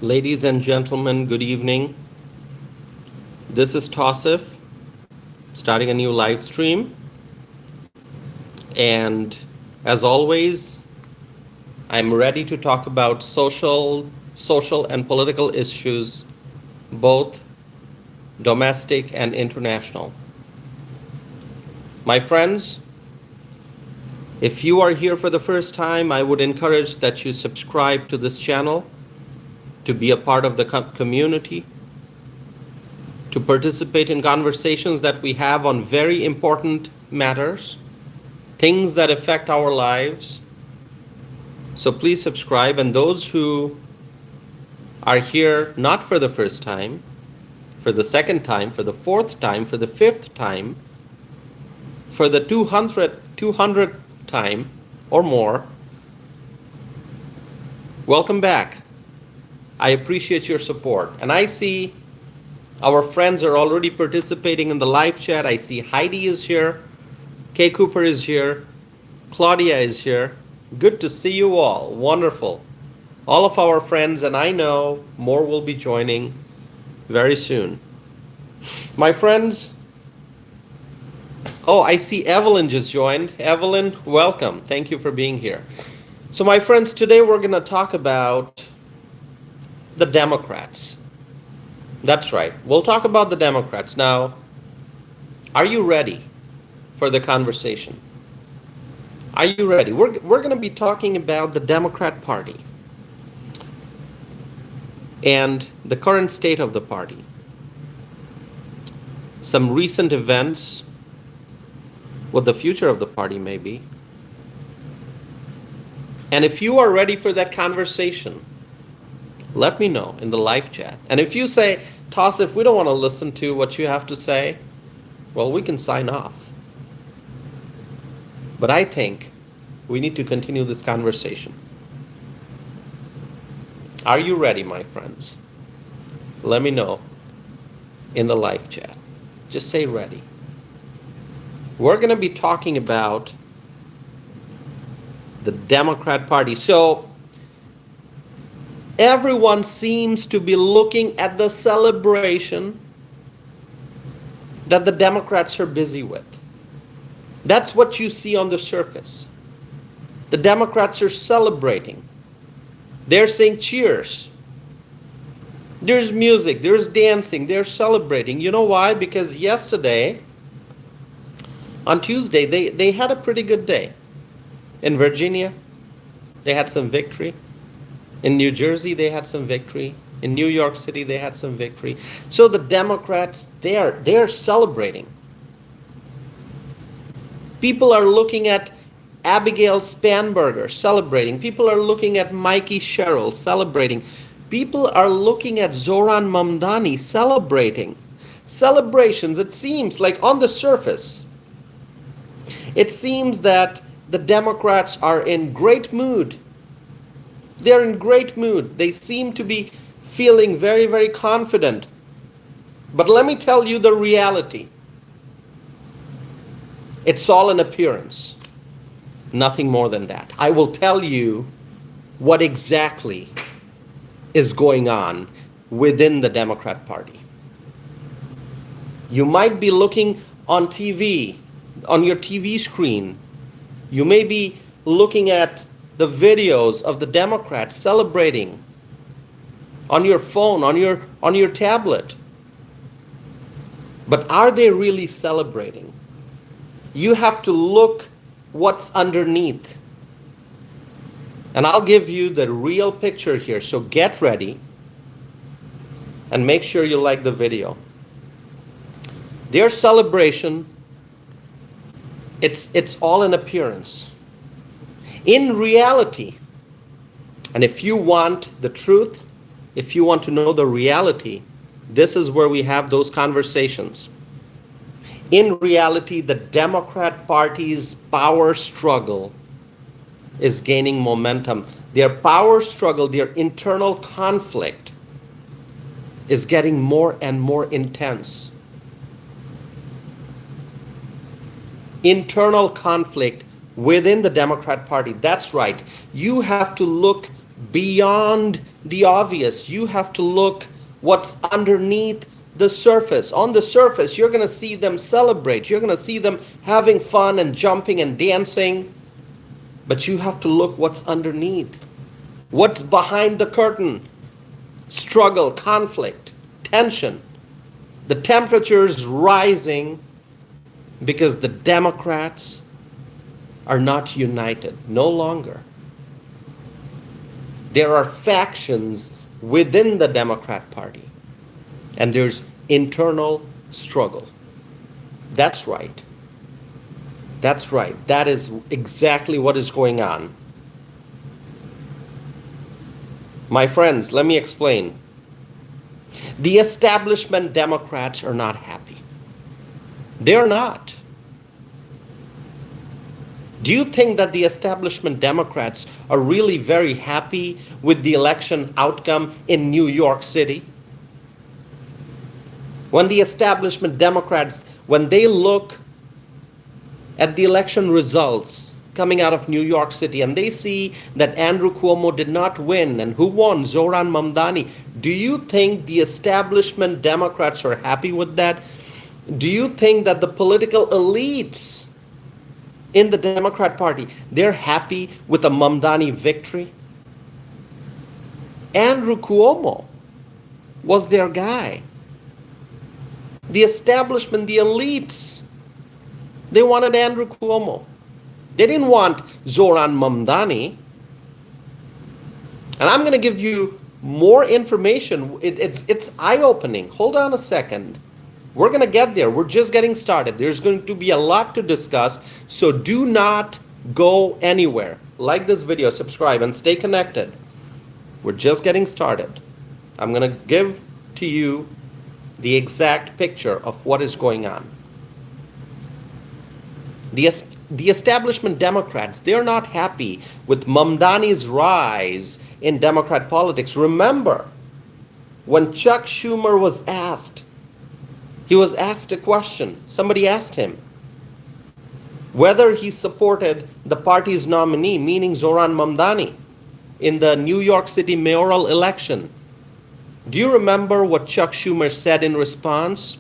Ladies and gentlemen, good evening. This is Tosif, starting a new live stream. And as always, I'm ready to talk about social and political issues, both domestic and international. My friends, if you are here for the first time, I would encourage that you subscribe to this channel to be a part of the community, to participate in conversations that we have on very important matters, things that affect our lives. So please subscribe. And those who are here not for the first time, for the second time, for the fourth time, for the fifth time, for the 200th time or more, welcome back. I appreciate your support. And I see our friends are already participating in the live chat. I see Heidi is here, Kay Cooper is here, Claudia is here. Good to see you all. Wonderful. All of our friends, and I know more will be joining very soon. My friends, oh, I see Evelyn just joined. Evelyn, welcome. Thank you for being here. So my friends, today we're going to talk about the Democrats. That's right. We'll talk about the Democrats. Now, are you ready for the conversation? Are you ready? We're going to be talking about the Democrat Party and the current state of the party. Some recent events, what the future of the party may be. And if you are ready for that conversation, let me know in the live chat. And if you say, Toss, if we don't want to listen to what you have to say, well, we can sign off. But I think we need to continue this conversation. Are you ready, my friends? Let me know in the live chat. Just say ready. We're going to be talking about the Democrat Party. So everyone seems to be looking at the celebration that the Democrats are busy with. That's what you see on the surface. The Democrats are celebrating. They're saying cheers. There's music, there's dancing, they're celebrating. You know why? Because yesterday, on Tuesday, they had a pretty good day. In Virginia, they had some victory. In New Jersey, they had some victory. In New York City, they had some victory. So the Democrats, they're celebrating. People are looking at Abigail Spanberger celebrating. People are looking at Mikey Sherrill celebrating. People are looking at Zohran Mamdani celebrating. Celebrations, it seems like on the surface, it seems that the Democrats are in great mood. They're in great mood. They seem to be feeling very, very confident. But let me tell you the reality. It's all an appearance. Nothing more than that. I will tell you what exactly is going on within the Democrat Party. You might be looking on TV, on your TV screen. You may be looking at the videos of the Democrats celebrating on your phone, on your tablet. But are they really celebrating? You have to look what's underneath. And I'll give you the real picture here. So get ready and make sure you like the video. Their celebration, it's all an appearance. In reality, and if you want the truth, if you want to know the reality, this is where we have those conversations. In reality, the Democrat Party's power struggle is gaining momentum. Their power struggle, their internal conflict is getting more and more intense. Internal conflict within the Democrat Party. That's right. You have to look beyond the obvious. You have to look what's underneath the surface. On the surface, you're going to see them celebrate. You're going to see them having fun and jumping and dancing. But you have to look what's underneath. What's behind the curtain? Struggle, conflict, tension. The temperature's rising because the Democrats are not united, no longer. There are factions within the Democrat Party, and there's internal struggle. That's right. That's right. That is exactly what is going on. My friends, let me explain. The establishment Democrats are not happy. They're not. Do you think that the establishment Democrats are really very happy with the election outcome in New York City? When the establishment Democrats, when they look at the election results coming out of New York City and they see that Andrew Cuomo did not win and who won? Zohran Mamdani. Do you think the establishment Democrats are happy with that? Do you think that the political elites in the Democrat Party, they're happy with a Mamdani victory? Andrew Cuomo was their guy. The establishment, the elites, they wanted Andrew Cuomo. They didn't want Zohran Mamdani. And I'm going to give you more information. It's eye-opening. Hold on a second. We're going to get there. We're just getting started. There's going to be a lot to discuss. So do not go anywhere. Like this video, subscribe, and stay connected. We're just getting started. I'm going to give to you the exact picture of what is going on. The establishment Democrats, they're not happy with Mamdani's rise in Democrat politics. Remember, when Chuck Schumer was asked, he was asked a question. Somebody asked him whether he supported the party's nominee, meaning Zohran Mamdani, in the New York City mayoral election. Do you remember what Chuck Schumer said in response?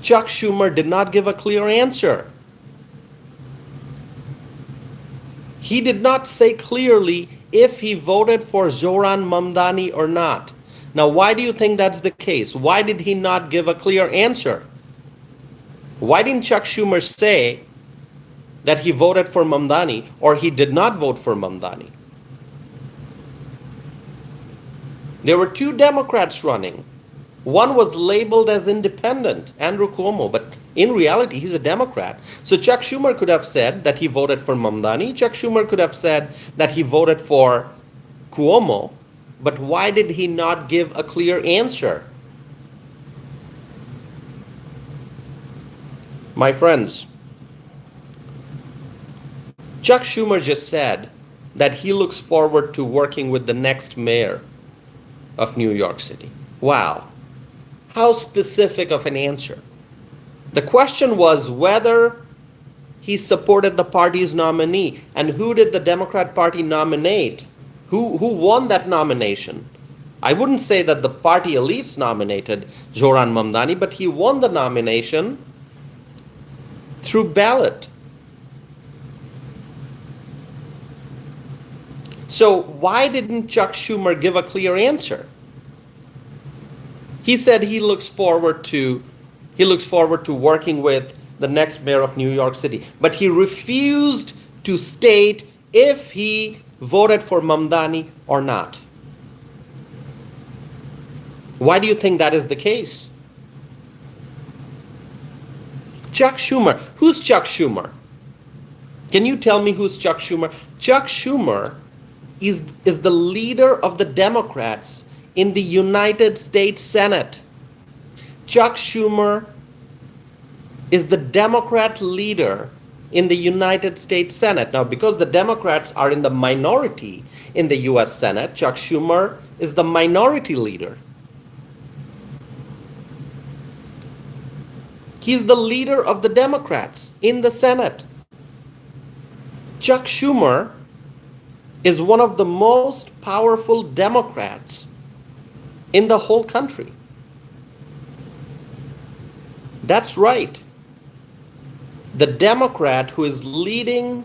Chuck Schumer did not give a clear answer. He did not say clearly if he voted for Zohran Mamdani or not. Now, why do you think that's the case? Why did he not give a clear answer? Why didn't Chuck Schumer say that he voted for Mamdani or he did not vote for Mamdani? There were two Democrats running. One was labeled as independent, Andrew Cuomo, but in reality, he's a Democrat. So Chuck Schumer could have said that he voted for Mamdani. Chuck Schumer could have said that he voted for Cuomo. But why did he not give a clear answer? My friends, Chuck Schumer just said that he looks forward to working with the next mayor of New York City. Wow. How specific of an answer. The question was whether he supported the party's nominee. And who did the Democrat Party nominate? Who won that nomination? I wouldn't say that the party elites nominated Zohran Mamdani, but he won the nomination through ballot. So why didn't Chuck Schumer give a clear answer? He said he looks forward to working with the next mayor of New York City, but he refused to state if he voted for Mamdani or not. Why do you think that is the case? Chuck Schumer. Who's Chuck Schumer? Can you tell me who's Chuck Schumer? Chuck Schumer is the leader of the Democrats in the United States Senate. Chuck Schumer is the Democrat leader in the United States Senate. Now, because the Democrats are in the minority in the US Senate, Chuck Schumer is the minority leader. He's the leader of the Democrats in the Senate. Chuck Schumer is one of the most powerful Democrats in the whole country. That's right. The Democrat who is leading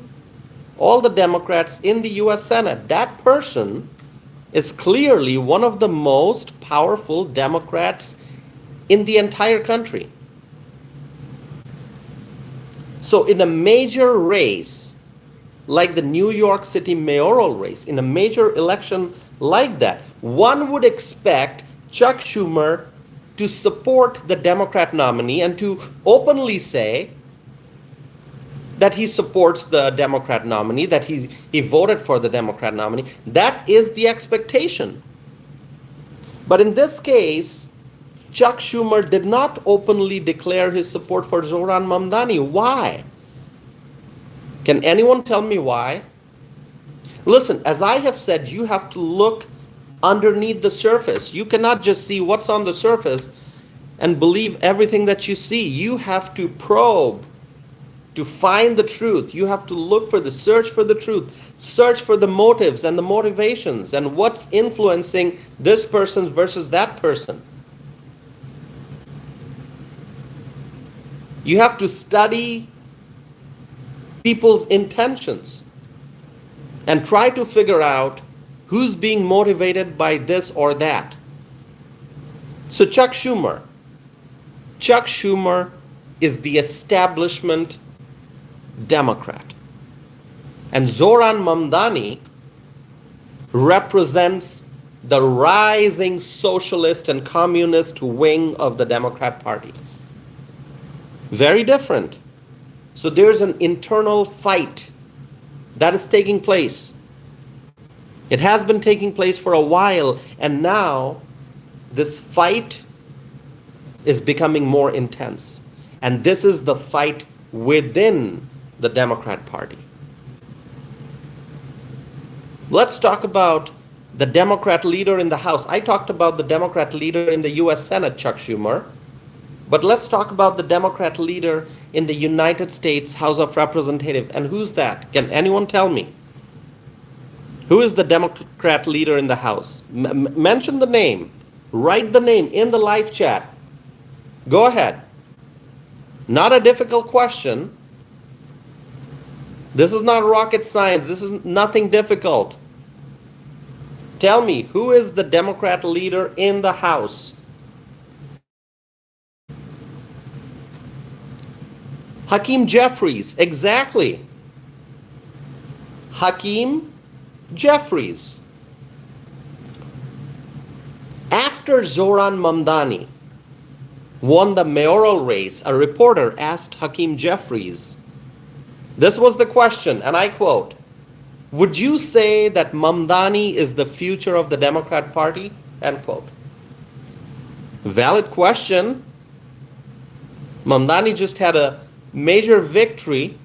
all the Democrats in the US Senate, that person is clearly one of the most powerful Democrats in the entire country. So in a major race, like the New York City mayoral race, in a major election like that, one would expect Chuck Schumer to support the Democrat nominee and to openly say that he supports the Democrat nominee, that he voted for the Democrat nominee. That is the expectation. But in this case, Chuck Schumer did not openly declare his support for Zohran Mamdani. Why? Can anyone tell me why? Listen, as I have said, you have to look underneath the surface. You cannot just see what's on the surface and believe everything that you see. You have to probe to find the truth. You have to look for search for the truth, search for the motives and the motivations and what's influencing this person versus that person. You have to study people's intentions and try to figure out who's being motivated by this or that. So Chuck Schumer is the establishment Democrat. And Zohran Mamdani represents the rising socialist and communist wing of the Democrat Party. Very different. So there's an internal fight that is taking place. It has been taking place for a while, and now this fight is becoming more intense. And this is the fight within the Democrat Party. Let's talk about the Democrat leader in the House. I talked about the Democrat leader in the US Senate, Chuck Schumer. But let's talk about the Democrat leader in the United States House of Representatives. And who's that? Can anyone tell me? Who is the Democrat leader in the House? Mention the name. Write the name in the live chat. Go ahead. Not a difficult question. This is not rocket science. This is nothing difficult. Tell me, who is the Democrat leader in the House? Hakeem Jeffries, exactly. Hakeem Jeffries. After Zohran Mamdani won the mayoral race, a reporter asked Hakeem Jeffries, this was the question, and I quote, "Would you say that Mamdani is the future of the Democrat Party?" End quote. Valid question. Mamdani just had a major victory,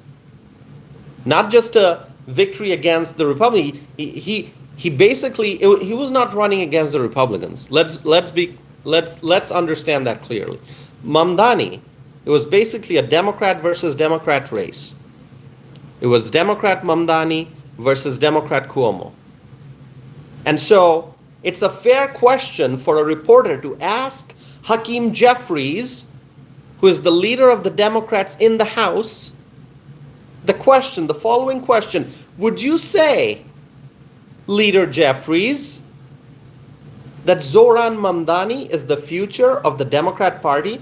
not just a victory against the Republicans. He basically, he was not running against the Republicans. Let's understand that clearly. Mamdani, it was basically a Democrat versus Democrat race. It was Democrat Mamdani versus Democrat Cuomo. And so it's a fair question for a reporter to ask Hakeem Jeffries, who is the leader of the Democrats in the House, the following question: would you say, Leader Jeffries, that Zohran Mamdani is the future of the Democrat Party?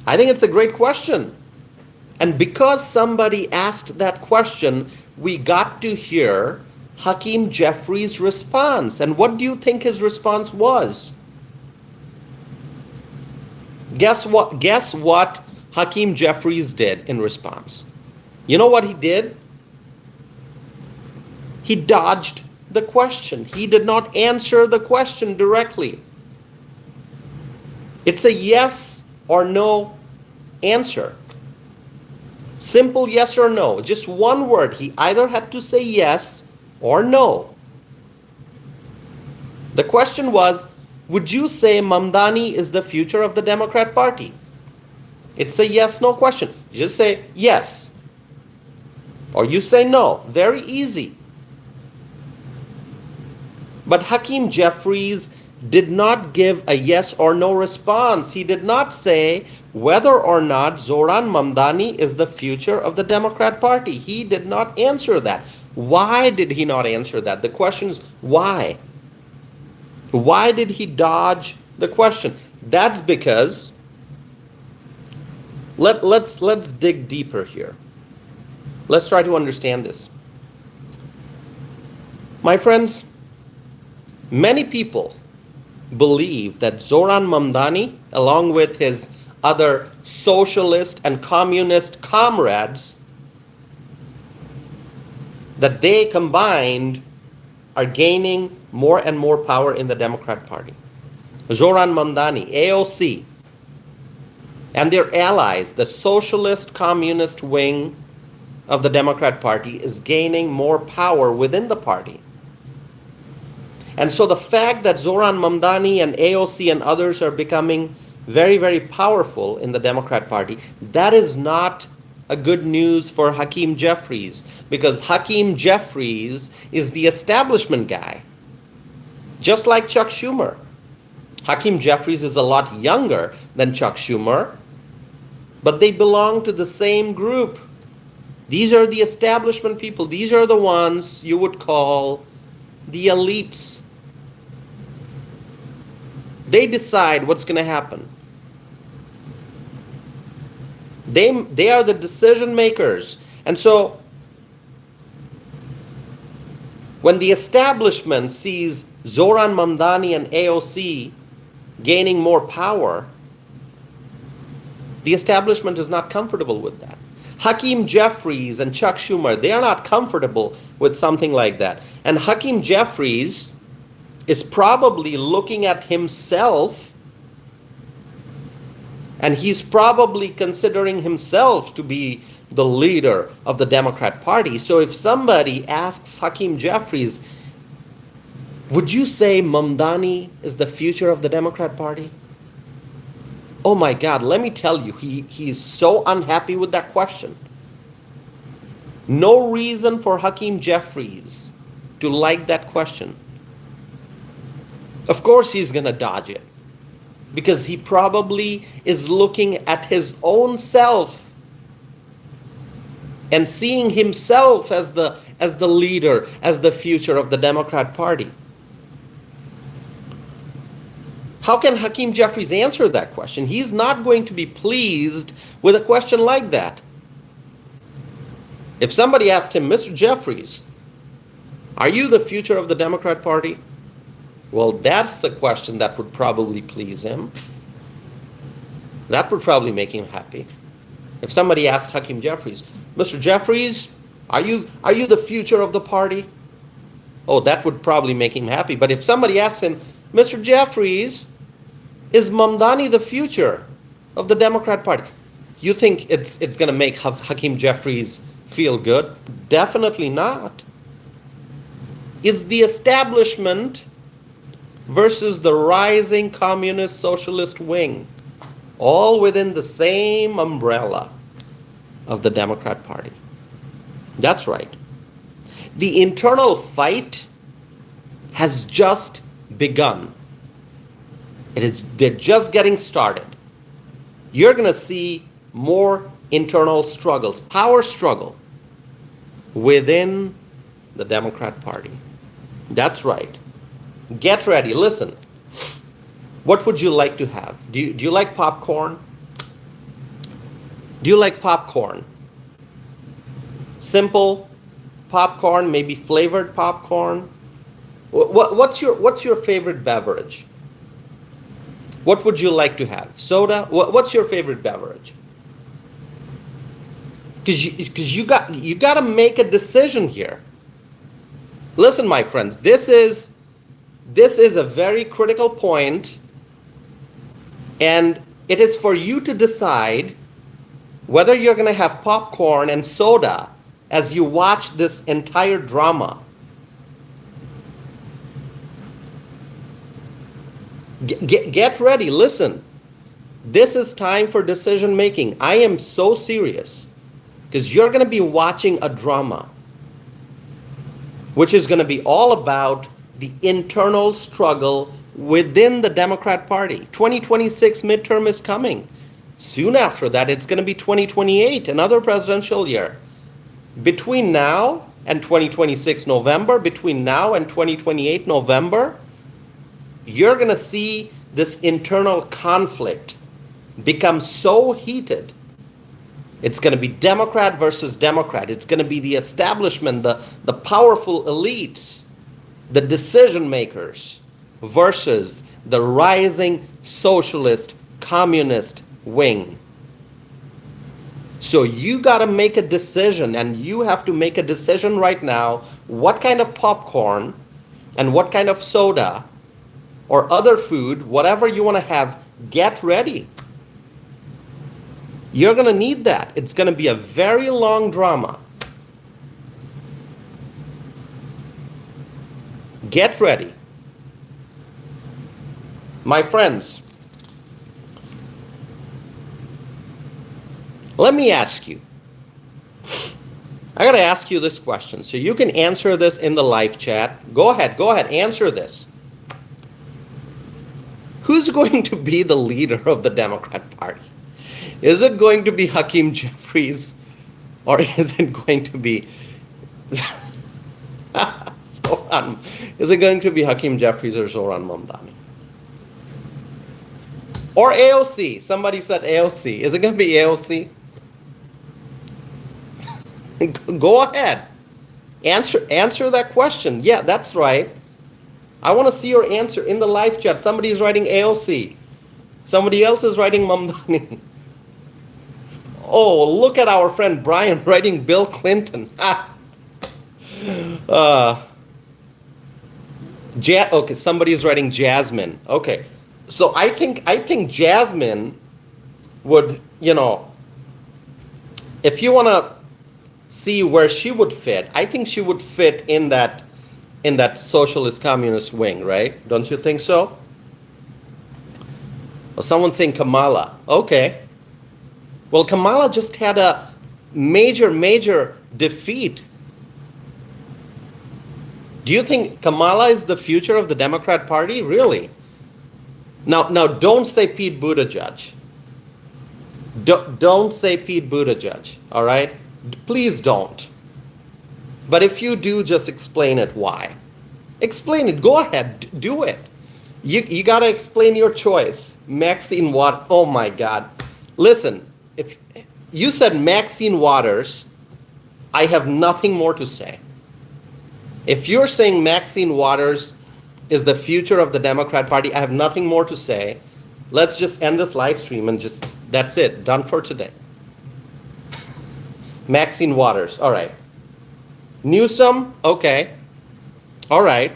I think it's a great question. And because somebody asked that question, we got to hear Hakeem Jeffries' response. And what do you think his response was? Guess what Hakeem Jeffries did in response? You know what he did? He dodged the question. He did not answer the question directly. It's a yes or no answer. Simple yes or no. Just one word. He either had to say yes or no. The question was, would you say Mamdani is the future of the Democrat Party? It's a yes-no question. You just say yes. Or you say no. Very easy. But Hakeem Jeffries did not give a yes or no response. He did not say whether or not Zohran Mamdani is the future of the Democrat Party. He did not answer that. Why did he not answer that? The question is why? Why did he dodge the question? That's because let's dig deeper here. Let's try to understand this. My friends, many people believe that Zohran Mamdani, along with his other socialist and communist comrades, that they combined are gaining more and more power in the Democrat Party. Zohran Mamdani, AOC, and their allies, the socialist communist wing of the Democrat Party, is gaining more power within the party. And so the fact that Zohran Mamdani and AOC and others are becoming very, very powerful in the Democrat Party, that is not a good news for Hakeem Jeffries, because Hakeem Jeffries is the establishment guy, just like Chuck Schumer. Hakeem Jeffries is a lot younger than Chuck Schumer, but they belong to the same group. These are the establishment people. These are the ones you would call the elites. They decide what's going to happen. They are the decision makers. And so when the establishment sees Zohran Mamdani and AOC gaining more power, the establishment is not comfortable with that. Hakeem Jeffries and Chuck Schumer, they are not comfortable with something like that. And Hakeem Jeffries is probably looking at himself, and he's probably considering himself to be the leader of the Democrat Party. So if somebody asks Hakeem Jeffries, would you say Mamdani is the future of the Democrat Party? Oh my God, let me tell you, he's so unhappy with that question. No reason for Hakeem Jeffries to like that question. Of course he's going to dodge it, because he probably is looking at his own self and seeing himself as the leader, as the future of the Democrat Party. How can Hakeem Jeffries answer that question? He's not going to be pleased with a question like that. If somebody asked him, Mr. Jeffries, are you the future of the Democrat Party? Well, that's the question that would probably please him. That would probably make him happy. If somebody asked Hakeem Jeffries, Mr. Jeffries, are you the future of the party? Oh, that would probably make him happy. But if somebody asks him, Mr. Jeffries, is Mamdani the future of the Democrat Party? You think it's going to make Hakeem Jeffries feel good? Definitely not. It's the establishment versus the rising communist socialist wing, all within the same umbrella of the Democrat Party. That's right. The internal fight has just begun. They're just getting started. You're going to see more internal struggles, power struggle within the Democrat Party. That's right. Get ready. Listen. What would you like to have? Do you like popcorn? Do you like popcorn? Simple popcorn, maybe flavored popcorn? What's your favorite beverage? What would you like to have? Soda? What's your favorite beverage? Because you got to make a decision here. Listen, my friends, this is a very critical point, and it is for you to decide whether you're going to have popcorn and soda as you watch this entire drama. Get ready. Listen. This is time for decision making. I am so serious. because you're going to be watching a drama, which is going to be all about the internal struggle within the Democrat Party. 2026 midterm is coming. Soon after that, it's going to be 2028, another presidential year. Between now and 2026 November, between now and 2028 November, you're going to see this internal conflict become so heated. It's going to be Democrat versus Democrat. It's going to be the establishment, the powerful elites, the decision makers versus the rising socialist, communist wing. So you got to make a decision, and you have to make a decision right now what kind of popcorn and what kind of soda or other food, whatever you want to have, get ready. You're going to need that. It's going to be a very long drama. Get ready. My friends, let me ask you. I got to ask you this question. So you can answer this in the live chat. Go ahead, answer this. Who's going to be the leader of the Democrat Party? Is it going to be Hakeem Jeffries, or is it going to be is it going to be Hakeem Jeffries or Zohran Mamdani? Or AOC? Somebody said AOC. Is it going to be AOC? Go ahead. Answer that question. Yeah, that's right. I want to see your answer in the live chat. Somebody's writing AOC. Somebody else is writing Mamdani. Oh, look at our friend Brian writing Bill Clinton. Okay, somebody's writing Jasmine. Okay, so I think Jasmine would, if you want to see where she would fit, I think she would fit in that socialist communist wing, right? Don't you think so? Well, someone's saying Kamala. Okay. Well, Kamala just had a major defeat. Do you think Kamala is the future of the Democrat Party? Really? Now don't say Pete Buttigieg. Don't say Pete Buttigieg, all right? Please don't. But if you do, just explain it why. Explain it. Go ahead. Do it. You got to explain your choice. Maxine Waters. Oh, my God. Listen, if you said Maxine Waters, I have nothing more to say. If you're saying Maxine Waters is the future of the Democrat Party, I have nothing more to say. Let's just end this live stream and that's it. Done for today. Maxine Waters. All right. Newsom. Okay. All right.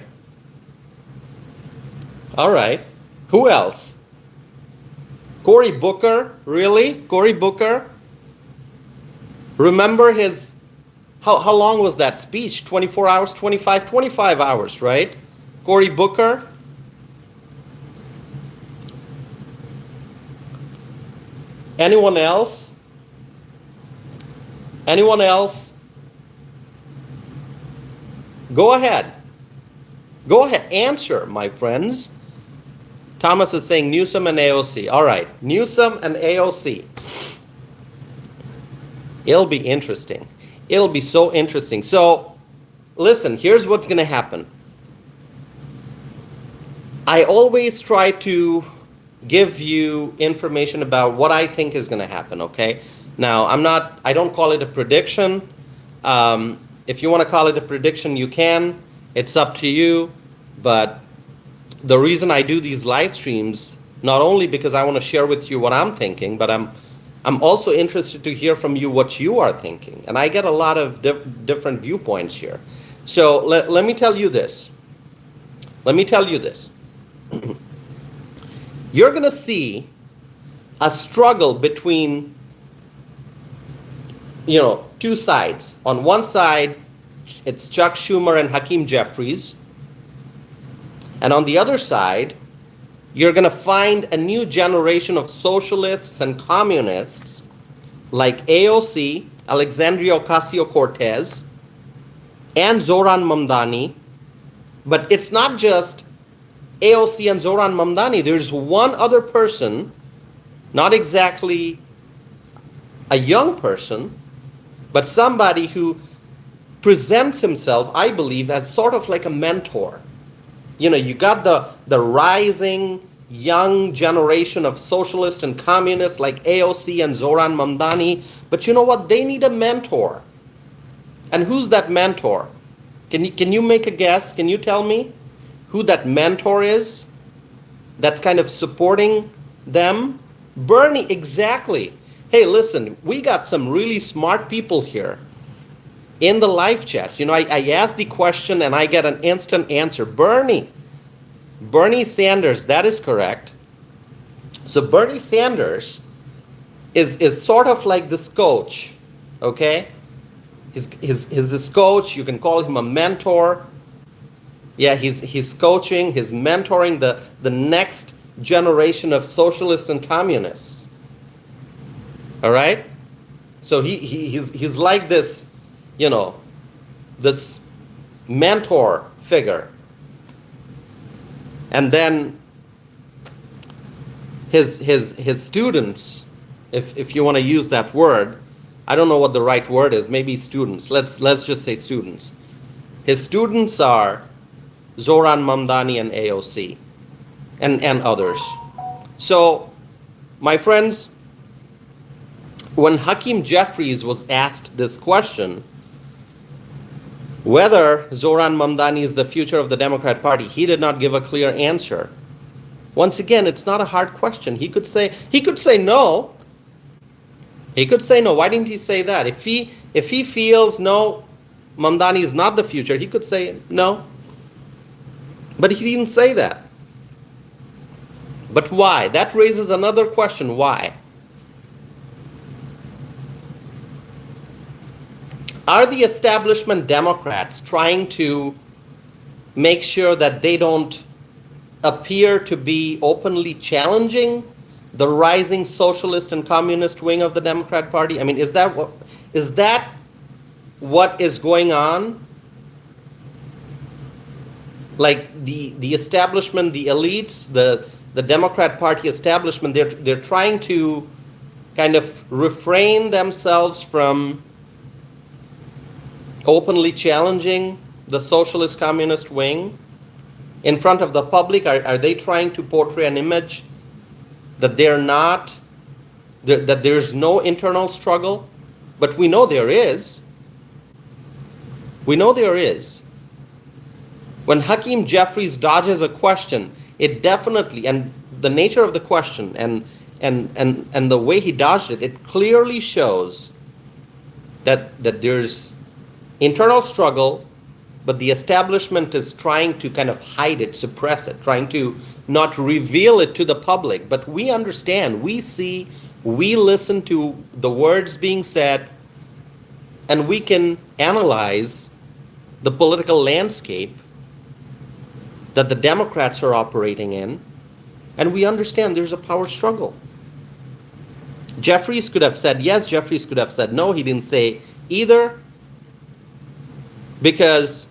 All right. Who else? Cory Booker. Really? Cory Booker? Remember his... How long was that speech? 24 hours, 25 hours, right? Cory Booker. Anyone else? Anyone else? Go ahead. Go ahead. Answer, my friends. Thomas is saying Newsom and AOC. All right. Newsom and AOC. It'll be interesting. It'll be so interesting. So, listen, here's what's going to happen. I always try to give you information about what I think is going to happen, okay? Now, I don't call it a prediction. If you want to call it a prediction, you can. It's up to you. But the reason I do these live streams, not only because I want to share with you what I'm thinking, but I'm also interested to hear from you what you are thinking. And I get a lot of different viewpoints here. So let me tell you this. Let me tell you this. You're going to see a struggle between, two sides. On one side, it's Chuck Schumer and Hakeem Jeffries. And on the other side, you're going to find a new generation of socialists and communists like AOC Alexandria Ocasio-Cortez, and Zohran Mamdani. But it's not just AOC and Zohran Mamdani. There's one other person, not exactly a young person, but somebody who presents himself, I believe, as sort of like a mentor. You know, you got the rising young generation of socialists and communists like AOC and Zohran Mamdani, but you know what? They need a mentor. And who's that mentor? Can you make a guess? Can you tell me who that mentor is that's kind of supporting them? Bernie, exactly. Hey, listen, we got some really smart people here in the live chat. You know, I ask the question and I get an instant answer. Bernie Sanders, that is correct. So Bernie Sanders is sort of like this coach, okay? He's this coach. You can call him a mentor. Yeah, he's coaching, he's mentoring the next generation of socialists and communists. All right? So he's like this, you know, this mentor figure. And then his students, if you want to use that word, I don't know what the right word is, maybe students. Let's just say students. His students are Zohran Mamdani and AOC and others. So, my friends, when Hakeem Jeffries was asked this question, whether Zohran Mamdani is the future of the Democrat Party, he did not give a clear answer. Once again, it's not a hard question. He could say no. He could say no. Why didn't he say that? If he feels no, Mamdani is not the future, he could say no. But he didn't say that. But why? That raises another question. Why? Are the establishment Democrats trying to make sure that they don't appear to be openly challenging the rising socialist and communist wing of the Democrat Party? I mean, is that what is going on? Like the establishment, the elites, the Democrat Party establishment, they're trying to kind of refrain themselves from openly challenging the socialist communist wing in front of the public. Are they trying to portray an image that they're not, that there's no internal struggle? But we know there is. We know there is. When Hakeem Jeffries dodges a question, it definitely, and the nature of the question and the way he dodged it, it clearly shows that there's internal struggle, but the establishment is trying to kind of hide it, suppress it, trying to not reveal it to the public. But we understand, we see, we listen to the words being said, and we can analyze the political landscape that the Democrats are operating in, and we understand there's a power struggle. Jeffries could have said yes, Jeffries could have said no. He didn't say either, because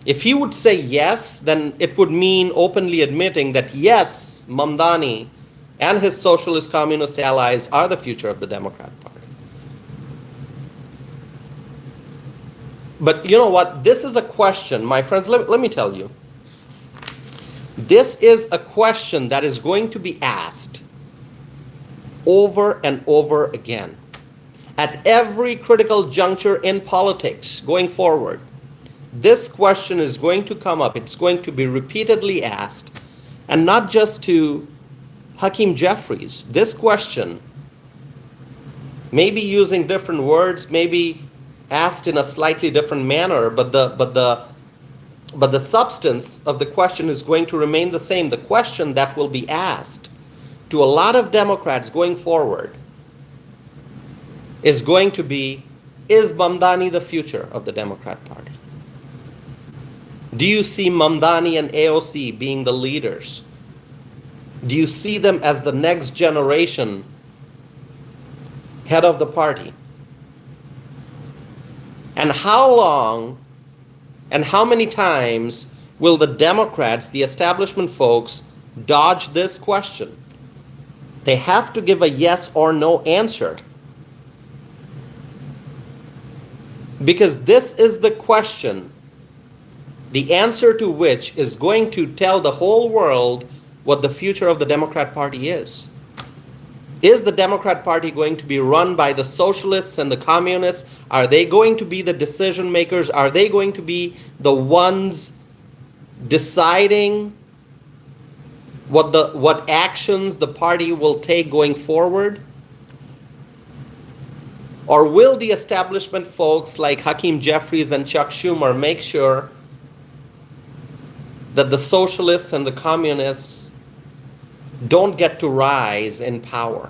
if he would say yes, then it would mean openly admitting that yes, Mamdani and his socialist communist allies are the future of the Democrat Party. But you know what? This is a question, my friends, let me tell you. This is a question that is going to be asked over and over again at every critical juncture in politics going forward. This question is going to come up. It's going to be repeatedly asked, and not just to Hakeem Jeffries. This question, maybe using different words, maybe asked in a slightly different manner, but the substance of the question is going to remain the same. The question that will be asked to a lot of Democrats going forward is going to be, is Mamdani the future of the Democrat Party? Do you see Mamdani and AOC being the leaders? Do you see them as the next generation head of the party? And how long and how many times will the Democrats, the establishment folks, dodge this question? They have to give a yes or no answer. Because this is the question, the answer to which is going to tell the whole world what the future of the Democrat Party is. Is the Democrat Party going to be run by the socialists and the communists? Are they going to be the decision makers? Are they going to be the ones deciding what actions the party will take going forward? Or will the establishment folks like Hakeem Jeffries and Chuck Schumer make sure that the socialists and the communists don't get to rise in power?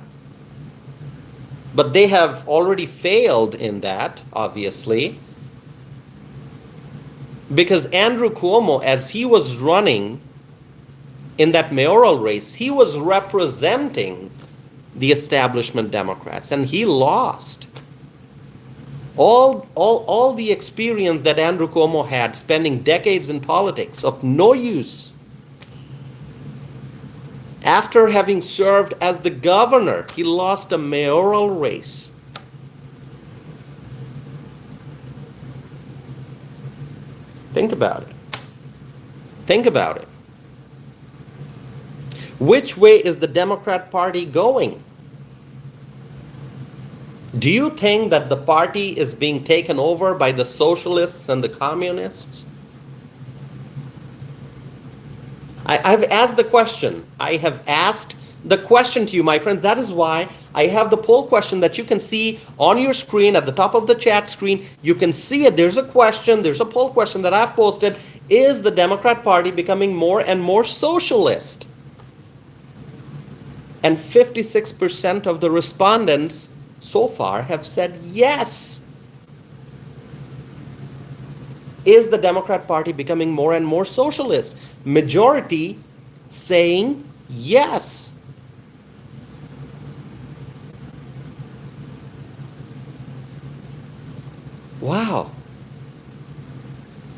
But they have already failed in that, obviously, because Andrew Cuomo, as he was running in that mayoral race, he was representing the establishment Democrats, and he lost. All the experience that Andrew Cuomo had, spending decades in politics of no use, after having served as the governor, he lost a mayoral race. Think about it. Think about it. Which way is the Democrat Party going? Do you think that the party is being taken over by the socialists and the communists? I've asked the question. I have asked the question to you, my friends. That is why I have the poll question that you can see on your screen at the top of the chat screen. You can see it. There's a question. There's a poll question that I've posted. Is the Democrat Party becoming more and more socialist? And 56% of the respondents so far have said yes. Is the Democrat Party becoming more and more socialist? Majority saying yes. Wow.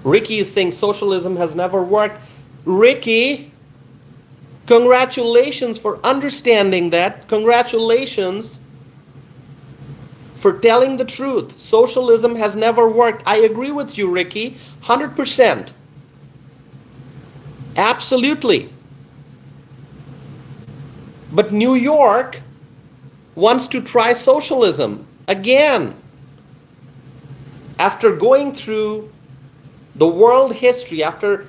Ricky is saying socialism has never worked. Ricky, congratulations for understanding that. Congratulations for telling the truth. Socialism has never worked. I agree with you, Ricky, 100%. Absolutely. But New York wants to try socialism again. After going through the world history, after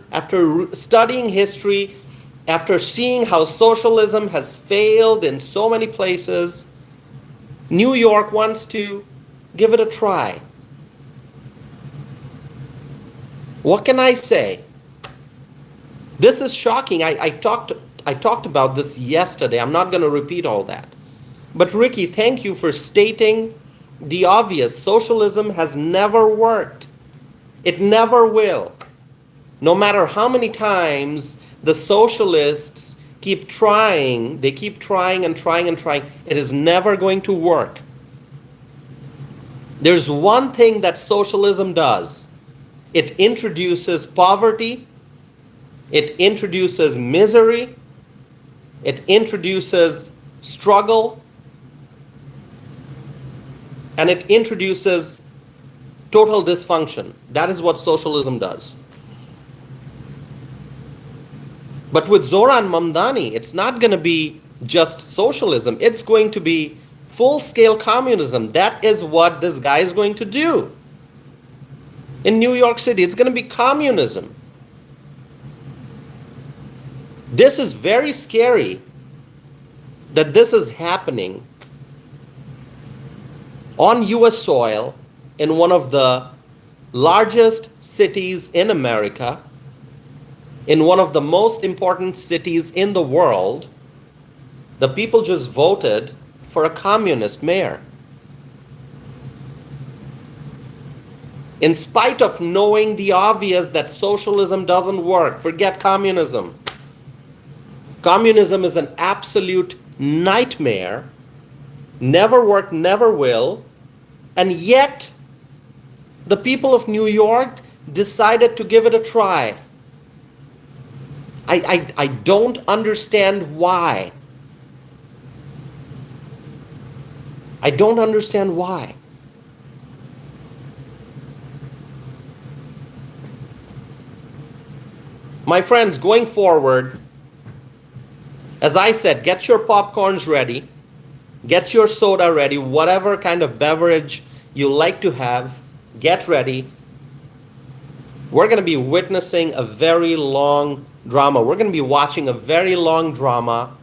studying history, after seeing how socialism has failed in so many places, New York wants to give it a try. What can I say? This is shocking. I talked about this yesterday. I'm not going to repeat all that. But Ricky, thank you for stating the obvious. Socialism has never worked. It never will. No matter how many times the socialists keep trying, they keep trying and trying and trying, it is never going to work. There's one thing that socialism does. It introduces poverty, it introduces misery, it introduces struggle, and it introduces total dysfunction. That is what socialism does. But with Zohran Mamdani, it's not going to be just socialism. It's going to be full-scale communism. That is what this guy is going to do. In New York City, it's going to be communism. This is very scary that this is happening on US soil in one of the largest cities in America, in one of the most important cities in the world. The people just voted for a communist mayor. In spite of knowing the obvious that socialism doesn't work, forget communism. Communism is an absolute nightmare, never worked, never will, and yet the people of New York decided to give it a try. I don't understand why. I don't understand why. My friends, going forward, as I said, get your popcorns ready, get your soda ready, whatever kind of beverage you like to have, get ready. We're going to be witnessing a very long drama. We're going to be watching a very long drama,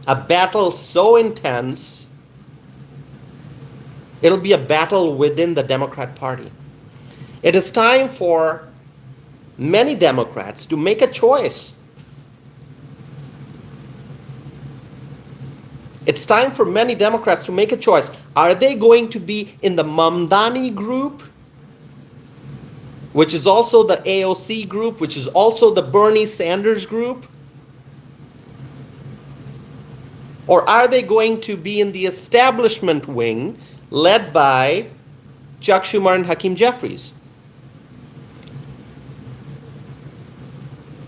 a battle so intense, it'll be a battle within the Democrat Party. It is time for many Democrats to make a choice. It's time for many Democrats to make a choice. Are they going to be in the Mamdani group, which is also the AOC group, which is also the Bernie Sanders group? Or are they going to be in the establishment wing led by Chuck Schumer and Hakeem Jeffries?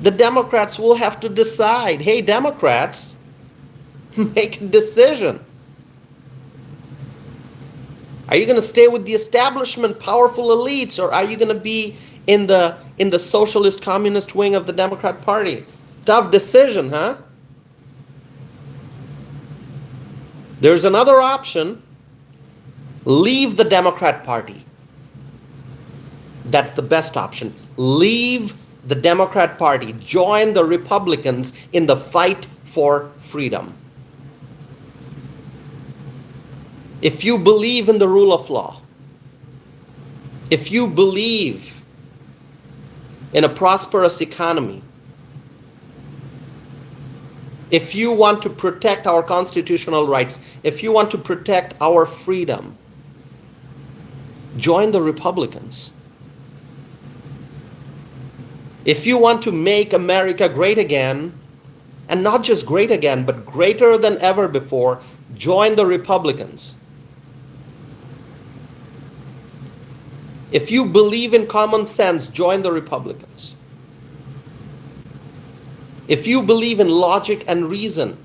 The Democrats will have to decide. Hey, Democrats, make a decision. Are you going to stay with the establishment, powerful elites, or are you going to be in the socialist communist wing of the Democrat Party? Tough decision, huh? There's another option. Leave the Democrat Party. That's the best option. Leave the Democrat Party. Join the Republicans in the fight for freedom. If you believe in the rule of law, if you believe in a prosperous economy, if you want to protect our constitutional rights, if you want to protect our freedom, join the Republicans. If you want to make America great again, and not just great again, but greater than ever before, join the Republicans. If you believe in common sense, join the Republicans. If you believe in logic and reason,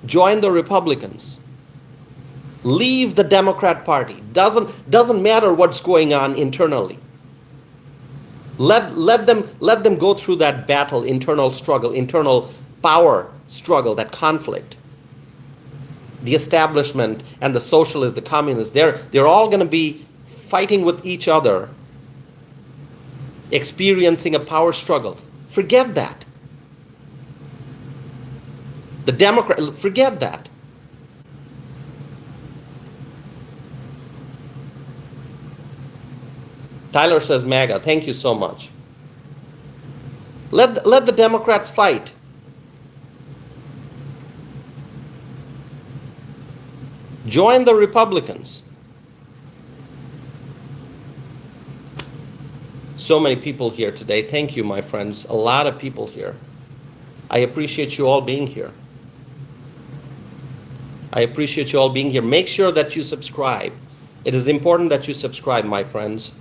join the Republicans. Leave the Democrat Party. Doesn't matter what's going on internally. Let them go through that battle, internal struggle, internal power struggle, that conflict. The establishment and the socialists, the communists, they're all going to be fighting with each other, experiencing a power struggle. Forget that. The Democrat, forget that. Tyler says MAGA. Thank you so much. Let the Democrats fight. Join the Republicans. So many people here today. Thank you, my friends. A lot of people here. I appreciate you all being here. I appreciate you all being here. Make sure that you subscribe. It is important that you subscribe, my friends.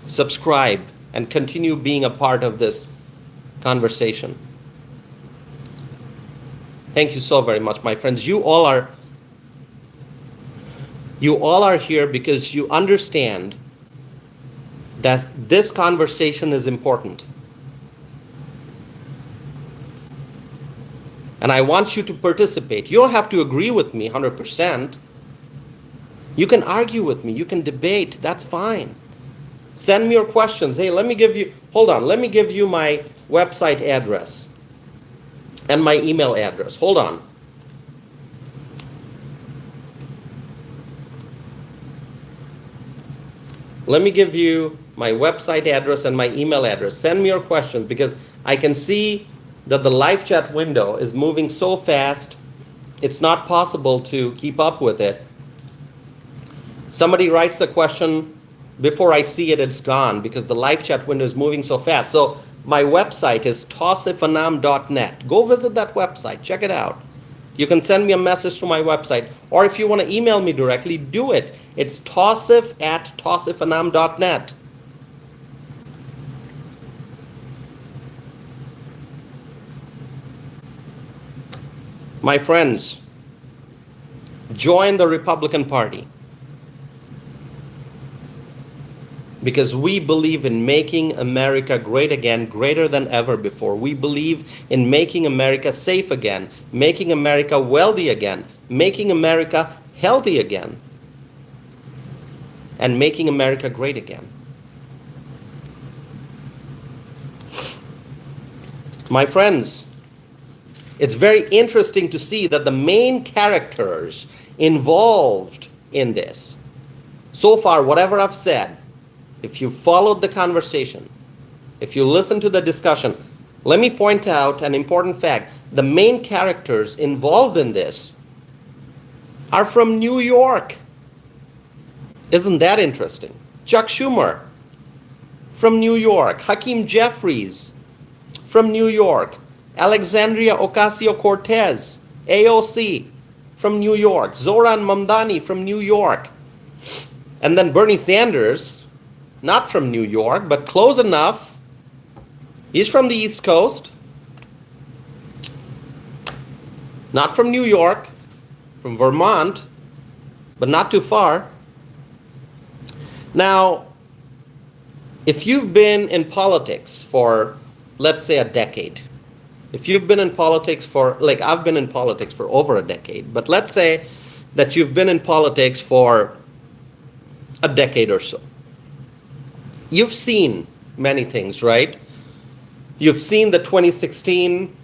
Subscribe and continue being a part of this conversation. Thank you so very much, my friends. You all are here because you understand that this conversation is important. And I want you to participate. You don't have to agree with me 100%. You can argue with me. You can debate. That's fine. Send me your questions. Hey, let me give you my website address and my email address. Hold on. Let me give you my website address and my email address. Send me your questions because I can see that the live chat window is moving so fast, it's not possible to keep up with it. Somebody writes the question, before I see it, it's gone because the live chat window is moving so fast. So my website is tosifanam.net. Go visit that website. Check it out. You can send me a message to my website, or if you want to email me directly, do it. It's tausif@tausifanam.net. My friends, join the Republican Party, because we believe in making America great again, greater than ever before. We believe in making America safe again, making America wealthy again, making America healthy again, and making America great again. My friends, it's very interesting to see that the main characters involved in this, so far, whatever I've said, if you followed the conversation, if you listen to the discussion, let me point out an important fact. The main characters involved in this are from New York. Isn't that interesting? Chuck Schumer from New York, Hakeem Jeffries from New York, Alexandria Ocasio-Cortez, AOC from New York, Zohran Mamdani from New York, and then Bernie Sanders, not from New York, but close enough. He's from the East Coast, not from New York, from Vermont, but not too far. Now, if you've been in politics for, let's say, a decade, if you've been in politics for, like I've been in politics for over a decade, but let's say that you've been in politics for a decade or so. You've seen many things, right? You've seen the 2016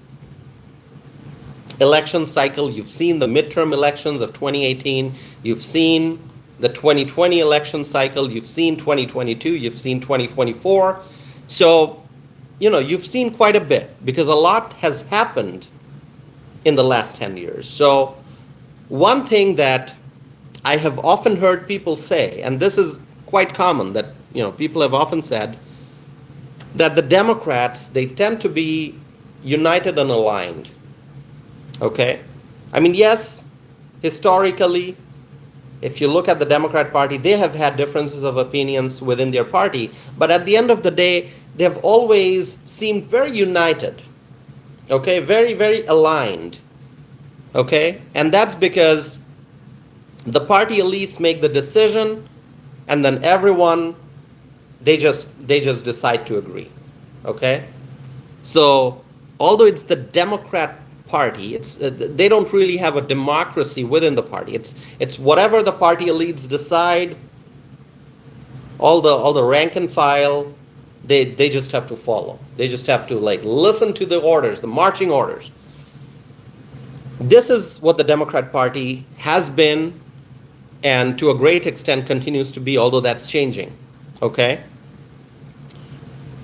election cycle. You've seen the midterm elections of 2018. You've seen the 2020 election cycle. You've seen 2022. You've seen 2024. So, you've seen quite a bit, because a lot has happened in the last 10 years. So one thing that I have often heard people say, and this is quite common, that people have often said that the Democrats, they tend to be united and aligned. Okay? I mean, yes, historically, if you look at the Democrat Party, they have had differences of opinions within their party, but at the end of the day, they have always seemed very united. Okay? Very, very aligned. Okay? And that's because the party elites make the decision, and then everyone, they just decide to agree. Okay? So although it's the Democrat Party, it's they don't really have a democracy within the party. It's whatever the party elites decide. All the rank and file, they just have to follow. They just have to listen to the orders, the marching orders. This is what the Democrat Party has been, and to a great extent continues to be, although that's changing. Okay?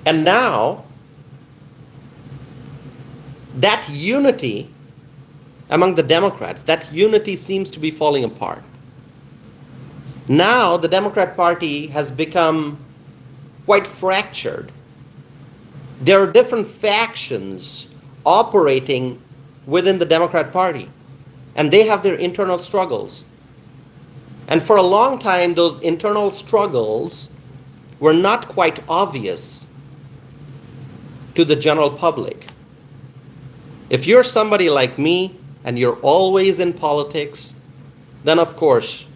And now, that unity among the Democrats, that unity seems to be falling apart. Now, the Democrat Party has become quite fractured. There are different factions operating within the Democrat Party, and they have their internal struggles. And for a long time, those internal struggles were not quite obvious to the general public. If you're somebody like me and you're always in politics, then of course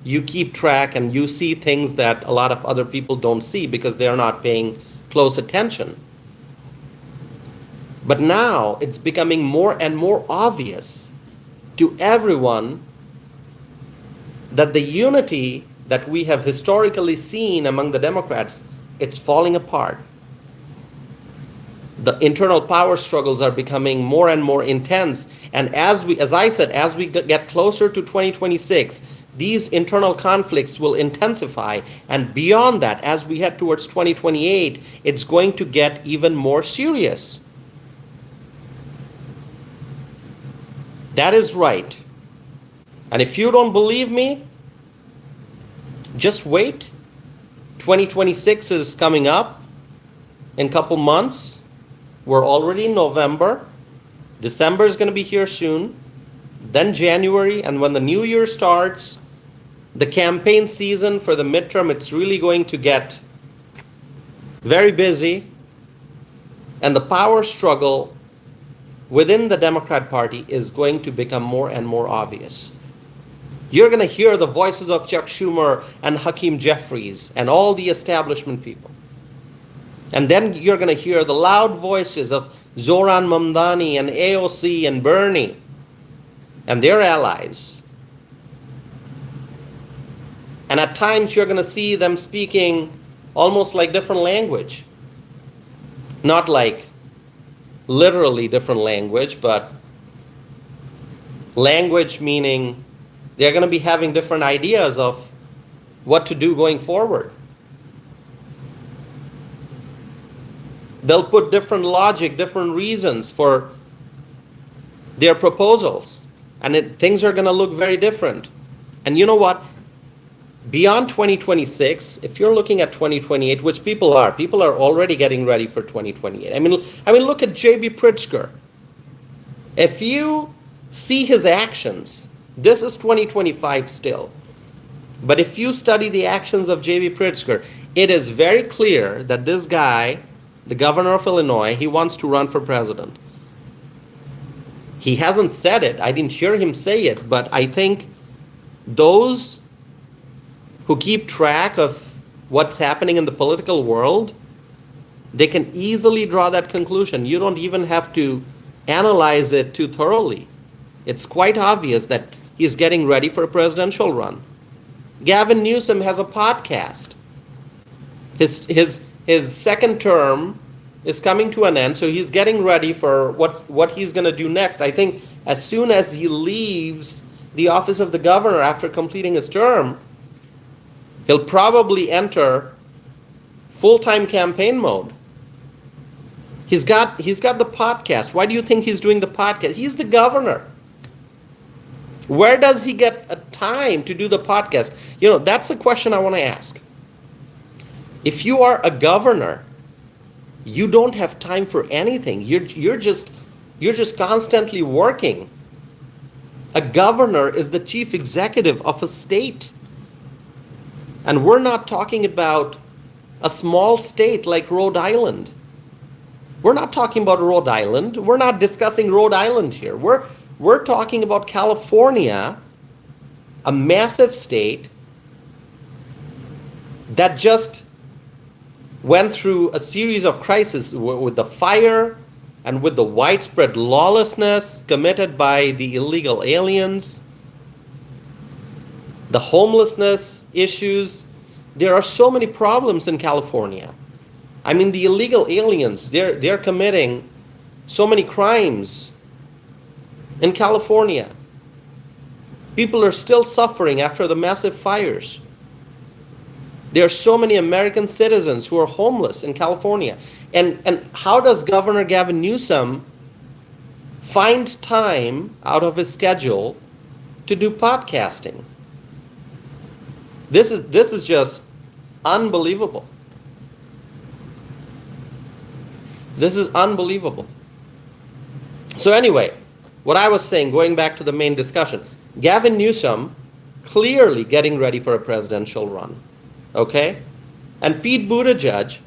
you keep track and you see things that a lot of other people don't see because they're not paying close attention. But now it's becoming more and more obvious to everyone that the unity that we have historically seen among the Democrats, it's falling apart. The internal power struggles are becoming more and more intense. And as I said, as we get closer to 2026, these internal conflicts will intensify. And beyond that, as we head towards 2028, it's going to get even more serious. That is right. And if you don't believe me, just wait. 2026 is coming up in a couple months. We're already in November. December is going to be here soon. then January, and when the new year starts, the campaign season for the midterm, it's really going to get very busy, and the power struggle within the Democrat Party is going to become more and more obvious. You're going to hear the voices of Chuck Schumer and Hakeem Jeffries and all the establishment people. And then you're going to hear the loud voices of Zohran Mamdani and AOC and Bernie and their allies. And at times you're going to see them speaking almost like different language. Not like literally different language, but language meaning they're going to be having different ideas of what to do going forward. They'll put different logic, different reasons for their proposals. And things are going to look very different. And you know what? Beyond 2026, if you're looking at 2028, which people are already getting ready for 2028. I mean, look at J.B. Pritzker. If you see his actions, this is 2025 still. But if you study the actions of J.B. Pritzker, it is very clear that this guy, the governor of Illinois, he wants to run for president. He hasn't said it. I didn't hear him say it, but I think those who keep track of what's happening in the political world, they can easily draw that conclusion. You don't even have to analyze it too thoroughly. It's quite obvious that he's getting ready for a presidential run. Gavin Newsom has a podcast. His second term is coming to an end, so he's getting ready for what he's going to do next. I think as soon as he leaves the office of the governor after completing his term, he'll probably enter full-time campaign mode. He's got the podcast. Why do you think he's doing the podcast? He's the governor. Where does he get a time to do the podcast? You know, that's the question I want to ask. If you are a governor, you don't have time for anything. You're just constantly working. A governor is the chief executive of a state. And we're not talking about a small state like Rhode Island. We're not talking about Rhode Island. We're not discussing Rhode Island here. We're talking about California, a massive state that just went through a series of crises with the fire and with the widespread lawlessness committed by the illegal aliens, the homelessness issues. There are so many problems in California. I mean, the illegal aliens, they're committing so many crimes in California. People are still suffering after the massive fires. There are so many American citizens who are homeless in California. And how does Governor Gavin Newsom find time out of his schedule to do podcasting? This is just unbelievable. This is unbelievable. So anyway, what I was saying, going back to the main discussion, Gavin Newsom clearly getting ready for a presidential run. Okay? And Pete Buttigieg,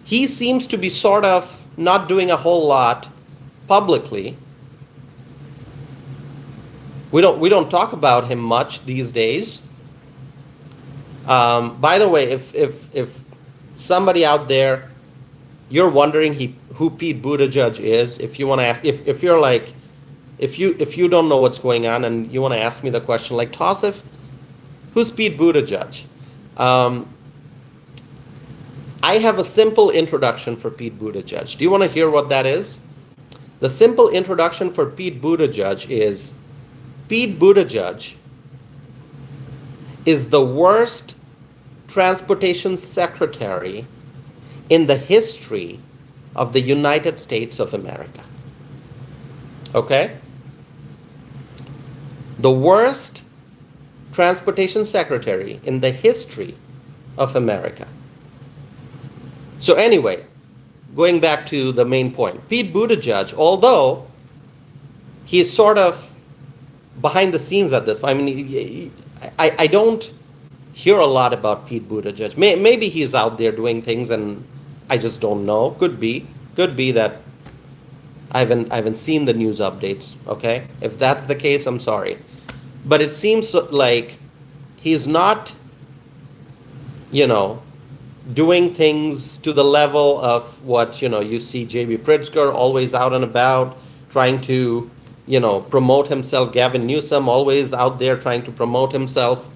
he seems to be sort of not doing a whole lot publicly. We don't talk about him much these days. By the way, if somebody out there, you're wondering who Pete Buttigieg is, if you want to ask, if you're like, if you don't know what's going on and you want to ask me the question, like, Tausif, who's Pete Buttigieg? I have a simple introduction for Pete Buttigieg. Do you want to hear what that is? The simple introduction for Pete Buttigieg is, Pete Buttigieg is the worst transportation secretary in the history of the United States of America. Okay? The worst transportation secretary in the history of America. So anyway, going back to the main point, Pete Buttigieg, although he's sort of behind the scenes at this. I mean, I don't hear a lot about Pete Buttigieg. Maybe he's out there doing things and I just don't know. Could be that I haven't seen the news updates. Okay, if that's the case, I'm sorry, but it seems like he's not, doing things to the level of what you see J.B. Pritzker always out and about trying to promote himself. Gavin Newsom always out there trying to promote himself.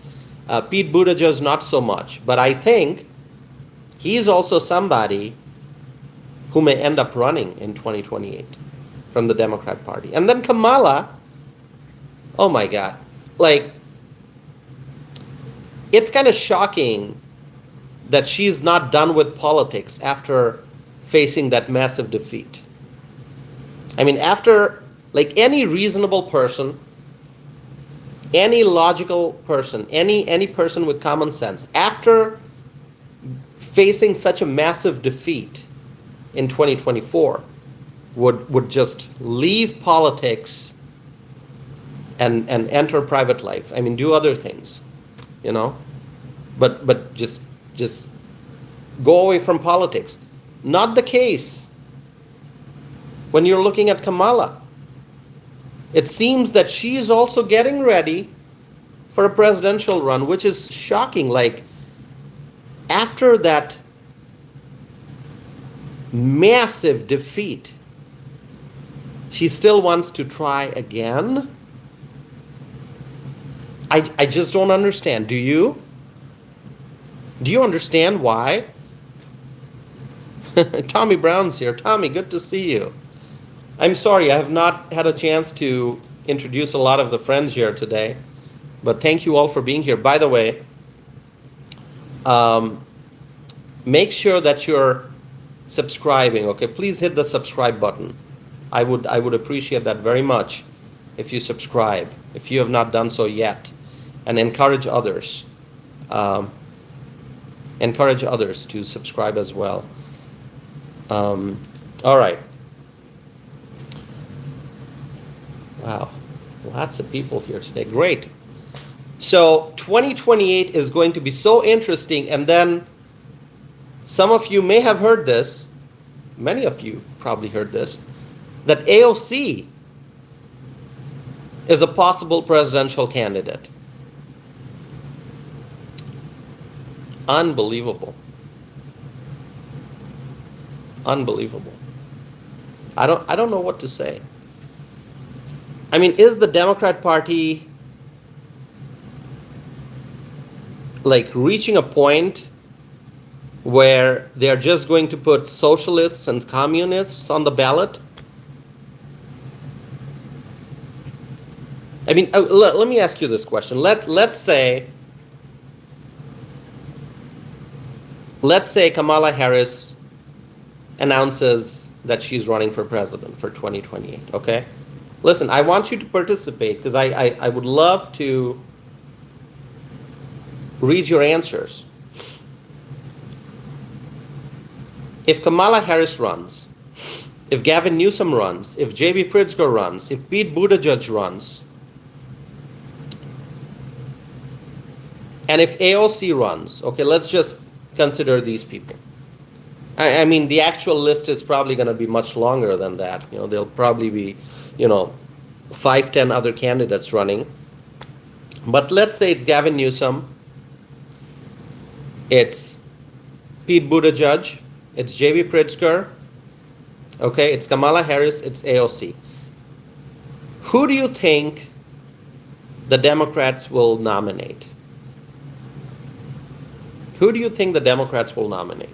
Pete Buttigieg not so much, but I think he's also somebody who may end up running in 2028 from the Democrat Party. And then Kamala, oh my God, like, it's kind of shocking that she's not done with politics after facing that massive defeat. I mean, after, like, any reasonable person, any logical person, any person with common sense, after facing such a massive defeat in 2024, would just leave politics and enter private life. I mean, do other things, but just go away from politics. Not the case when you're looking at Kamala. It seems that she is also getting ready for a presidential run, which is shocking. Like, after that massive defeat, she still wants to try again. I just don't understand. Do you? Do you understand why? Tommy Brown's here. Tommy, good to see you. I'm sorry, I have not had a chance to introduce a lot of the friends here today, but thank you all for being here. By the way, make sure that you're subscribing, okay? Please hit the subscribe button. I would appreciate that very much if you subscribe, if you have not done so yet, and encourage others. Encourage others to subscribe as well. All right. Wow, lots of people here today. Great. So 2028 is going to be so interesting. And then some of you may have heard this, many of you probably heard this, that AOC is a possible presidential candidate. Unbelievable. Unbelievable. I don't know what to say. I mean, is the Democrat Party like reaching a point where they're just going to put socialists and communists on the ballot? I mean, let me ask you this question. Let's say Kamala Harris announces that she's running for president for 2028, okay? Listen, I want you to participate because I would love to read your answers. If Kamala Harris runs, if Gavin Newsom runs, if J.B. Pritzker runs, if Pete Buttigieg runs, and if AOC runs, okay, let's just consider these people. I mean, the actual list is probably going to be much longer than that. There'll probably be 5-10 other candidates running. But let's say it's Gavin Newsom, it's Pete Buttigieg, it's J.B. Pritzker, okay, it's Kamala Harris, it's AOC. Who do you think the Democrats will nominate? Who do you think the Democrats will nominate?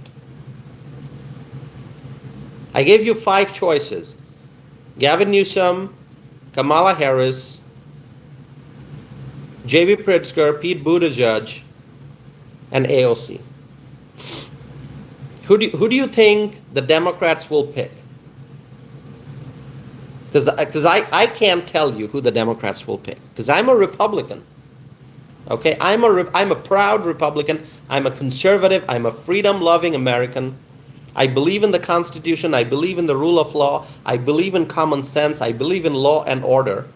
I gave you 5 choices. Gavin Newsom, Kamala Harris, J.B. Pritzker, Pete Buttigieg, and AOC. Who do you think the Democrats will pick? Because I can't tell you who the Democrats will pick. Because I'm a Republican. Okay, I'm a proud Republican. I'm a conservative. I'm a freedom-loving American. I believe in the Constitution. I believe in the rule of law. I believe in common sense. I believe in law and order.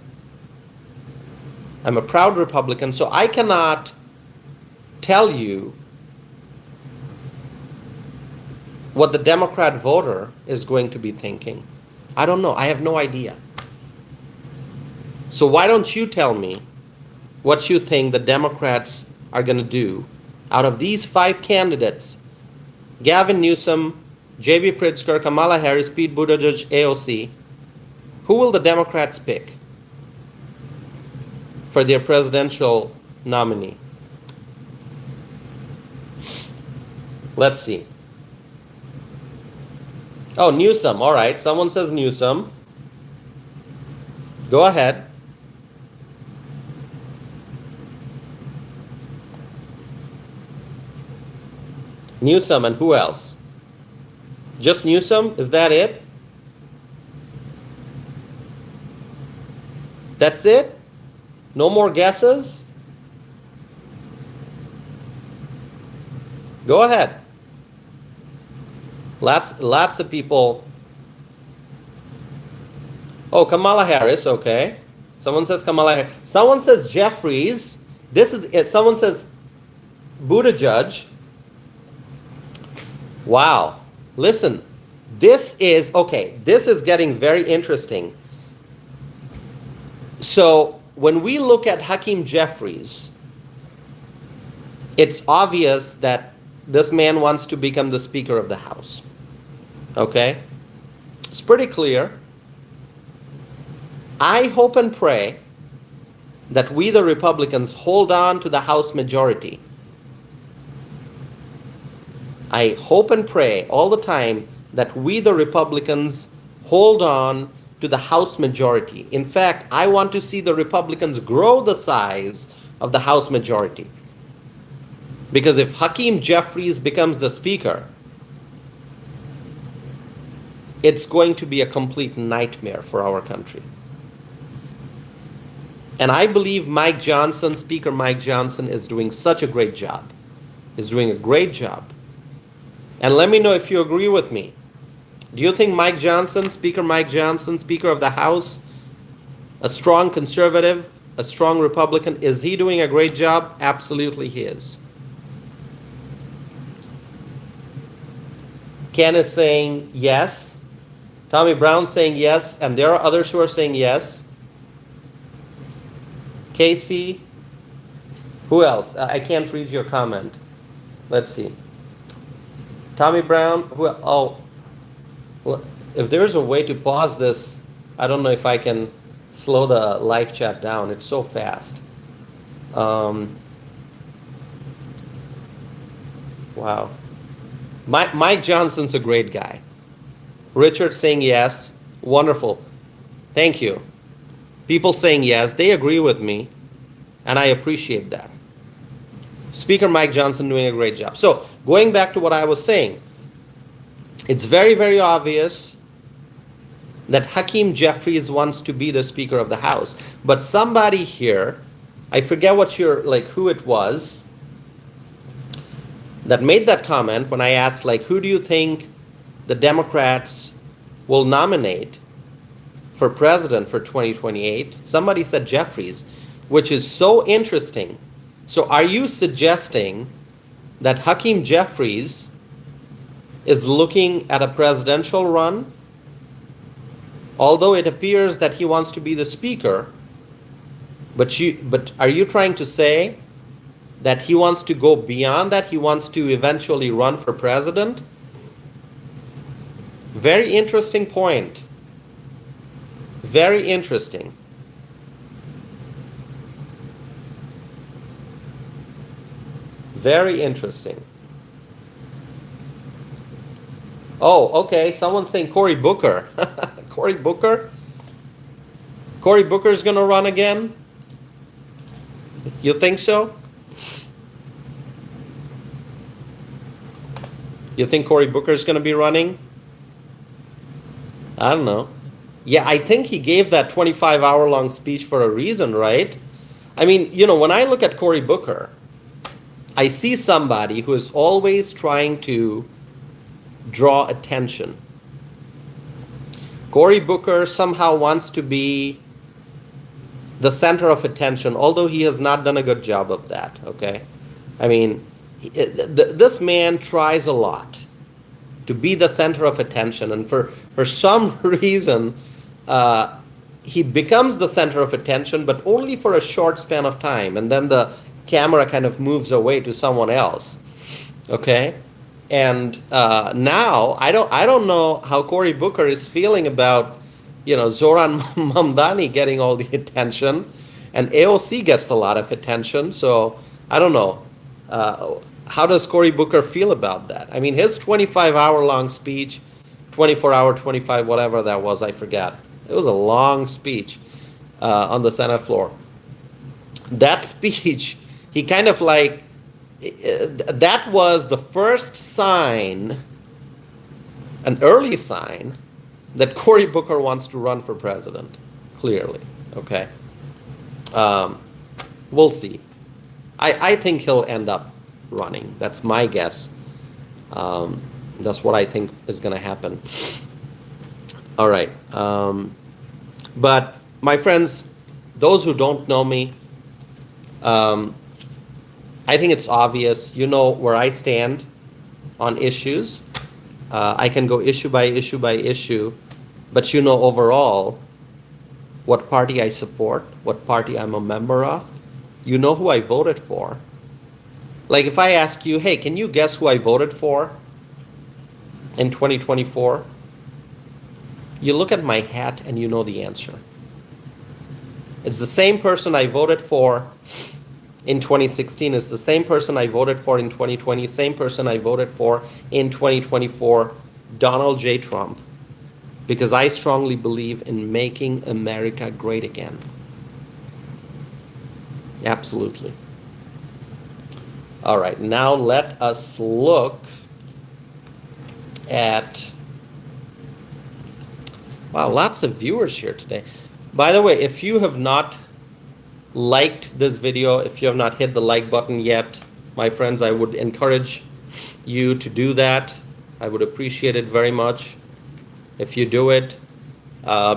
I'm a proud Republican, so I cannot tell you what the Democrat voter is going to be thinking. I don't know. I have no idea. So why don't you tell me what you think the Democrats are going to do out of these 5 candidates: Gavin Newsom, J.B. Pritzker, Kamala Harris, Pete Buttigieg, AOC. Who will the Democrats pick for their presidential nominee? Let's see. Oh, Newsom. All right. Someone says Newsom. Go ahead. Newsom, and who else? Just Newsom? Is that it? That's it? No more guesses? Go ahead. Lots of people. Oh, Kamala Harris, okay. Someone says Kamala Harris. Someone says Jeffries. This is it. Someone says Buttigieg. Wow. Listen, this is getting very interesting. So when we look at Hakeem Jeffries, it's obvious that this man wants to become the Speaker of the House. Okay? It's pretty clear. I hope and pray that we, the Republicans, hold on to the House majority. I hope and pray all the time that we, the Republicans, hold on to the House majority. In fact, I want to see the Republicans grow the size of the House majority. Because if Hakeem Jeffries becomes the Speaker, it's going to be a complete nightmare for our country. And I believe Mike Johnson, Speaker Mike Johnson, is doing such a great job. Is doing a great job. And let me know if you agree with me. Do you think Mike Johnson, Speaker Mike Johnson, Speaker of the House, a strong conservative, a strong Republican, is he doing a great job? Absolutely he is. Ken is saying yes. Tommy Brown saying yes. And there are others who are saying yes. Casey. Who else? I can't read your comment. Let's see. Tommy Brown. Well, if there's a way to pause this, I don't know if I can slow the live chat down. It's so fast. Wow. Mike Johnson's a great guy. Richard saying yes. Wonderful. Thank you. People saying yes. They agree with me. And I appreciate that. Speaker Mike Johnson doing a great job. So going back to what I was saying, it's very, very obvious that Hakeem Jeffries wants to be the Speaker of the House. But somebody here, I forget who it was, that made that comment when I asked, who do you think the Democrats will nominate for president for 2028? Somebody said Jeffries, which is so interesting. So are you suggesting that Hakeem Jeffries is looking at a presidential run? Although it appears that he wants to be the Speaker, but are you trying to say that he wants to go beyond that? He wants to eventually run for president? Very interesting point. Very interesting. Very interesting. Oh, okay. Someone's saying Cory Booker. Cory Booker? Cory Booker's going to run again? You think so? You think Cory Booker's going to be running? I don't know. Yeah, I think he gave that 25-hour-long speech for a reason, right? I mean, when I look at Cory Booker, I see somebody who is always trying to draw attention. Cory Booker somehow wants to be the center of attention, although he has not done a good job of that, okay? I mean, this man tries a lot to be the center of attention, and for some reason, he becomes the center of attention, but only for a short span of time, and then the camera kind of moves away to someone else, okay? And now I don't know how Cory Booker is feeling about, Zohran Mamdani getting all the attention, and AOC gets a lot of attention. So I don't know. How does Cory Booker feel about that? I mean, his 25-hour long speech, 24-hour, 25, whatever that was, I forgot. It was a long speech on the Senate floor. That speech, he kind of like, that was the first sign, an early sign, that Cory Booker wants to run for president, clearly, okay? We'll see. I think he'll end up running. That's my guess. That's what I think is going to happen. All right. But my friends, those who don't know me, I think it's obvious. You know where I stand on issues. I can go issue by issue by issue, but you know overall what party I support, what party I'm a member of. You know who I voted for. Like if I ask you, hey, can you guess who I voted for in 2024? You look at my hat and you know the answer. It's the same person I voted for in 2016. It's the same person I voted for in 2020, same person I voted for in 2024, Donald J. Trump, because I strongly believe in making America great again. Absolutely. All right, now let us look at, wow, lots of viewers here today. By the way, if you have not liked this video, if you have not hit the like button yet, my friends, I would encourage you to do that. I would appreciate it very much if you do it.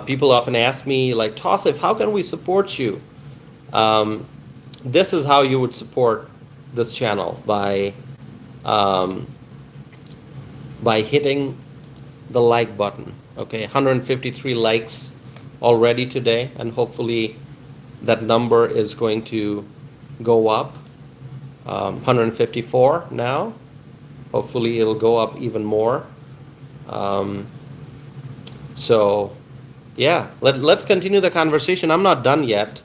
People often ask me, like, Tausif, how can we support you? This is how you would support this channel, by hitting the like button. Okay, 153 likes already today, and hopefully that number is going to go up. 154 now. Hopefully it'll go up even more. So yeah, let's continue the conversation. I'm not done yet.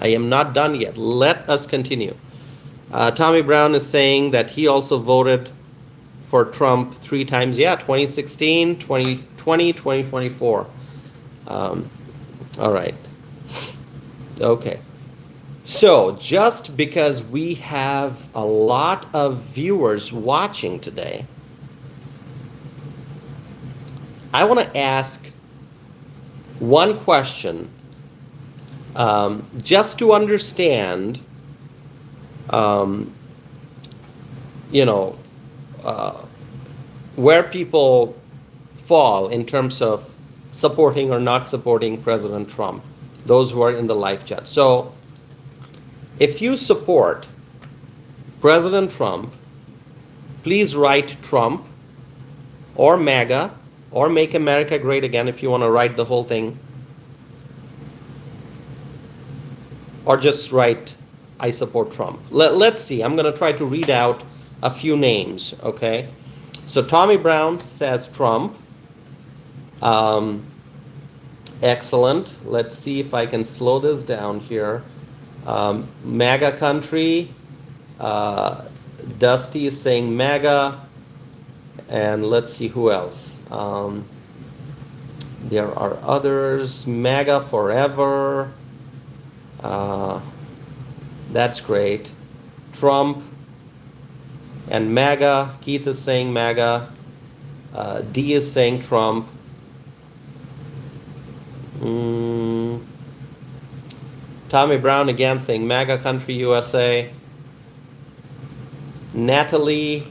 I am not done yet. Let us continue. Tommy Brown is saying that he also voted for Trump 3 times. Yeah, 2016, 2020, 2024. All right. Okay. So just because we have a lot of viewers watching today, I want to ask one question, just to understand, where people fall in terms of supporting or not supporting President Trump, those who are in the live chat. So if you support President Trump, please write Trump or MAGA or Make America Great Again if you want to write the whole thing. Or just write, I support Trump. Let's see. I'm going to try to read out a few names, okay? So Tommy Brown says Trump. Excellent. Let's see if I can slow this down here. MAGA country. Dusty is saying MAGA. And let's see who else. There are others. MAGA forever. That's great. Trump and MAGA. Keith is saying MAGA. D is saying Trump. Tommy Brown again saying MAGA country USA. Natalie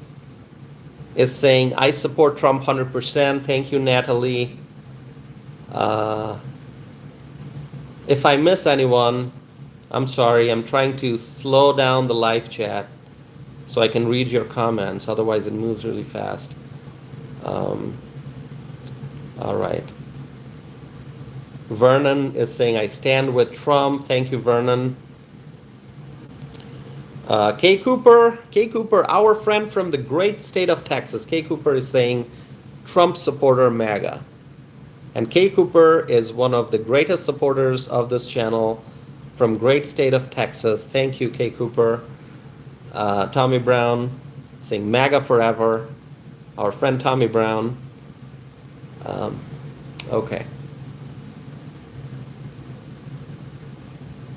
is saying I support Trump 100%. Thank you, Natalie. If I miss anyone, I'm sorry. I'm trying to slow down the live chat so I can read your comments. Otherwise, it moves really fast. Um, all right. Vernon is saying, I stand with Trump. Thank you, Vernon. Kay Cooper, our friend from the great state of Texas. Kay Cooper is saying, Trump supporter MAGA. And Kay Cooper is one of the greatest supporters of this channel from great state of Texas. Thank you, Kay Cooper. Tommy Brown saying MAGA forever. Our friend Tommy Brown. Okay.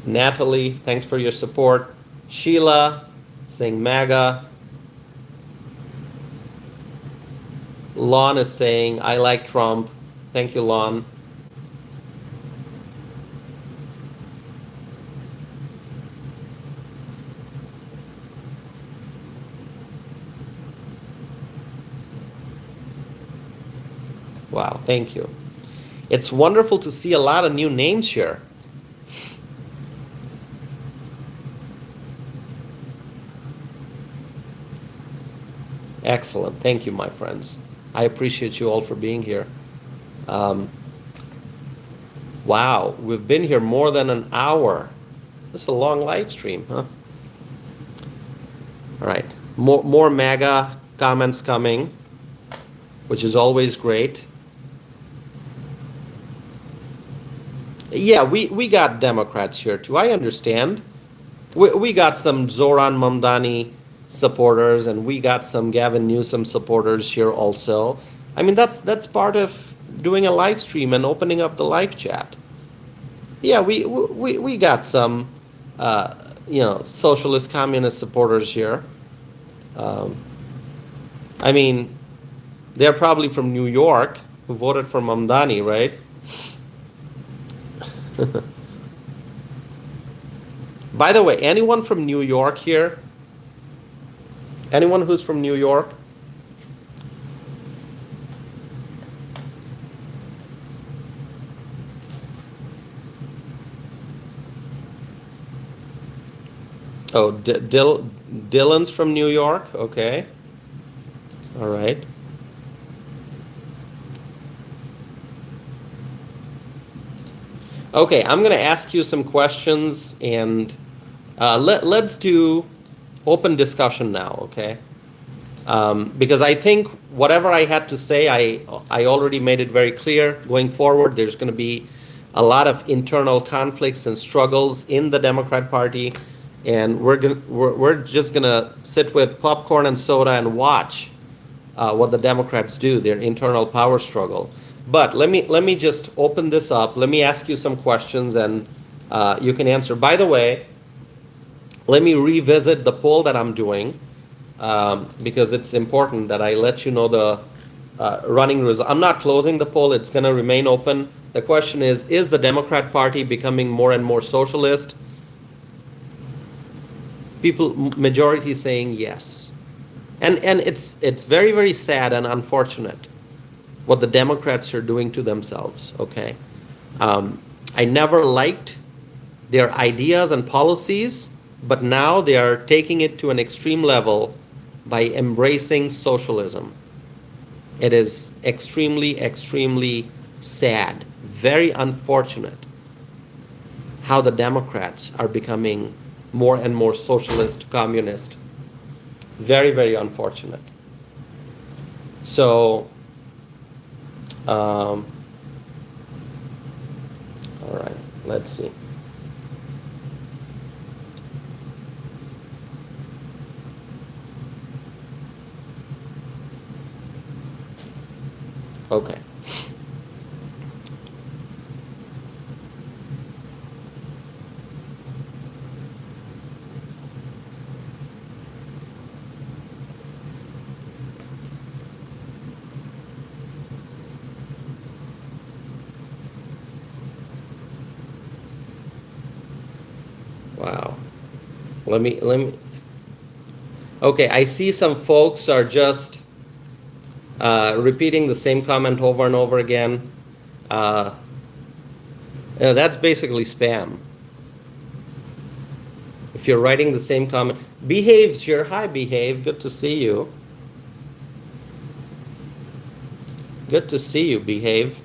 Natalie, thanks for your support. Sheila saying MAGA. Lon is saying, I like Trump. Thank you, Lon. Wow, thank you. It's wonderful to see a lot of new names here. Excellent. Thank you, my friends. I appreciate you all for being here. Wow, we've been here more than an hour. This is a long live stream, huh? All right. More MAGA comments coming, which is always great. Yeah, we got Democrats here too. I understand. We got some Zohran Mamdani supporters, and we got some Gavin Newsom supporters here also. I mean, that's part of doing a live stream and opening up the live chat. Yeah, we got some socialist communist supporters here. I mean, they're probably from New York who voted for Mamdani, right? By the way, anyone from New York here? Anyone who's from New York? Oh, Dylan's from New York? Okay. All right. Okay, I'm going to ask you some questions, and let's do open discussion now, okay? Because I think whatever I had to say, I already made it very clear. Going forward, there's going to be a lot of internal conflicts and struggles in the Democrat Party, and we're just going to sit with popcorn and soda and watch what the Democrats do, their internal power struggle. But let me just open this up. Let me ask you some questions, and you can answer. By the way, let me revisit the poll that I'm doing, because it's important that I let you know the running result. I'm not closing the poll. It's going to remain open. The question is the Democrat Party becoming more and more socialist? People, majority saying yes. And it's very, very sad and unfortunate what the Democrats are doing to themselves, okay? I never liked their ideas and policies, but now they are taking it to an extreme level by embracing socialism. It is extremely, extremely sad, very unfortunate how the Democrats are becoming more and more socialist, communist. Very, very unfortunate. So, all right, let's see. Okay. Wow. Let me. Okay, I see some folks are just repeating the same comment over and over again. That's basically spam. If you're writing the same comment, Behave's here. Hi, Behave. Good to see you. Good to see you, Behave.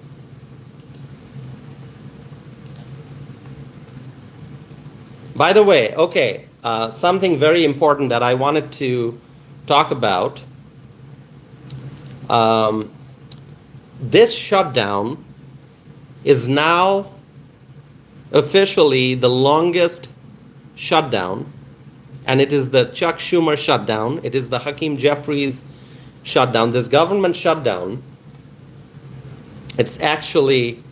By the way, okay, something very important that I wanted to talk about. This shutdown is now officially the longest shutdown, and it is the Chuck Schumer shutdown. It is the Hakeem Jeffries shutdown. This government shutdown, it's actually,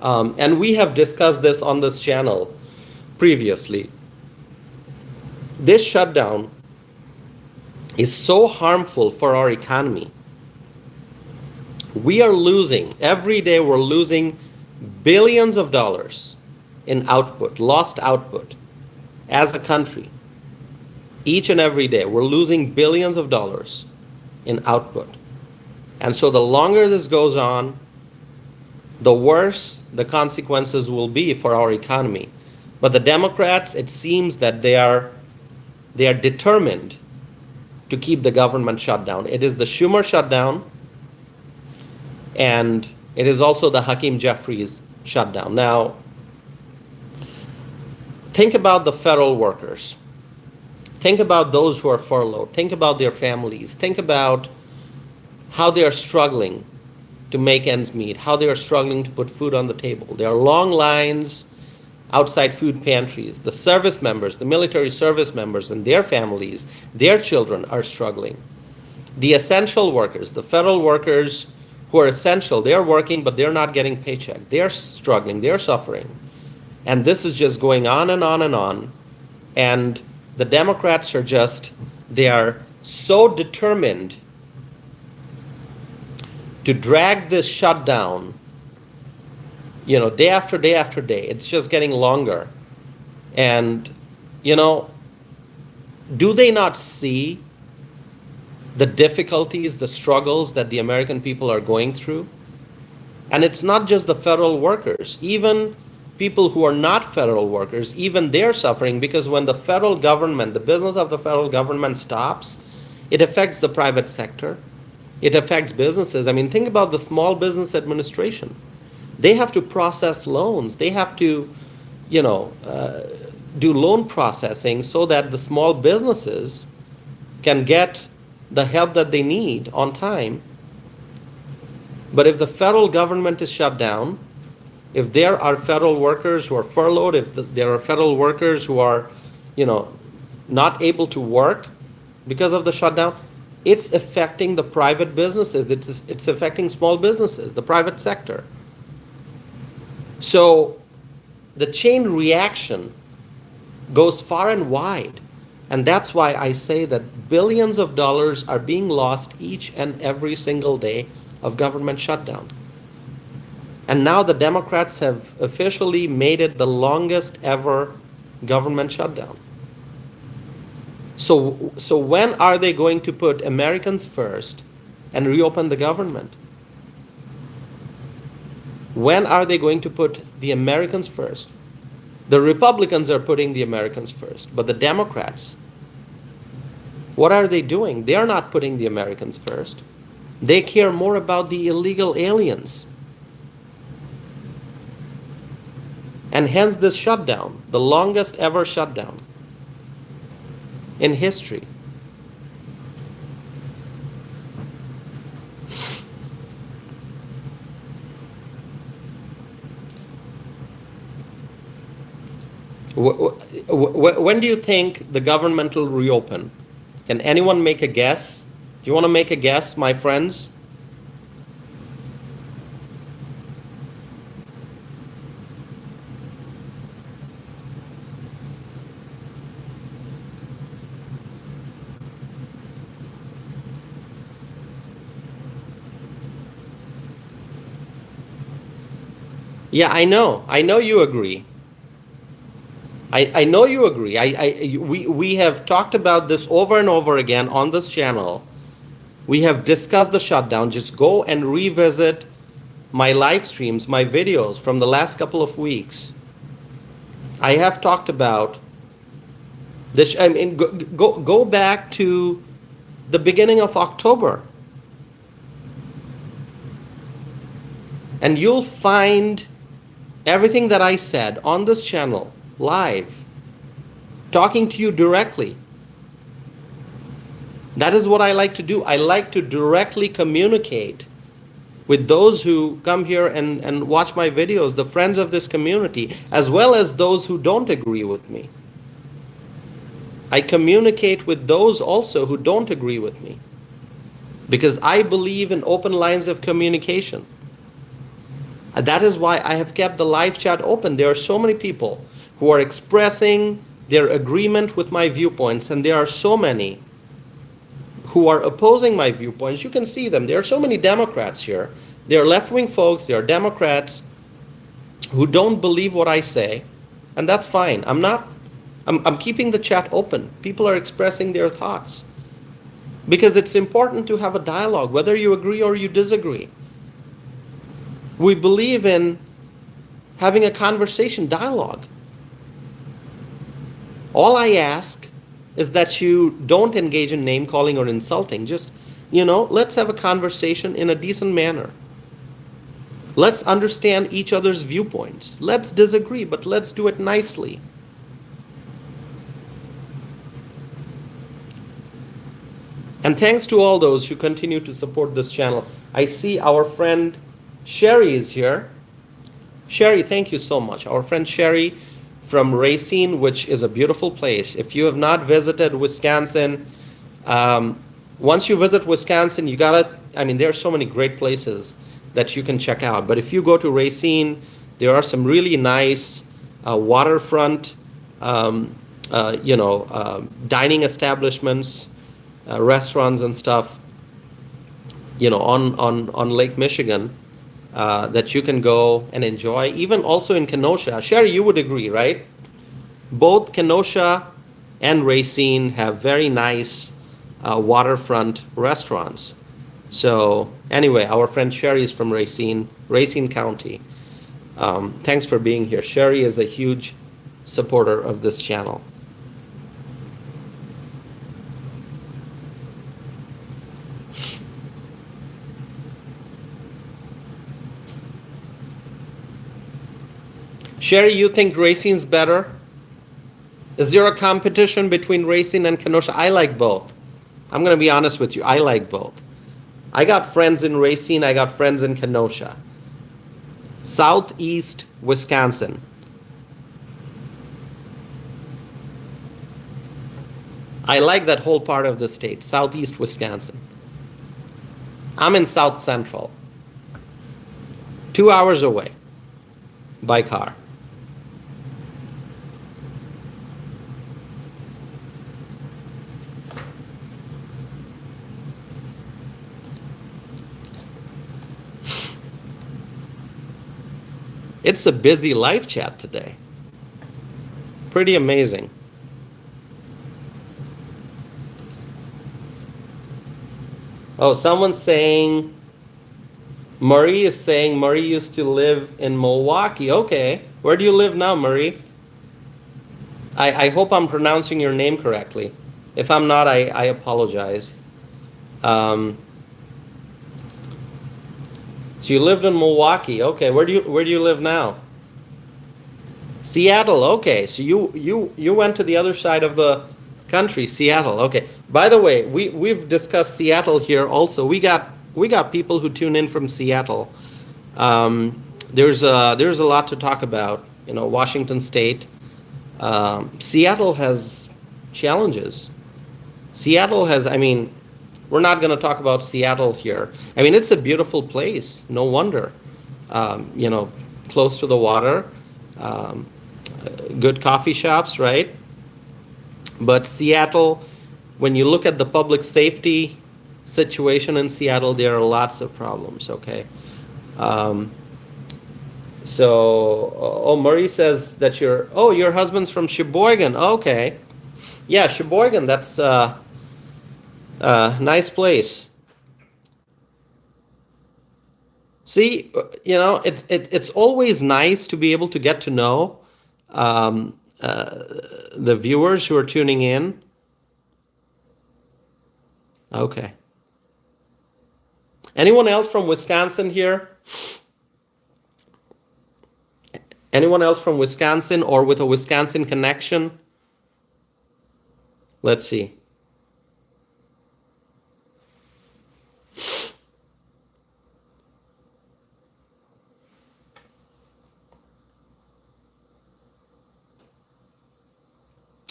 and we have discussed this on this channel previously. This shutdown is so harmful for our economy. We are losing, every day we're losing billions of dollars in output, lost output as a country. Each and every day we're losing billions of dollars in output. And so the longer this goes on, the worse the consequences will be for our economy. But the Democrats, it seems that they are determined to keep the government shut down. It is the Schumer shutdown, and it is also the Hakeem Jeffries shutdown. Now, think about the federal workers. Think about those who are furloughed. Think about their families. Think about how they are struggling to make ends meet, how they are struggling to put food on the table. There are long lines outside food pantries. The service members, the military service members and their families, their children are struggling. The essential workers, the federal workers who are essential, they're working, but they're not getting paycheck. They're struggling, they're suffering. And this is just going on and on and on. And the Democrats are just, they are so determined to drag this shutdown, you know, day after day after day. It's just getting longer. And, you know, do they not see the difficulties, the struggles that the American people are going through? And it's not just the federal workers. Even people who are not federal workers, even they're suffering, because when the federal government, the business of the federal government stops, it affects the private sector. It affects businesses. I mean, think about the Small Business Administration. They have to process loans. They have to, you know, do loan processing so that the small businesses can get the help that they need on time. But if the federal government is shut down, if there are federal workers who are furloughed, if there are federal workers who are, you know, not able to work because of the shutdown, it's affecting the private businesses. It's affecting small businesses, the private sector. So the chain reaction goes far and wide. And that's why I say that billions of dollars are being lost each and every single day of government shutdown. And now the Democrats have officially made it the longest ever government shutdown. So when are they going to put Americans first and reopen the government? When are they going to put the Americans first? The Republicans are putting the Americans first, but the Democrats, what are they doing? They are not putting the Americans first. They care more about the illegal aliens. And hence this shutdown, the longest ever shutdown in history. When do you think the government will reopen? Can anyone make a guess? Do you want to make a guess, my friends? Yeah, I know. I know you agree. I know you agree. We have talked about this over and over again on this channel. We have discussed the shutdown. Just go and revisit my live streams, my videos from the last couple of weeks, I have talked about this. I mean, go back to the beginning of October, and you'll find everything that I said on this channel live, talking to you directly. That is what I like to do. I like to directly communicate with those who come here and watch my videos, the friends of this community, as well as those who don't agree with me. I communicate with those also who don't agree with me, because I believe in open lines of communication. And that is why I have kept the live chat open. There are so many people who are expressing their agreement with my viewpoints, and there are so many who are opposing my viewpoints. You can see them. There are so many Democrats here. There are left-wing folks, there are Democrats who don't believe what I say, and that's fine. I'm keeping the chat open. People are expressing their thoughts, because it's important to have a dialogue, whether you agree or you disagree. We believe in having a conversation, dialogue. All I ask is that you don't engage in name calling or insulting. Just, let's have a conversation in a decent manner. Let's understand each other's viewpoints. Let's disagree, but let's do it nicely. And thanks to all those who continue to support this channel. I see our friend Sherry is here. Sherry, thank you so much. Our friend Sherry from Racine, which is a beautiful place. If you have not visited Wisconsin, once you visit Wisconsin, there are so many great places that you can check out. But if you go to Racine, there are some really nice waterfront, dining establishments, restaurants and stuff, on Lake Michigan. That you can go and enjoy, even also in Kenosha. Sherry, you would agree, right? Both Kenosha and Racine have very nice waterfront restaurants. So anyway, our friend Sherry is from Racine County. Thanks for being here. Sherry is a huge supporter of this channel. Sherry, you think Racine's better? Is there a competition between Racine and Kenosha? I like both. I'm going to be honest with you. I like both. I got friends in Racine. I got friends in Kenosha. Southeast Wisconsin. I like that whole part of the state, Southeast Wisconsin. I'm in South Central. 2 hours away by car. It's a busy live chat today. Pretty amazing. Oh, someone's saying, Marie is saying Marie used to live in Milwaukee. Okay. Where do you live now, Marie? I hope I'm pronouncing your name correctly. If I'm not, I apologize. So you lived in Milwaukee. Okay. Where do you live now? Seattle. Okay. So you went to the other side of the country, Seattle. Okay. By the way, we've discussed Seattle here also. We got people who tune in from Seattle. There's a lot to talk about. Washington State. Seattle has challenges. Seattle has, we're not going to talk about Seattle here. It's a beautiful place. No wonder. Close to the water. Good coffee shops, right? But Seattle, when you look at the public safety situation in Seattle, there are lots of problems, okay? Marie says that your husband's from Sheboygan. Okay. Yeah, Sheboygan, that's a nice place. See, it's always nice to be able to get to know um, the viewers who are tuning in. Okay. Anyone else from Wisconsin here? Anyone else from Wisconsin or with a Wisconsin connection? Let's see.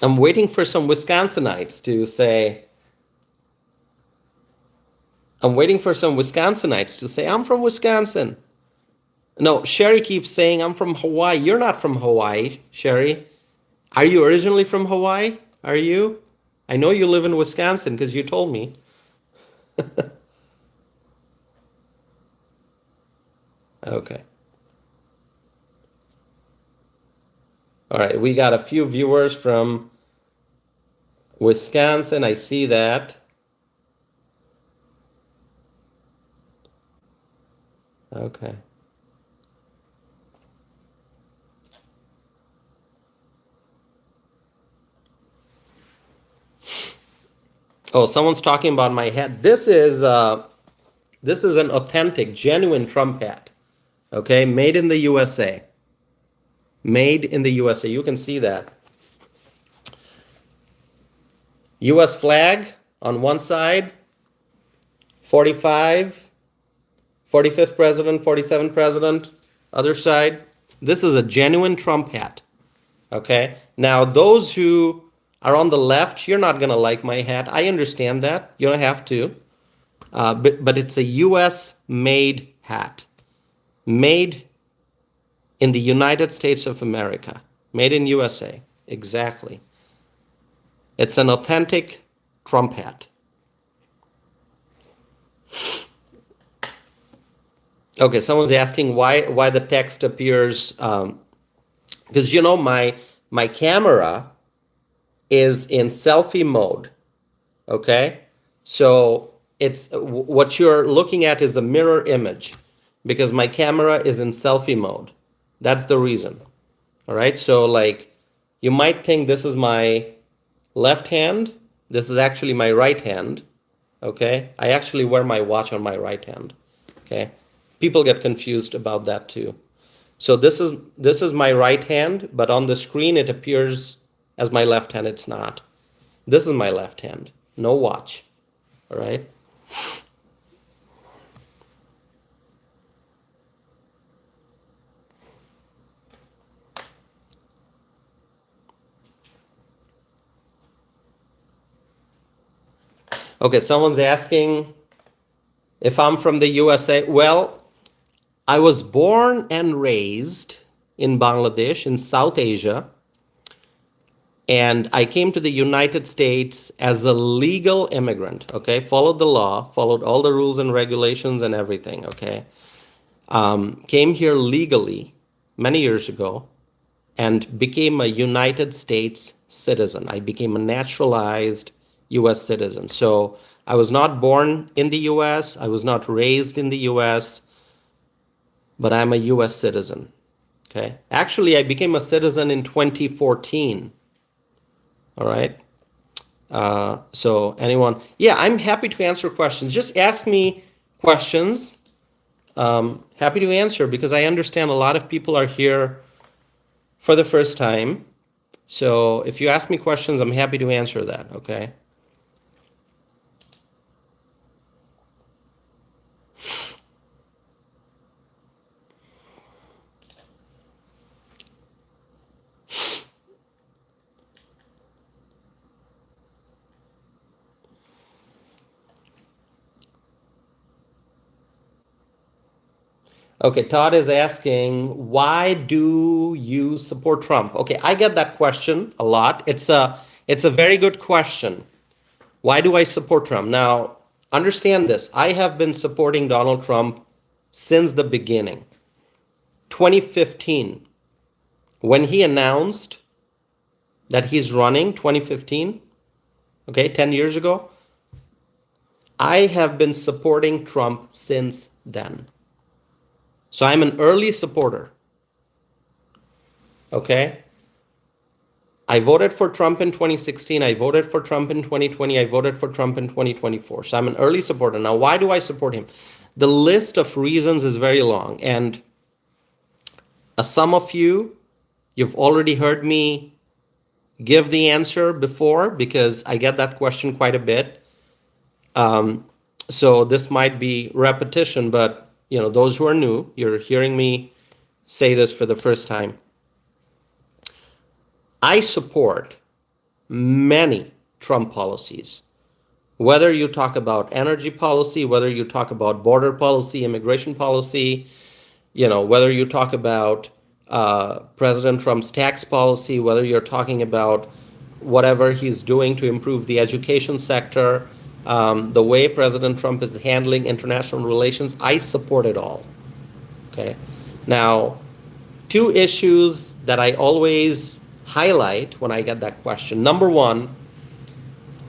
I'm waiting for some Wisconsinites to say, I'm from Wisconsin. No, Sherry keeps saying, I'm from Hawaii. You're not from Hawaii, Sherry. Are you originally from Hawaii? Are you? I know you live in Wisconsin because you told me. Okay. All right, we got a few viewers from Wisconsin. I see that. Okay. Oh, someone's talking about my hat. This is an authentic, genuine Trump hat. Okay, made in the USA. Made in the USA. You can see that. US flag on one side, 45, 45th president, 47th president, other side. This is a genuine Trump hat. Okay, now those who are on the left, you're not going to like my hat. I understand that. You don't have to. But it's a US made hat. Made in the United States of America. Made in USA. Exactly. It's an authentic Trump hat. Okay, someone's asking why the text appears, because my camera is in selfie mode. Okay, so it's what you're looking at is a mirror image because my camera is in selfie mode. That's the reason. All right, so like you might think this is my left hand. This is actually my right hand. Okay, I actually wear my watch on my right hand. Okay, people get confused about that too. So this is my right hand, but on the screen it appears as my left hand. It's not. This is my left hand. No watch. All right. Okay, someone's asking if I'm from the USA. Well, I was born and raised in Bangladesh, in South Asia, and I came to the United States as a legal immigrant, okay? Followed the law, followed all the rules and regulations and everything, okay? Came here legally many years ago and became a United States citizen. I became a naturalized US citizen. So I was not born in the US, I was not raised in the US, but I'm a US citizen. Okay. Actually, I became a citizen in 2014. All right. So anyone, yeah, I'm happy to answer questions. Just ask me questions. Happy to answer because I understand a lot of people are here for the first time. So if you ask me questions, I'm happy to answer that. Okay. Okay, Todd is asking, why do you support Trump? Okay, I get that question a lot. It's a very good question. Why do I support Trump? Now, understand this. I have been supporting Donald Trump since the beginning. 2015, when he announced that he's running, 2015, okay, 10 years ago, I have been supporting Trump since then. So I'm an early supporter. Okay? I voted for Trump in 2016. I voted for Trump in 2020. I voted for Trump in 2024. So I'm an early supporter. Now, why do I support him? The list of reasons is very long. And some of you've already heard me give the answer before because I get that question quite a bit. So this might be repetition, but those who are new, you're hearing me say this for the first time. I support many Trump policies. Whether you talk about energy policy, whether you talk about border policy, immigration policy, whether you talk about President Trump's tax policy, whether you're talking about whatever he's doing to improve the education sector, the way President Trump is handling international relations, I support it all. Okay. Now, two issues that I always highlight when I get that question. Number one,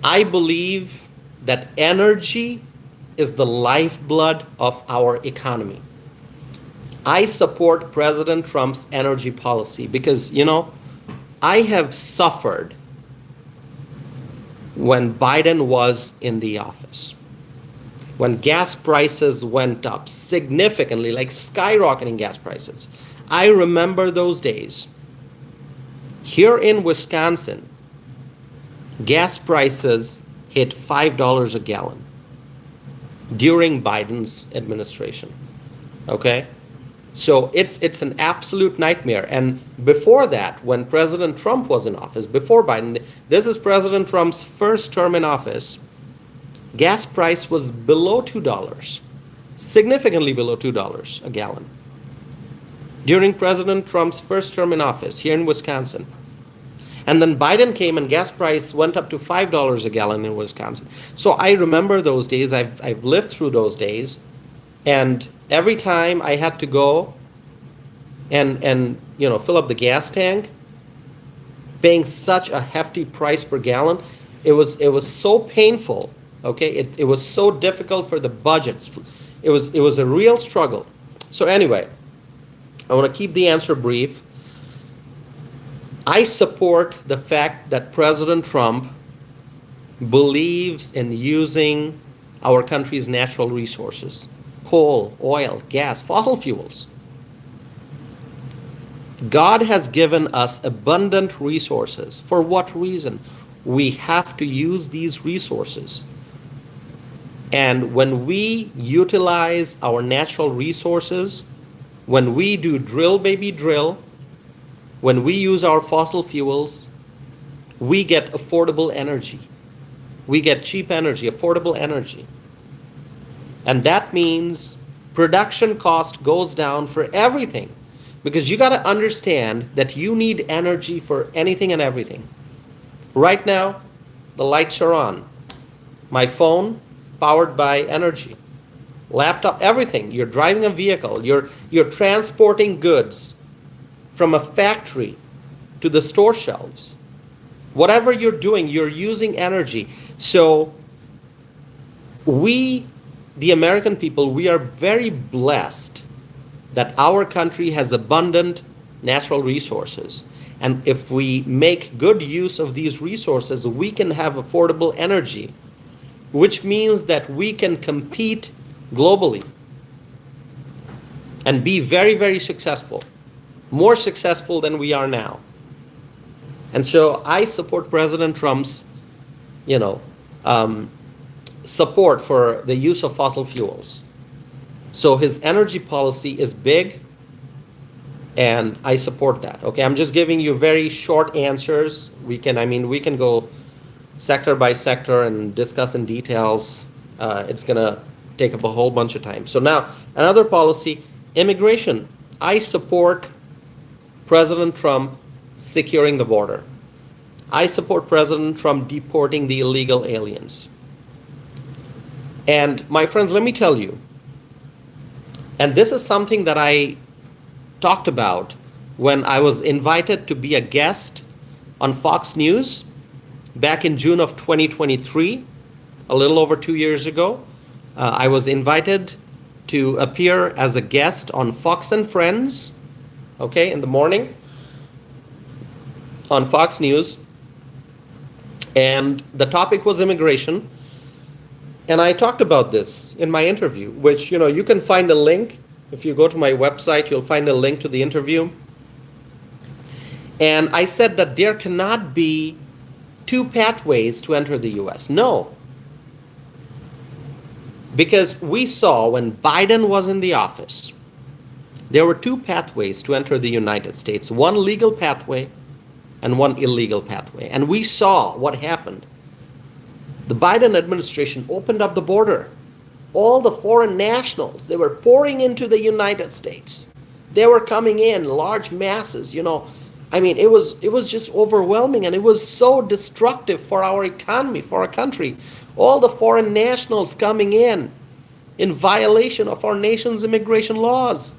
I believe that energy is the lifeblood of our economy. I support President Trump's energy policy because, I have suffered when Biden was in the office. When gas prices went up significantly, like skyrocketing gas prices. I remember those days. Here in Wisconsin, gas prices hit $5 a gallon during Biden's administration. Okay? So it's an absolute nightmare. And before that, when President Trump was in office, before Biden, this is President Trump's first term in office, gas price was below $2, significantly below $2 a gallon. During President Trump's first term in office here in Wisconsin. And then Biden came and gas price went up to $5 a gallon in Wisconsin. So I remember those days. I've lived through those days. And every time I had to go and fill up the gas tank, paying such a hefty price per gallon, it was so painful. Okay, it was so difficult for the budgets. It was a real struggle. So anyway, I want to keep the answer brief. I support the fact that President Trump believes in using our country's natural resources, coal, oil, gas, fossil fuels. God has given us abundant resources. For what reason? We have to use these resources. And when we utilize our natural resources, when we do drill, baby, drill, when we use our fossil fuels, we get affordable energy. We get cheap energy, affordable energy. And that means production cost goes down for everything. Because you got to understand that you need energy for anything and everything. Right now, the lights are on. My phone, powered by energy. Laptop, everything. You're driving a vehicle. You're transporting goods from a factory to the store shelves. Whatever you're doing, you're using energy. So we, the American people, we are very blessed that our country has abundant natural resources. And if we make good use of these resources, we can have affordable energy, which means that we can compete globally and be very, very successful, more successful than we are now. And so I support President Trump's, support for the use of fossil fuels. So his energy policy is big, and I support that. Okay, I'm just giving you very short answers. We can go sector by sector and discuss in details. It's gonna take up a whole bunch of time. So now, another policy, immigration. I support President Trump securing the border. I support President Trump deporting the illegal aliens. And my friends, let me tell you, and this is something that I talked about when I was invited to be a guest on Fox News back in June of 2023, a little over 2 years ago. I was invited to appear as a guest on Fox and Friends, okay, in the morning on Fox News. And the topic was immigration. And I talked about this in my interview, which, you can find a link. If you go to my website, you'll find a link to the interview. And I said that there cannot be two pathways to enter the US. No. Because we saw when Biden was in the office, there were two pathways to enter the United States, one legal pathway and one illegal pathway. And we saw what happened. The Biden administration opened up the border. All the foreign nationals, they were pouring into the United States. They were coming in large masses, I mean, it was just overwhelming, and it was so destructive for our economy, for our country. All the foreign nationals coming in violation of our nation's immigration laws.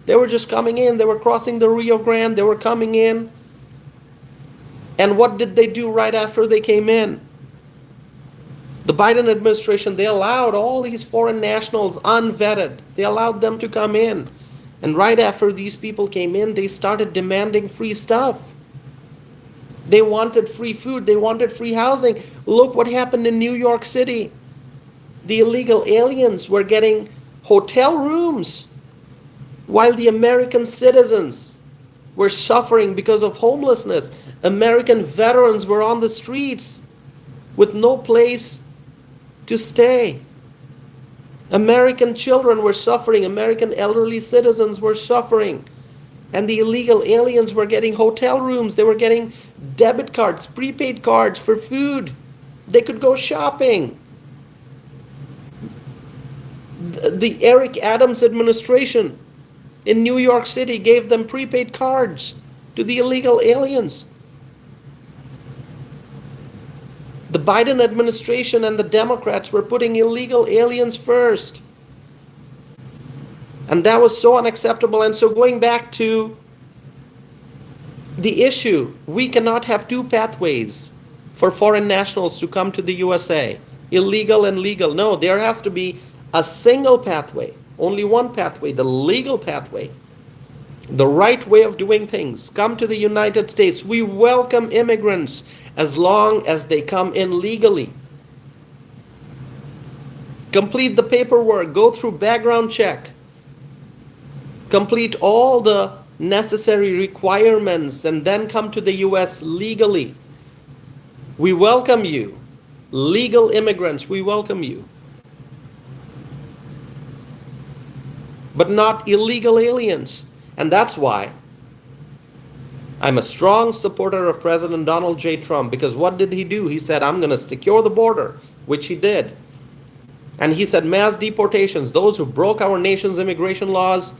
They were just coming in. They were crossing the Rio Grande. They were coming in. And what did they do right after they came in? The Biden administration, they allowed all these foreign nationals unvetted. They allowed them to come in. And right after these people came in, they started demanding free stuff. They wanted free food. They wanted free housing. Look what happened in New York City. The illegal aliens were getting hotel rooms while the American citizens were suffering because of homelessness. American veterans were on the streets with no place to stay. American children were suffering. American elderly citizens were suffering. And the illegal aliens were getting hotel rooms. They were getting debit cards, prepaid cards for food. They could go shopping. The Eric Adams administration in New York City gave them prepaid cards to the illegal aliens. The Biden administration and the Democrats were putting illegal aliens first. And that was so unacceptable. And so going back to the issue, we cannot have two pathways for foreign nationals to come to the USA, illegal and legal. No, there has to be a single pathway, only one pathway, the legal pathway, the right way of doing things. Come to the United States. We welcome immigrants as long as they come in legally. Complete the paperwork, go through background check, complete all the necessary requirements, and then come to the US legally. We welcome you. Legal immigrants, we welcome you. But not illegal aliens. And that's why I'm a strong supporter of President Donald J. Trump, because what did he do? He said, I'm going to secure the border, which he did. And he said mass deportations, those who broke our nation's immigration laws,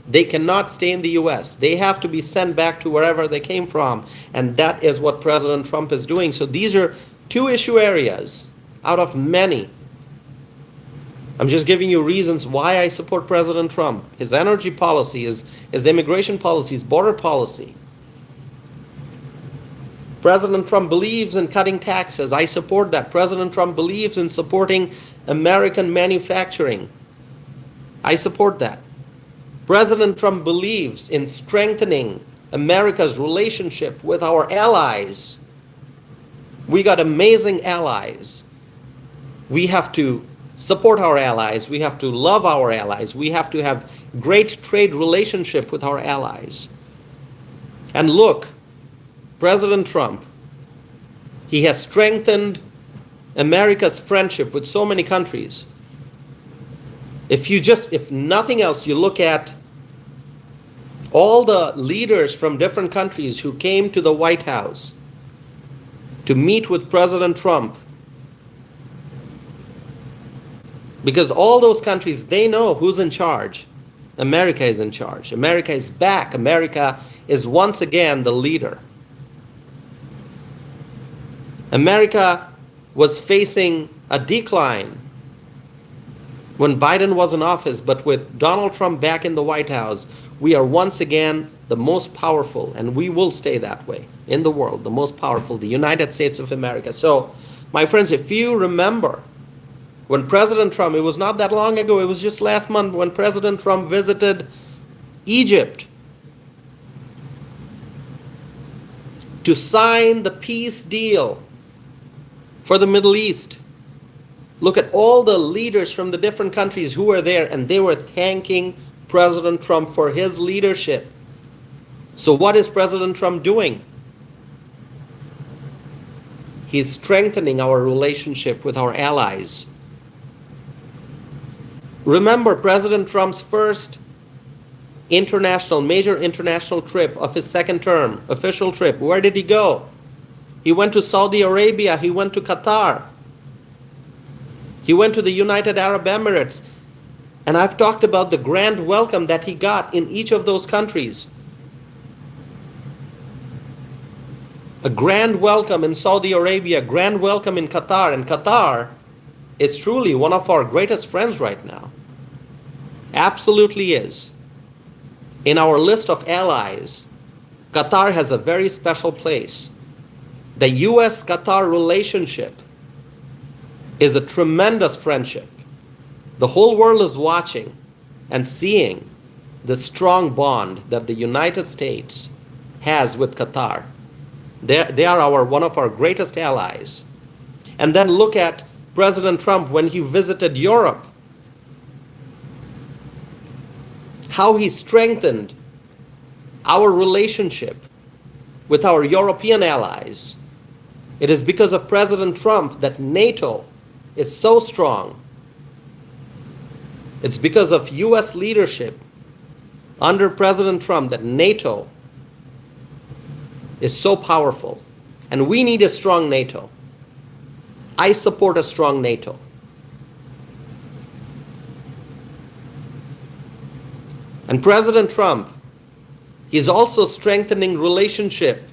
they cannot stay in the US. They have to be sent back to wherever they came from. And that is what President Trump is doing. So these are two issue areas out of many. I'm just giving you reasons why I support President Trump. His energy policy, his immigration policy, his border policy. President Trump believes in cutting taxes. I support that. President Trump believes in supporting American manufacturing. I support that. President Trump believes in strengthening America's relationship with our allies. We got amazing allies. We have to support our allies. We have to love our allies. We have to have great trade relationship with our allies. And look, President Trump, he has strengthened America's friendship with so many countries. If nothing else, you look at all the leaders from different countries who came to the White House to meet with President Trump. Because all those countries, they know who's in charge. America is in charge. America is back. America is once again the leader. America was facing a decline when Biden was in office, but with Donald Trump back in the White House, we are once again the most powerful, and we will stay that way in the world, the most powerful, the United States of America. So, my friends, if you remember When President Trump, it was not that long ago, it was just last month when President Trump visited Egypt to sign the peace deal for the Middle East. Look at all the leaders from the different countries who were there, and they were thanking President Trump for his leadership. So what is President Trump doing? He's strengthening our relationship with our allies. Remember President Trump's first major international trip of his second term, official trip. Where did he go? He went to Saudi Arabia, he went to Qatar, he went to the United Arab Emirates. And I've talked about the grand welcome that he got in each of those countries. A grand welcome in Saudi Arabia, grand welcome in Qatar. And Qatar is truly one of our greatest friends right now. Absolutely is. In our list of allies, Qatar has a very special place. The US-Qatar relationship is a tremendous friendship. The whole world is watching and seeing the strong bond that the United States has with Qatar. They are one of our greatest allies. And then look at President Trump when he visited Europe. How he strengthened our relationship with our European allies. It is because of President Trump that NATO is so strong. It's because of US leadership under President Trump that NATO is so powerful. And we need a strong NATO. I support a strong NATO. And President Trump is also strengthening relationship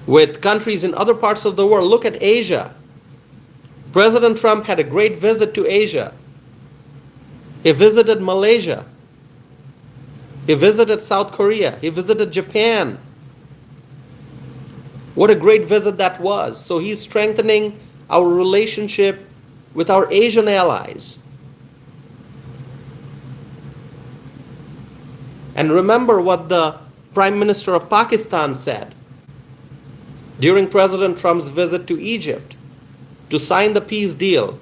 with countries in other parts of the world. Look at Asia. President Trump had a great visit to Asia. He visited Malaysia. He visited South Korea. He visited Japan. What a great visit that was. So he's strengthening our relationship with our Asian allies. And remember what the Prime Minister of Pakistan said during President Trump's visit to Egypt to sign the peace deal.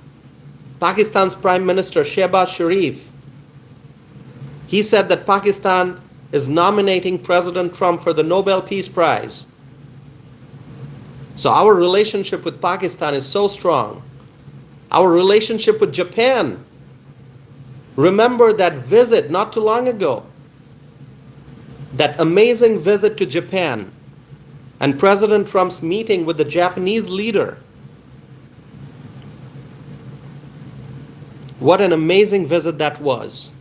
Pakistan's Prime Minister Shehbaz Sharif, he said that Pakistan is nominating President Trump for the Nobel Peace Prize. So our relationship with Pakistan is so strong. Our relationship with Japan. Remember that visit not too long ago. That amazing visit to Japan and President Trump's meeting with the Japanese leader. What an amazing visit that was.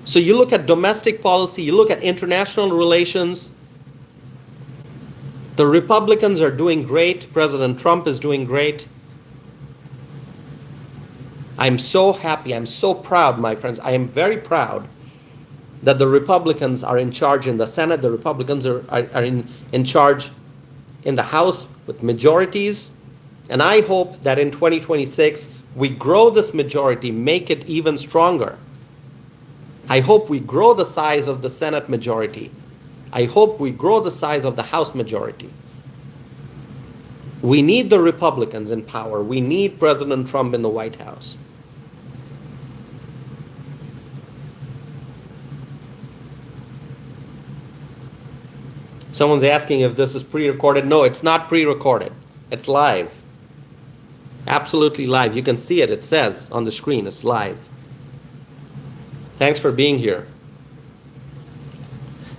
So you look at domestic policy, you look at international relations. The Republicans are doing great. President Trump is doing great. I'm so happy, I'm so proud, my friends. I am very proud that the Republicans are in charge in the Senate. The Republicans are in charge in the House with majorities. And I hope that in 2026, we grow this majority, make it even stronger. I hope we grow the size of the Senate majority. I hope we grow the size of the House majority. We need the Republicans in power. We need President Trump in the White House. Someone's asking if this is pre-recorded. No, it's not pre-recorded. It's live. Absolutely live. You can see it. It says on the screen, it's live. Thanks for being here.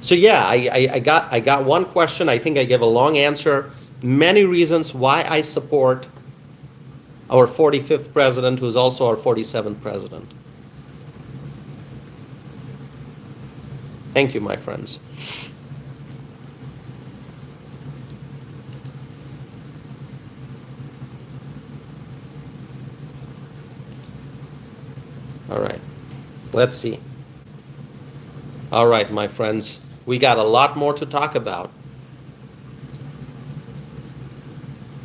So yeah, I got one question. I think I gave a long answer. Many reasons why I support our 45th president, who's also our 47th president. Thank you, my friends. All right, let's see. All right, my friends. We got a lot more to talk about.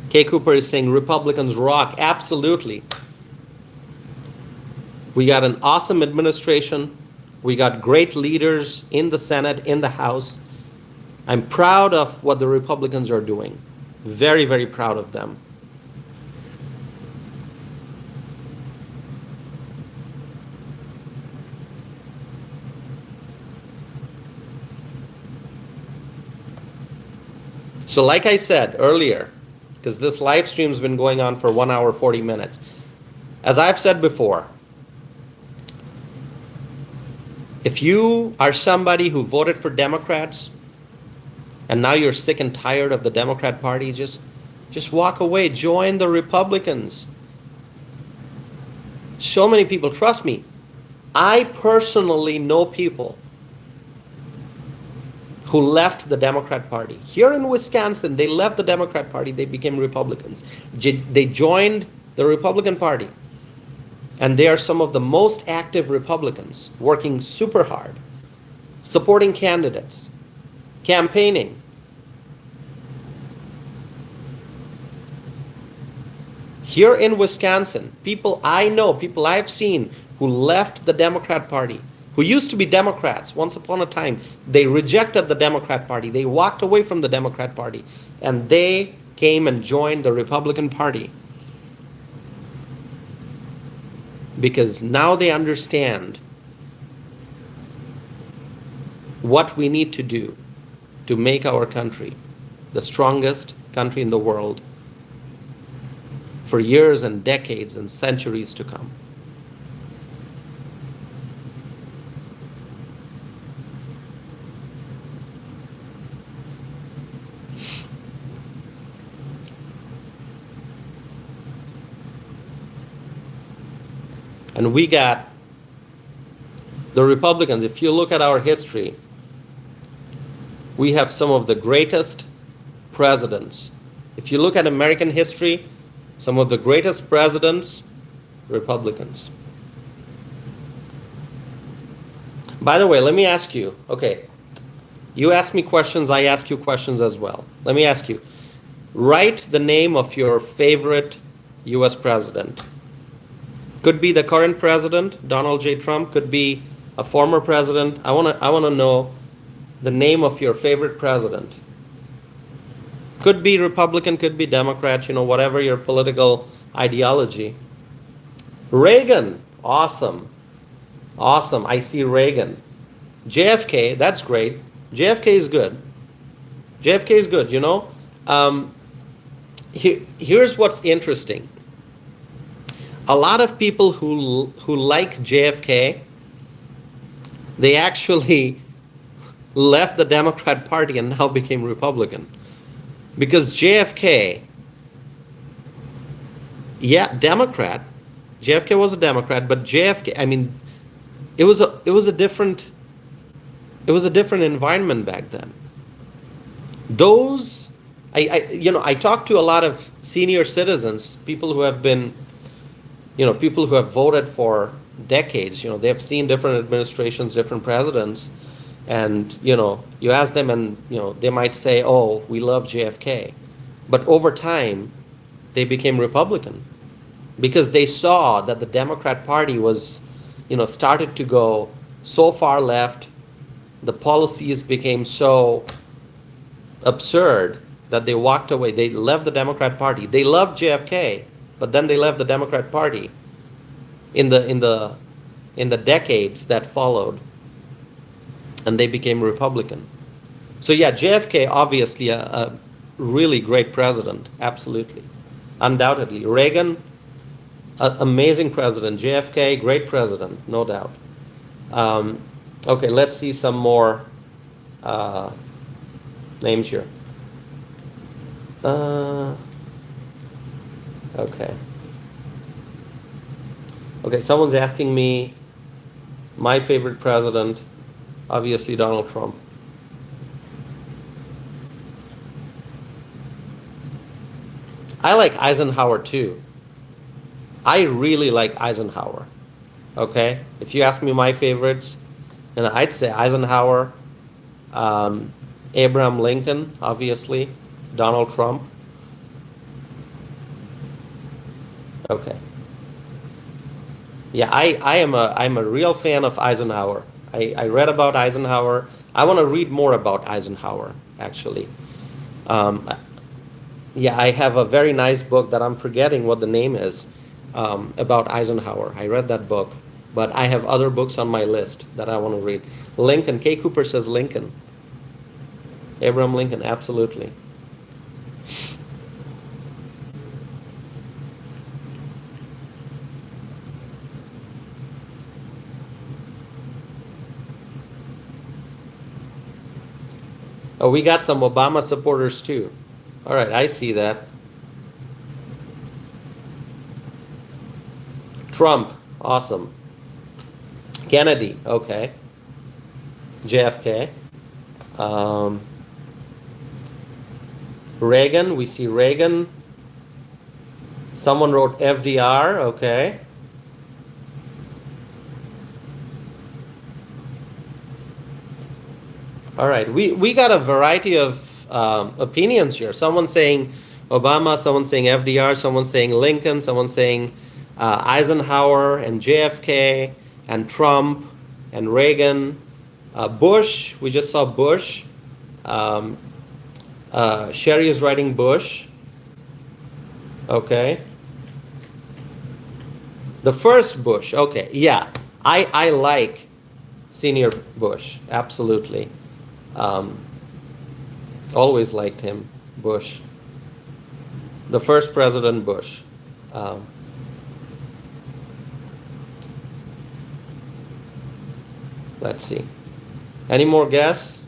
Kay Cooper is saying Republicans rock. Absolutely. We got an awesome administration. We got great leaders in the Senate, in the House. I'm proud of what the Republicans are doing. Very, very proud of them. So like I said earlier, because this live stream's been going on for 1 hour, 40 minutes. As I've said before, if you are somebody who voted for Democrats and now you're sick and tired of the Democrat Party, just walk away. Join the Republicans. So many people, trust me, I personally know people who left the Democrat Party. Here in Wisconsin, they left the Democrat Party, they became Republicans. They joined the Republican Party. And they are some of the most active Republicans, working super hard, supporting candidates, campaigning. Here in Wisconsin, people I know, people I've seen who left the Democrat Party, who used to be Democrats once upon a time, they rejected the Democrat Party. They walked away from the Democrat Party and they came and joined the Republican Party. Because now they understand what we need to do to make our country the strongest country in the world for years and decades and centuries to come. And we got the Republicans. If you look at our history, we have some of the greatest presidents. If you look at American history, some of the greatest presidents, Republicans. By the way, let me ask you, okay, you ask me questions, I ask you questions as well. Let me ask you, write the name of your favorite US president. Could be the current president, Donald J. Trump, could be a former president. I want to know the name of your favorite president. Could be Republican, could be Democrat, you know, whatever your political ideology. Reagan, awesome. Awesome, I see Reagan. JFK, that's great. JFK is good. JFK is good, you know. Here's what's interesting. A lot of people who like JFK, they actually left the Democrat Party and now became Republican. Because JFK, yeah, Democrat. JFK was a Democrat, but JFK, I mean, it was a different environment back then. Those, I talked to a lot of senior citizens, people who have been, people who have voted for decades. They have seen different administrations, different presidents, and you ask them, and they might say, "Oh, we love JFK," but over time, they became Republican because they saw that the Democrat Party was, started to go so far left. The policies became so absurd that they walked away. They left the Democrat Party. They loved JFK, but then they left the Democrat Party in the decades that followed, and they became Republican. So yeah, JFK, obviously a really great president, absolutely, undoubtedly. Reagan, amazing president. JFK, great president, no doubt. Okay, let's see some more names here. Okay. Okay, someone's asking me my favorite president, obviously Donald Trump. I like Eisenhower too. I really like Eisenhower. Okay? If you ask me my favorites, and I'd say Eisenhower, Abraham Lincoln, obviously. Donald Trump. Okay. Yeah, I'm a real fan of Eisenhower. I read about Eisenhower. I want to read more about Eisenhower, actually. Um, yeah, I have a very nice book that I'm forgetting what the name is, about Eisenhower. I read that book, but I have other books on my list that I want to read. Lincoln, K. Cooper says Lincoln. Abraham Lincoln, absolutely. Oh, we got some Obama supporters too. All right, I see that. Trump, awesome. Kennedy, okay. JFK. Um, Reagan, we see Reagan. Someone wrote FDR, okay. All right, we got a variety of opinions here. Someone saying Obama, someone saying FDR, someone saying Lincoln, someone saying Eisenhower and JFK and Trump and Reagan. Bush, we just saw Bush. Sherry is writing Bush. Okay. The first Bush, okay, yeah. I like Senior Bush, absolutely. Always liked him, Bush. The first President Bush. Let's see. Any more guess?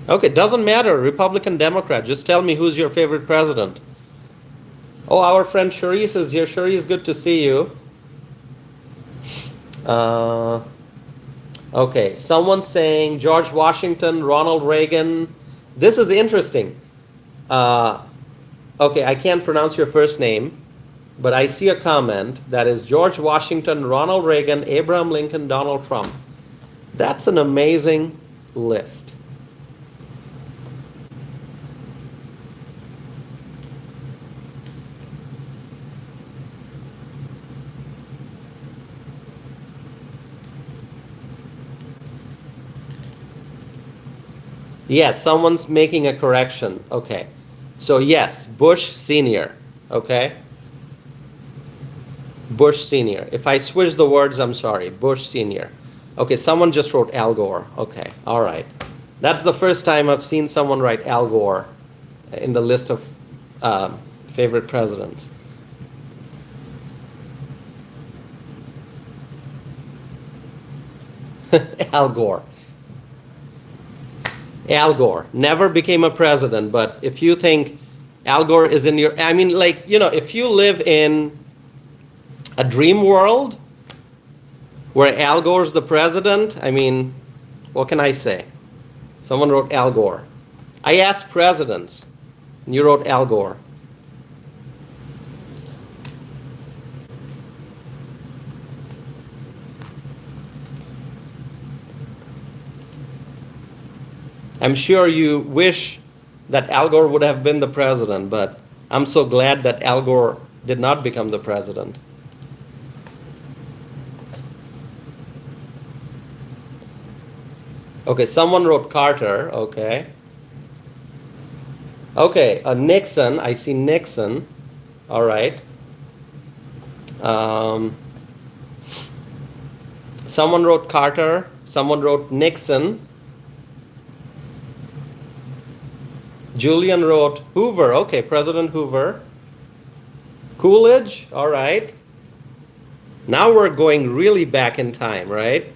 Okay, doesn't matter, Republican, Democrat. Just tell me who's your favorite president. Oh, our friend Charisse is here. Charisse, good to see you. Okay, someone saying George Washington, Ronald Reagan. This is interesting. Okay, I can't pronounce your first name, but I see a comment that is George Washington, Ronald Reagan, Abraham Lincoln, Donald Trump. That's an amazing list. Yes, someone's making a correction. Okay. So yes, Bush Senior. Okay. Bush Senior. If I switch the words, I'm sorry. Bush Senior. Okay, someone just wrote Al Gore. Okay, all right. That's the first time I've seen someone write Al Gore in the list of favorite presidents. Al Gore. Al Gore never became a president, but if you think Al Gore is in your, I mean, like, you know, if you live in a dream world where Al Gore's the president, I mean, what can I say? Someone wrote Al Gore. I asked presidents, and you wrote Al Gore. I'm sure you wish that Al Gore would have been the president, but I'm so glad that Al Gore did not become the president. Okay, someone wrote Carter, okay. Okay, Nixon, I see Nixon, all right. Someone wrote Carter, someone wrote Nixon. Julian wrote Hoover. Okay, President Hoover. Coolidge. All right. Now we're going really back in time, right?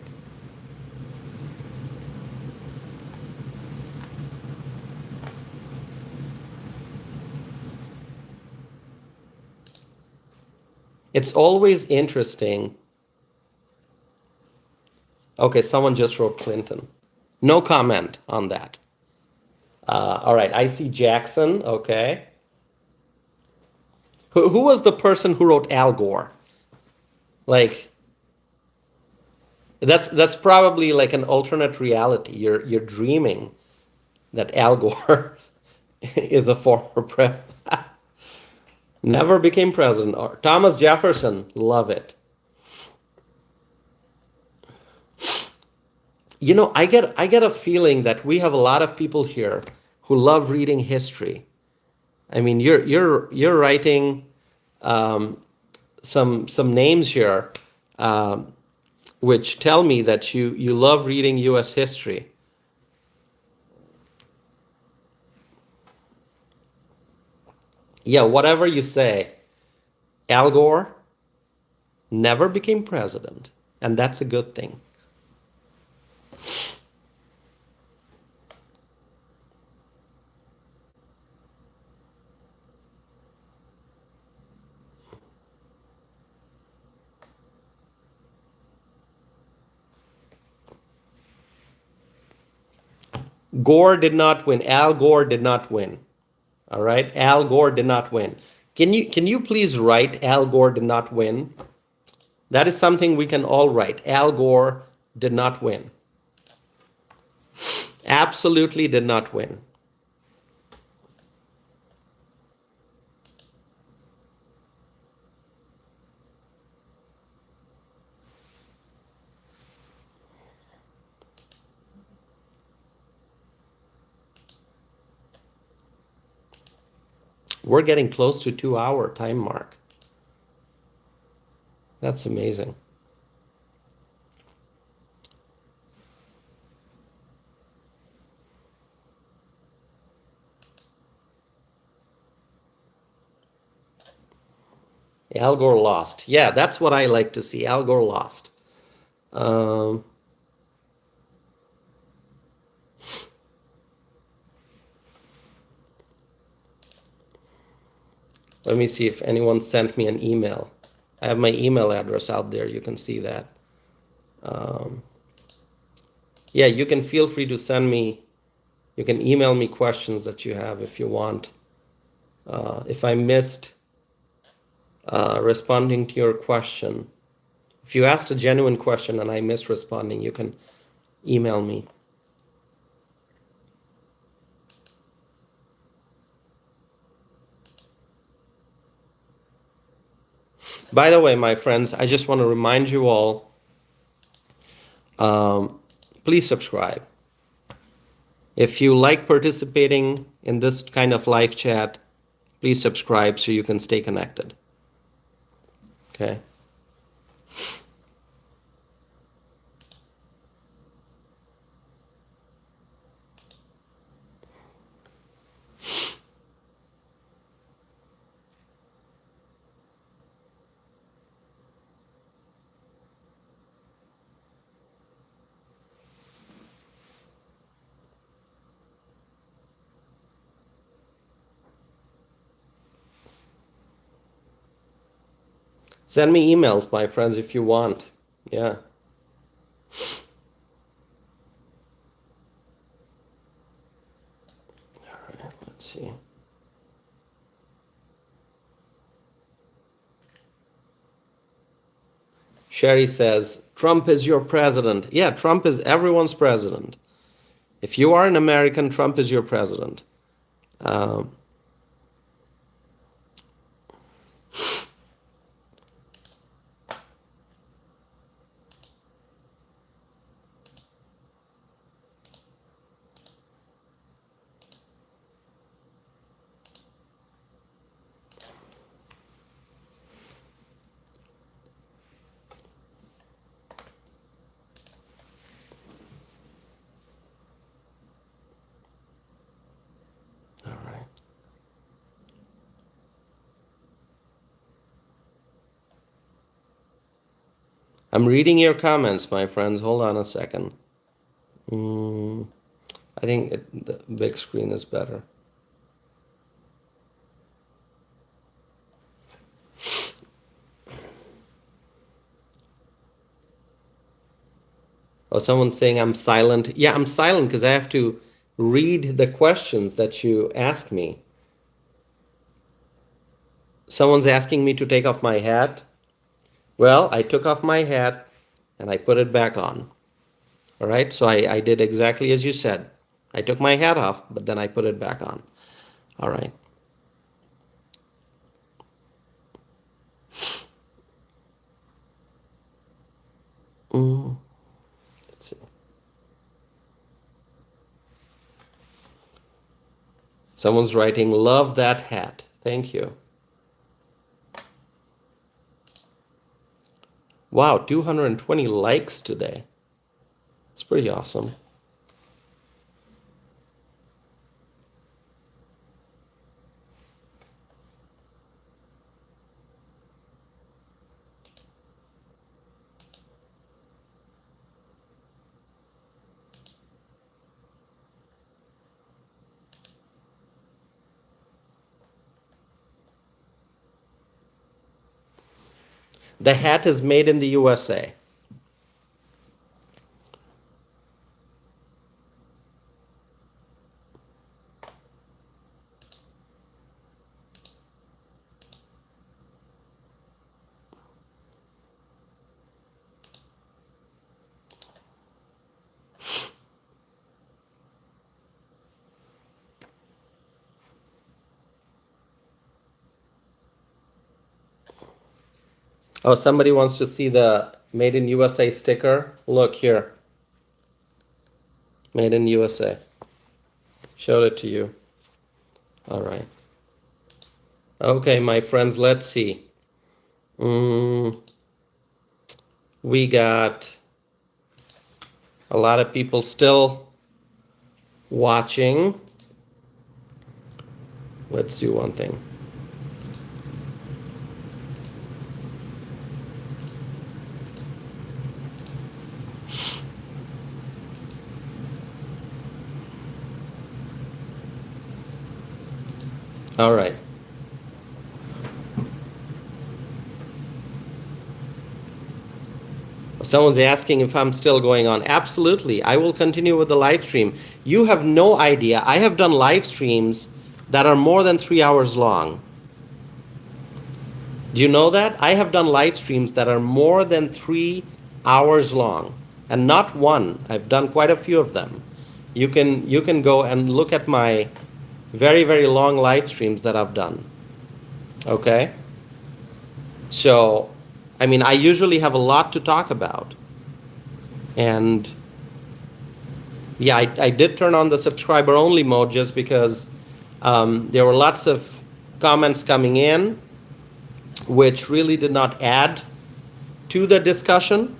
It's always interesting. Okay, someone just wrote Clinton. No comment on that. All right, I see Jackson, okay. Who was the person who wrote Al Gore? Like, that's probably like an alternate reality. You're dreaming that Al Gore is a former president. Never became president. Or Thomas Jefferson, love it. You know, I get a feeling that we have a lot of people here who love reading history. I mean, you're writing some names here, which tell me that you love reading U.S. history. Yeah, whatever you say, Al Gore never became president, and that's a good thing. Gore did not win. Al Gore did not win. All right, Al Gore did not win. Can you please write Al Gore did not win? That is something we can all write. Al Gore did not win. Absolutely did not win. We're getting close to 2-hour time mark. That's amazing. Al Gore lost. Yeah, that's what I like to see. Al Gore lost. Let me see if anyone sent me an email. I have my email address out there. You can see that. Yeah, you can feel free to send me, you can email me questions that you have if you want. If I missed responding to your question, if you asked a genuine question and I missed responding, you can email me. By the way, my friends, I just want to remind you all, please subscribe. If you like participating in this kind of live chat, please subscribe so you can stay connected. Okay. Send me emails, my friends, if you want. Yeah. All right, let's see. Sherry says, Trump is your president. Yeah, Trump is everyone's president. If you are an American, Trump is your president. I'm reading your comments, my friends. Hold on a second. I think the big screen is better. Oh, someone's saying I'm silent. Yeah, I'm silent because I have to read the questions that you ask me. Someone's asking me to take off my hat. Well, I took off my hat and I put it back on. All right, so I did exactly as you said. I took my hat off, but then I put it back on. All right. Let's see. Someone's writing, love that hat. Thank you. Wow, 220 likes today. It's pretty awesome. The hat is made in the USA. Oh, somebody wants to see the Made in USA sticker. Look here. Made in USA. Showed it to you. All right. Okay, my friends, let's see. We got a lot of people still watching. Let's do one thing. All right. Someone's asking if I'm still going on. Absolutely. I will continue with the live stream. You have no idea. I have done live streams that are more than 3 hours long. Do you know that? I have done live streams that are more than 3 hours long. And not one. I've done quite a few of them. You can go and look at my very, very long live streams that I've done. Okay? So, I mean, I usually have a lot to talk about. And yeah, I did turn on the subscriber only mode just because there were lots of comments coming in which really did not add to the discussion.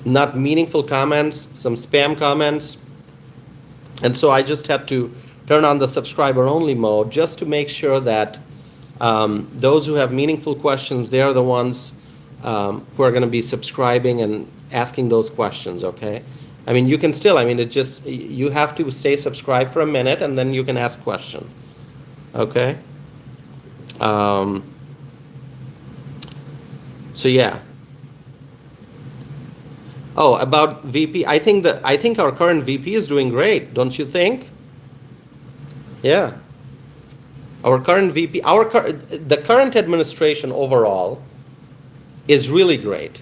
Not meaningful comments, some spam comments. And so I just had to turn on the subscriber only mode just to make sure that those who have meaningful questions, they're the ones who are going to be subscribing and asking those questions, okay? I mean, you can still, I mean, it just, you have to stay subscribed for a minute and then you can ask question, okay? So yeah. Oh, about VP, I think our current VP is doing great, don't you think? Yeah. Our current VP, the current administration overall is really great,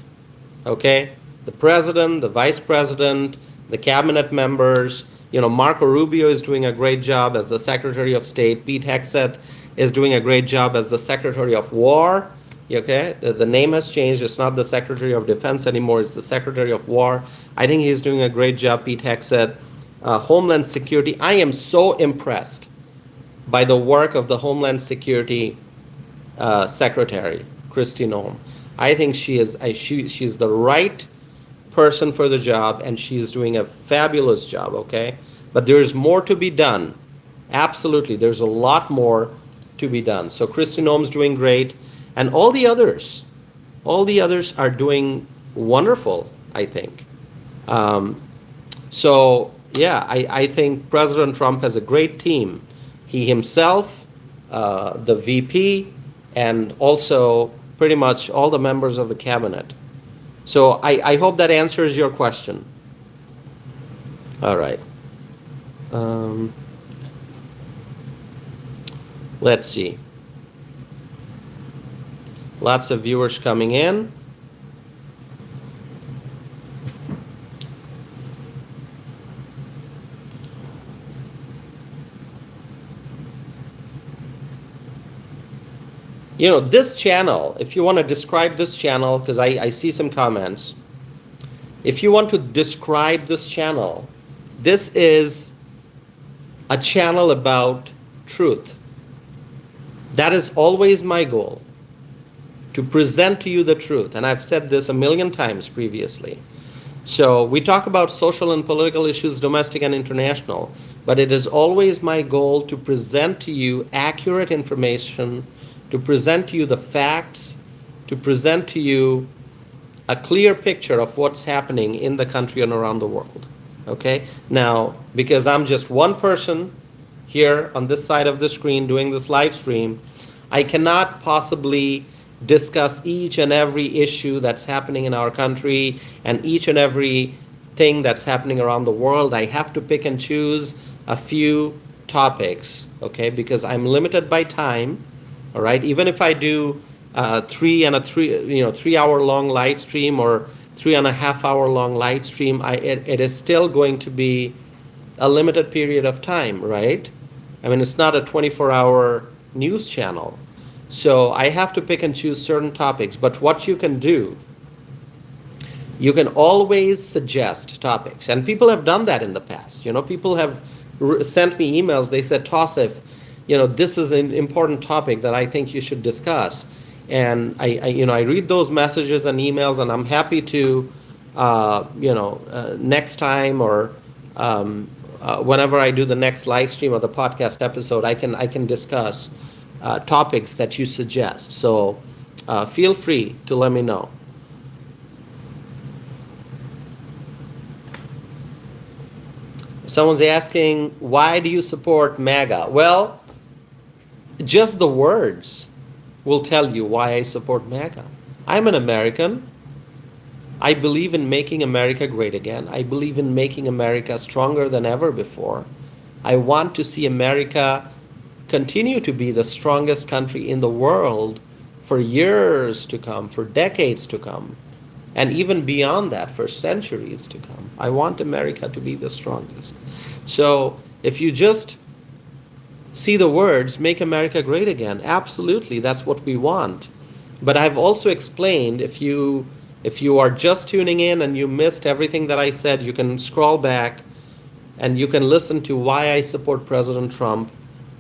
okay? The president, the vice president, the cabinet members, you know, Marco Rubio is doing a great job as the Secretary of State. Pete Hegseth is doing a great job as the Secretary of War, okay? The name has changed. It's not the Secretary of Defense anymore. It's the Secretary of War. I think he's doing a great job, Pete Hegseth. Homeland Security, I am so impressed by the work of the Homeland Security Secretary, Kristi Noem. I think she's the right person for the job, and she's doing a fabulous job, okay? But there's more to be done. Absolutely, there's a lot more to be done. So Kristi Noem's doing great, and all the others are doing wonderful, I think. So yeah, I think President Trump has a great team. He himself, the VP, and also pretty much all the members of the cabinet. So I hope that answers your question. All right. Let's see. Lots of viewers coming in. You know, this channel, if you want to describe this channel, because I see some comments. If you want to describe this channel, this is a channel about truth. That is always my goal, to present to you the truth. And I've said this a million times previously. So we talk about social and political issues, domestic and international, but it is always my goal to present to you accurate information, to present to you the facts, to present to you a clear picture of what's happening in the country and around the world. Okay? Now, because I'm just one person here on this side of the screen doing this live stream, I cannot possibly discuss each and every issue that's happening in our country and each and every thing that's happening around the world. I have to pick and choose a few topics, okay, because I'm limited by time. All right, even if I do 3 hour long live stream or 3.5 hour long live stream, it is still going to be a limited period of time, right? I mean, it's not a 24-hour news channel. So I have to pick and choose certain topics. But what you can do, you can always suggest topics. And people have done that in the past. You know, people have sent me emails. They said, Tausif, you know, this is an important topic that I think you should discuss. And I read those messages and emails, and I'm happy to, next time or whenever I do the next live stream or the podcast episode, I can discuss topics that you suggest. So feel free to let me know. Someone's asking, why do you support MAGA? Well, just the words will tell you why I support MAGA. I'm an American. I believe in making America great again. I believe in making America stronger than ever before. I want to see America continue to be the strongest country in the world for years to come, for decades to come, and even beyond that, for centuries to come. I want America to be the strongest. So if you just see the words, make America great again, absolutely, that's what we want. But I've also explained, if you are just tuning in and you missed everything that I said, you can scroll back and you can listen to why I support President Trump,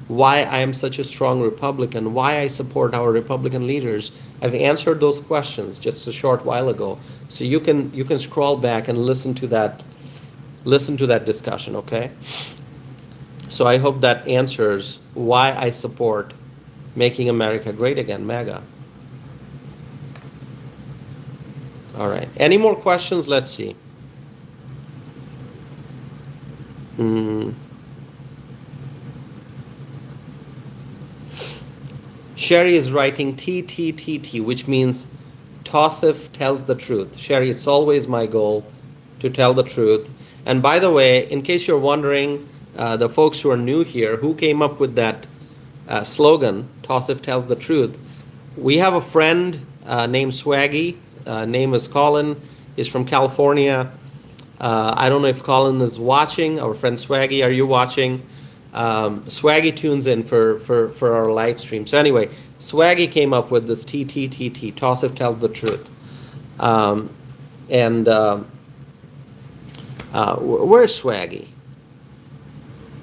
why I am such a strong Republican, why I support our Republican leaders. I've answered those questions just a short while ago. So you can scroll back and listen to that discussion, okay? So I hope that answers why I support making America great again, MAGA. All right. Any more questions? Let's see. Sherry is writing TTTT, which means Tausif tells the truth. Sherry, it's always my goal to tell the truth. And by the way, in case you're wondering, the folks who are new here, who came up with that slogan, Tausif tells the truth, we have a friend named Swaggy. Name is Colin. He's from California. I don't know if Colin is watching. Our friend Swaggy, are you watching? Swaggy tunes in for our live stream. So anyway, Swaggy came up with this TTTT, Tausif tells the truth. Where's Swaggy?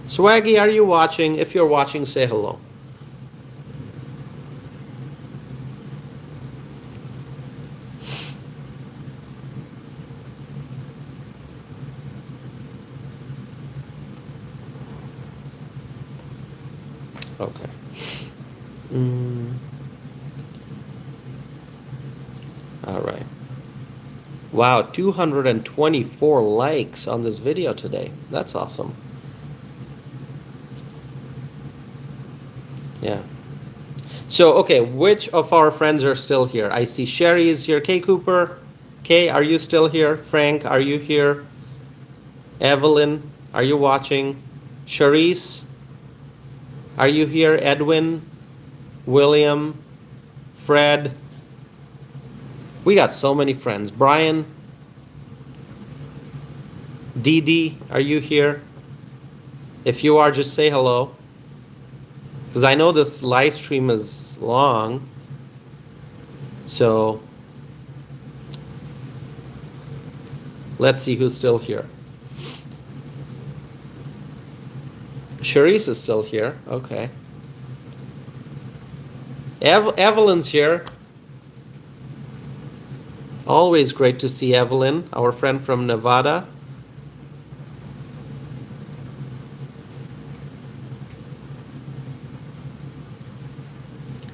Swaggy, are you watching? If you're watching, say hello. Okay. All right. Wow, 224 likes on this video today. That's awesome. Yeah. So, okay, which of our friends are still here? I see Sherry is here. Kay Cooper. Kay, are you still here? Frank, are you here? Evelyn, are you watching? Charisse, are you here? Edwin, William, Fred, We got so many friends. Brian, Dee Dee, are you here? If you are, just say hello. Because I know this live stream is long. So let's see who's still here. Charisse is still here. Okay. Evelyn's here. Always great to see Evelyn, our friend from Nevada.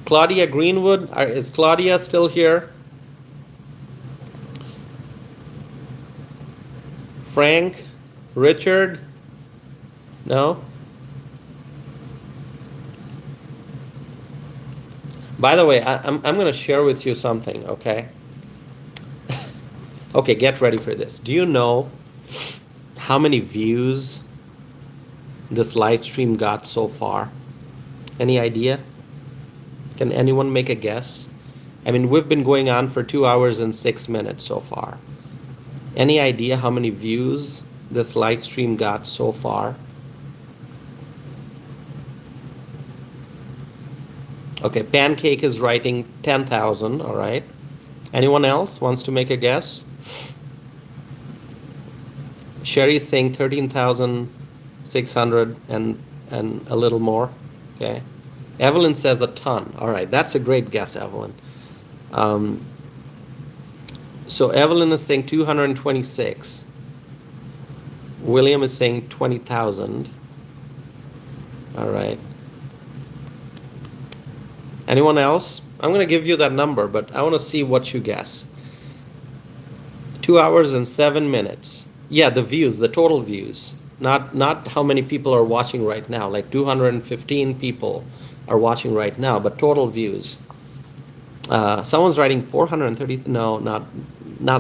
Claudia Greenwood, is Claudia still here? Frank, Richard, no? By the way, I'm going to share with you something, okay? Okay, get ready for this. Do you know how many views this live stream got so far? Any idea? Can anyone make a guess? I mean, we've been going on for 2 hours and 6 minutes so far. Any idea how many views this live stream got so far? Okay, Pancake is writing 10,000, all right. Anyone else wants to make a guess? Sherry's saying 13,600 and a little more, okay. Evelyn says a ton. All right, that's a great guess, Evelyn. So Evelyn is saying 226. William is saying 20,000. All right. Anyone else? I'm going to give you that number, but I want to see what you guess. 2 hours and 7 minutes. Yeah, the views, the total views. Not how many people are watching right now. Like 215 people are watching right now, but total views. Someone's writing 430. No, not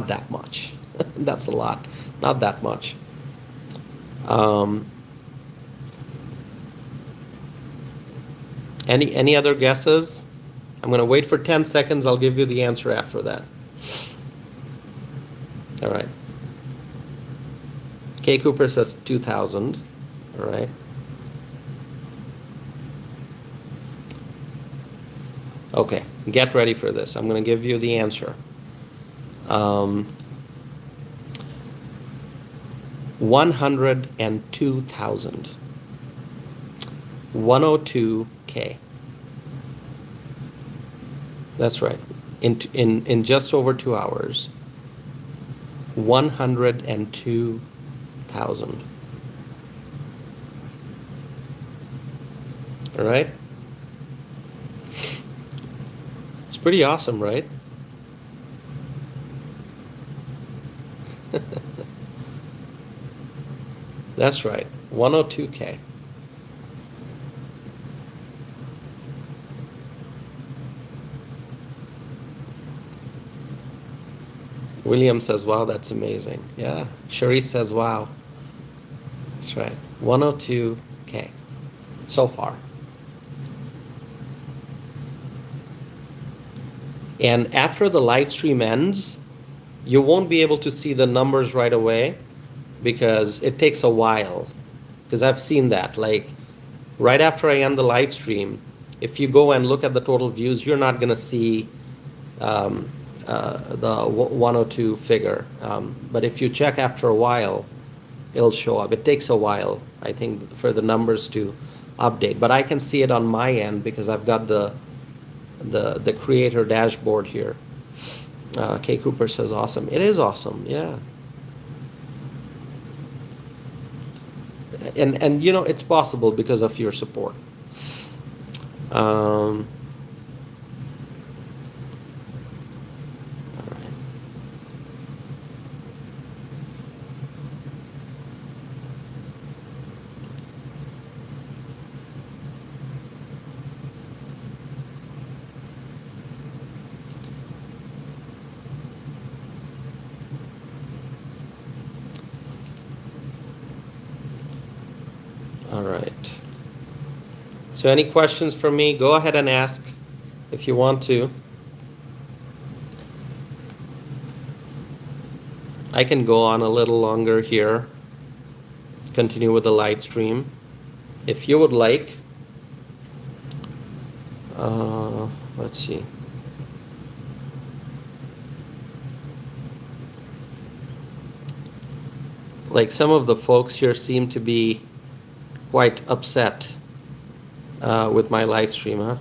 that much. That's a lot. Not that much. Any other guesses? I'm going to wait for 10 seconds. I'll give you the answer after that. All right. K. Cooper says 2,000. All right. Okay, get ready for this. I'm going to give you the answer. 102,000. 102K. That's right. In just over 2 hours. 102,000. All right. It's pretty awesome, right? That's right. 102K. William says, wow, that's amazing. Yeah. Cherise says, wow. That's right. 102K so far. And after the live stream ends, you won't be able to see the numbers right away because it takes a while. Because I've seen that. Like right after I end the live stream, if you go and look at the total views, you're not going to see the 102 figure. But if you check after a while, it'll show up. It takes a while, I think, for the numbers to update. But I can see it on my end because I've got the creator dashboard here. K. Cooper says awesome. It is awesome, yeah. And you know, it's possible because of your support. All right. All right. So any questions for me? Go ahead and ask if you want to. I can go on a little longer here, continue with the live stream. If you would like, let's see. Like some of the folks here seem to be quite upset with my live stream, huh?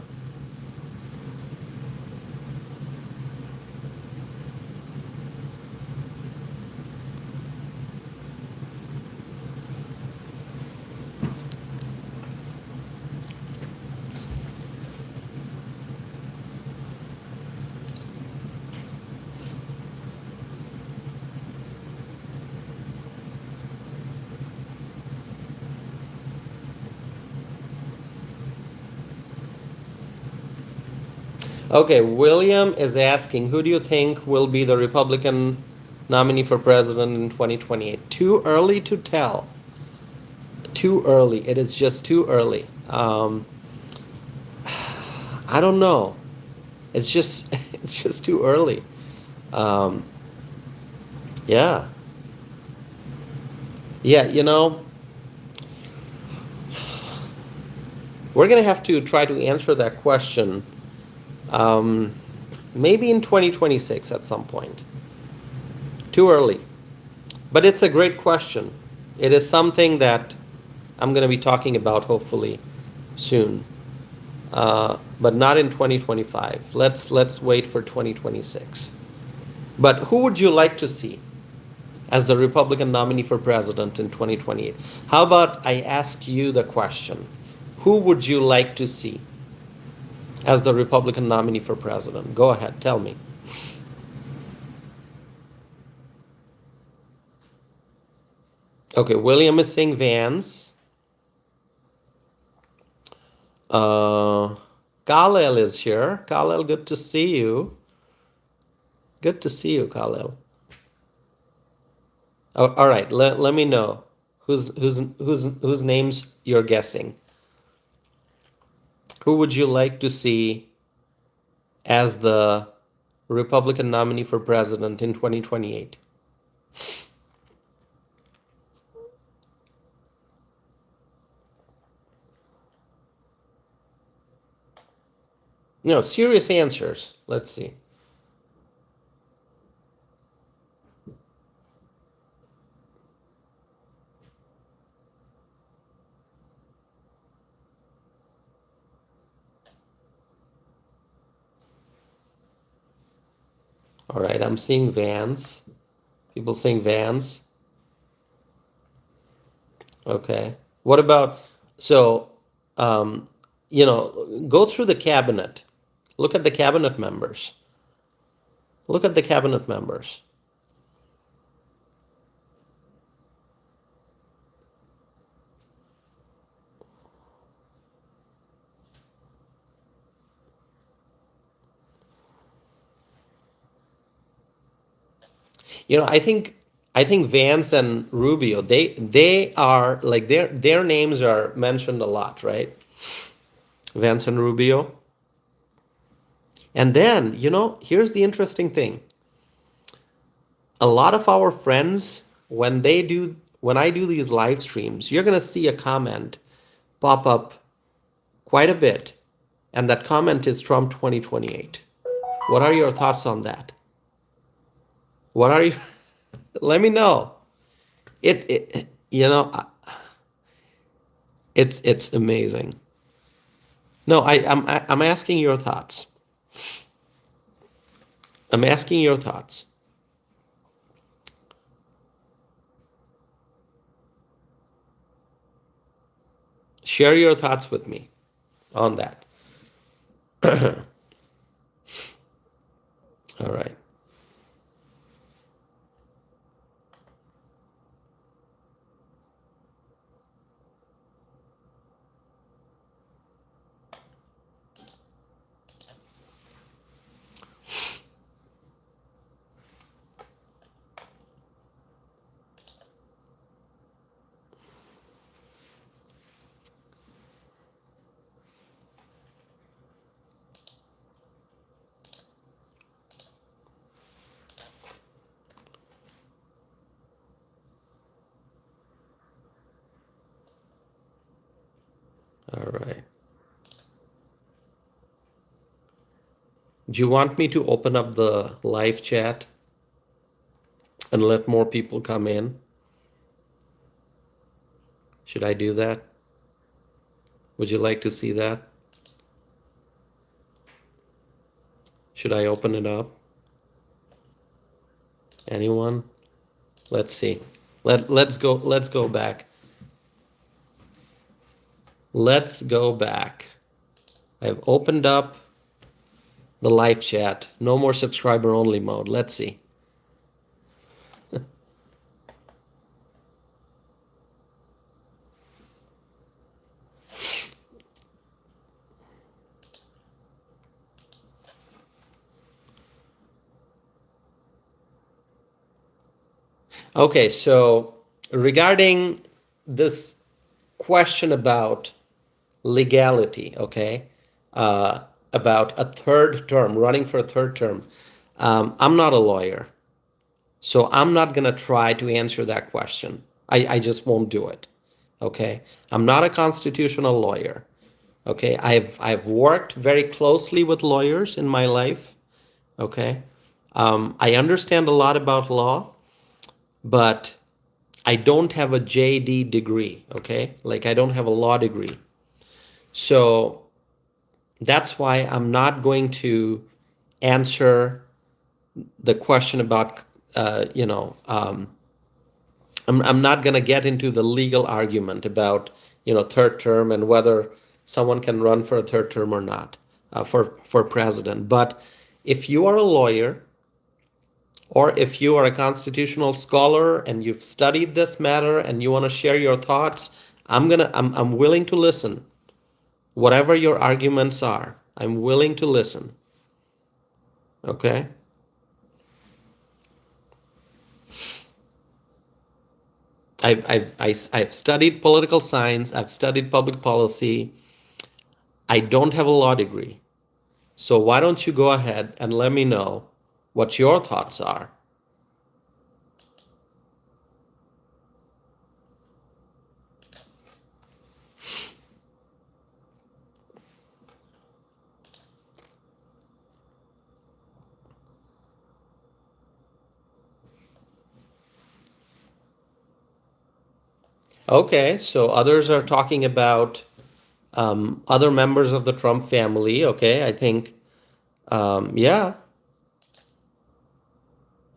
Okay, William is asking, who do you think will be the Republican nominee for president in 2028? Too early to tell. Too early. It is just too early. I don't know. It's just it's just too early. Um, yeah. Yeah, you know, we're gonna have to try to answer that question maybe in 2026 at some point. Too early. But it's a great question. It is something that I'm going to be talking about hopefully soon, but not in 2025. Let's wait for 2026. But who would you like to see as the Republican nominee for president in 2028? How about I ask you the question? Who would you like to see as the Republican nominee for president? Go ahead, tell me. Okay, William is saying Vance. Khalil is here. Khalil, good to see you. Good to see you, Khalil. Oh, all right, let me know whose names you're guessing. Who would you like to see as the Republican nominee for president in 2028? No, serious answers. Let's see. All right, I'm seeing Vance. People saying Vance. Okay. What about, so, go through the cabinet. Look at the cabinet members. Look at the cabinet members. I think Vance and Rubio, they are like their names are mentioned a lot, right? Vance and Rubio. And then, here's the interesting thing. A lot of our friends, when I do these live streams, you're going to see a comment pop up quite a bit, and that comment is Trump 2028. What are your thoughts on that? What are you let me know. It it's amazing. No, I'm asking your thoughts. I'm asking your thoughts. Share your thoughts with me on that. All right. Do you want me to open up the live chat and let more people come in? Should I do that? Would you like to see that? Should I open it up? Anyone? Let's see. Let's go back. Let's go back. I've opened up the live chat. No more subscriber only mode. Let's see. Okay, so regarding this question about legality, okay, about a third term, running for a third term, I'm not a lawyer, so I'm not going to try to answer that question. I just won't do it, okay? I'm not a constitutional lawyer, okay? I've worked very closely with lawyers in my life, okay? I understand a lot about law, but I don't have a JD degree, okay? Like I don't have a law degree. So that's why I'm not going to answer the question about, I'm not going to get into the legal argument about, third term and whether someone can run for a third term or not for president. But if you are a lawyer, or if you are a constitutional scholar and you've studied this matter and you want to share your thoughts, I'm willing to listen. Whatever your arguments are, I'm willing to listen. Okay? I've studied political science, I've studied public policy. I don't have a law degree. So why don't you go ahead and let me know what your thoughts are? Okay, so others are talking about other members of the Trump family. Okay, I think, yeah,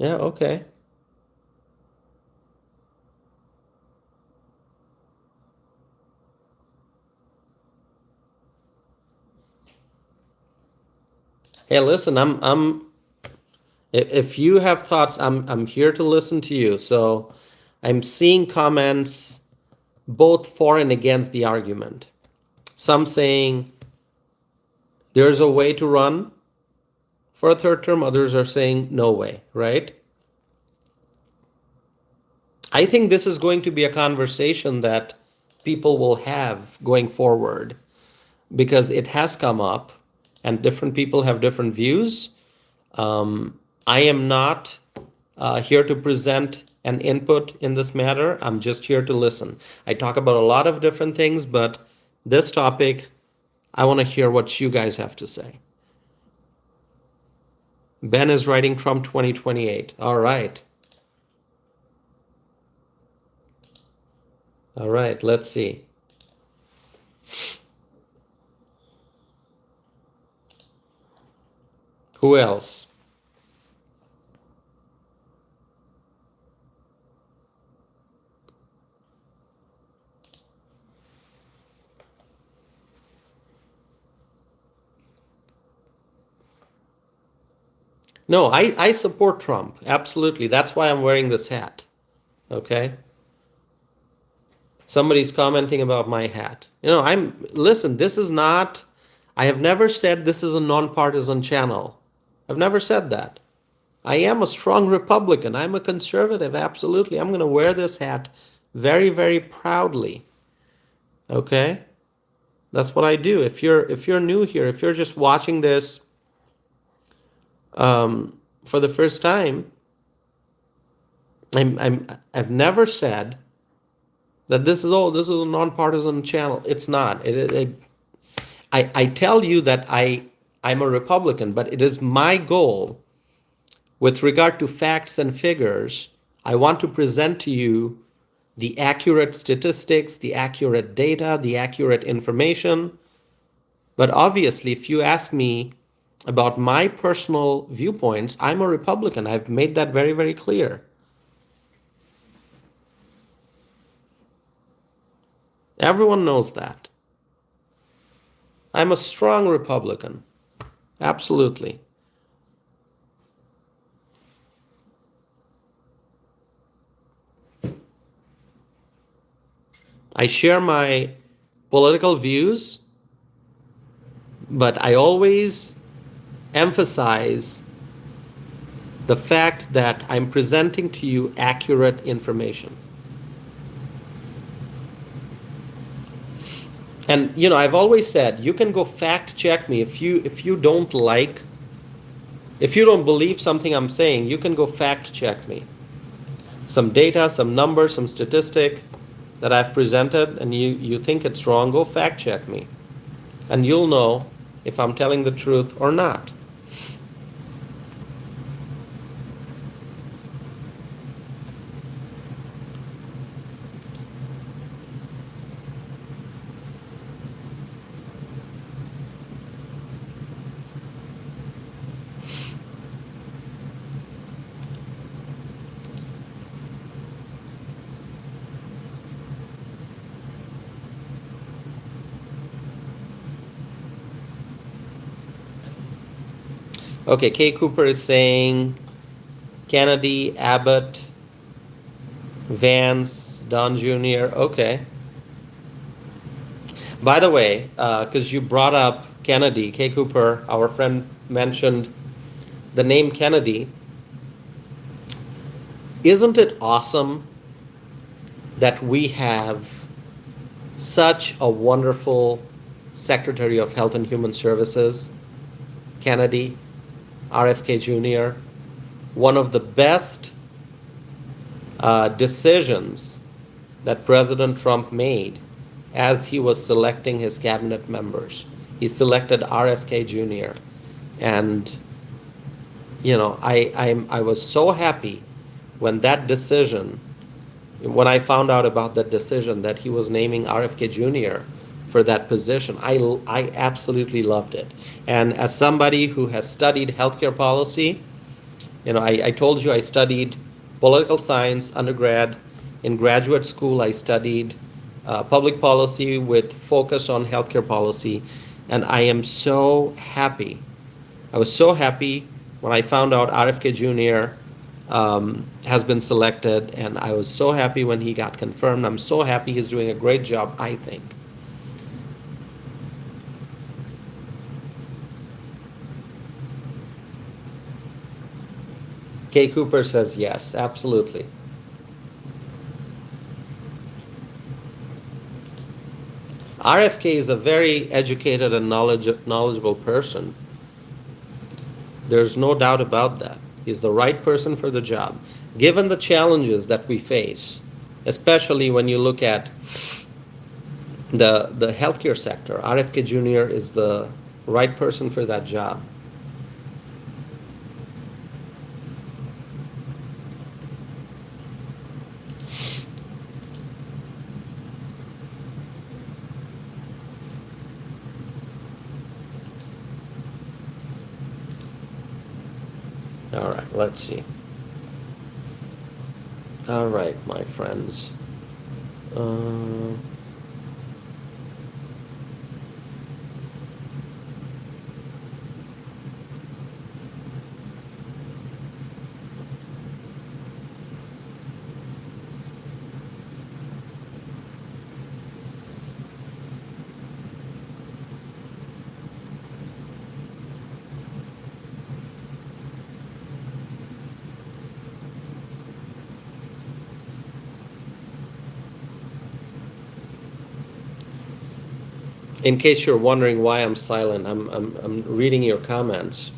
okay. Hey, listen, if you have thoughts, I'm here to listen to you. So I'm seeing comments both for and against the argument. Some saying there's a way to run for a third term, others are saying no way, right? I think this is going to be a conversation that people will have going forward because it has come up and different people have different views. I am not here to present an input in this matter. I'm just here to listen. I talk about a lot of different things, but this topic, I want to hear what you guys have to say. Ben is writing Trump 2028. All right. All right, let's see. Who else? No, I support Trump. Absolutely. That's why I'm wearing this hat. Okay? Somebody's commenting about my hat. Listen, this is not, I have never said this is a nonpartisan channel. I've never said that. I am a strong Republican. I'm a conservative. Absolutely. I'm going to wear this hat very, very proudly. Okay? That's what I do. If you're new here, if you're just watching this for the first time, I've never said that this is a nonpartisan channel. It's not. I tell you that I I'm a Republican, but it is my goal with regard to facts and figures. I want to present to you the accurate statistics, the accurate data, the accurate information. But obviously, if you ask me about my personal viewpoints, I'm a Republican. I've made that very, very clear. Everyone knows that. I'm a strong Republican. Absolutely. I share my political views, but I always emphasize the fact that I'm presenting to you accurate information. And I've always said you can go fact check me if you don't believe something I'm saying, you can go fact check me. Some data, some numbers, some statistic that I've presented, and you think it's wrong, go fact check me. And you'll know if I'm telling the truth or not. Okay, Kay Cooper is saying Kennedy, Abbott, Vance, Don Jr. Okay. By the way, because you brought up Kennedy, Kay Cooper, our friend, mentioned the name Kennedy. Isn't it awesome that we have such a wonderful Secretary of Health and Human Services, Kennedy, RFK Jr., one of the best decisions that President Trump made as he was selecting his cabinet members. He selected RFK Jr. And I was so happy when I found out about that decision that he was naming RFK Jr. for that position. I absolutely loved it. And as somebody who has studied healthcare policy, I told you I studied political science undergrad. In graduate school, I studied public policy with focus on healthcare policy. And I am so happy. I was so happy when I found out RFK Jr. Has been selected, and I was so happy when he got confirmed. I'm so happy he's doing a great job, I think. Kay Cooper says yes, absolutely. RFK is a very educated and knowledgeable person. There's no doubt about that. He's the right person for the job. Given the challenges that we face, especially when you look at the healthcare sector, RFK Jr. is the right person for that job. All right, let's see. All right, my friends. In case you're wondering why I'm silent, I'm reading your comments.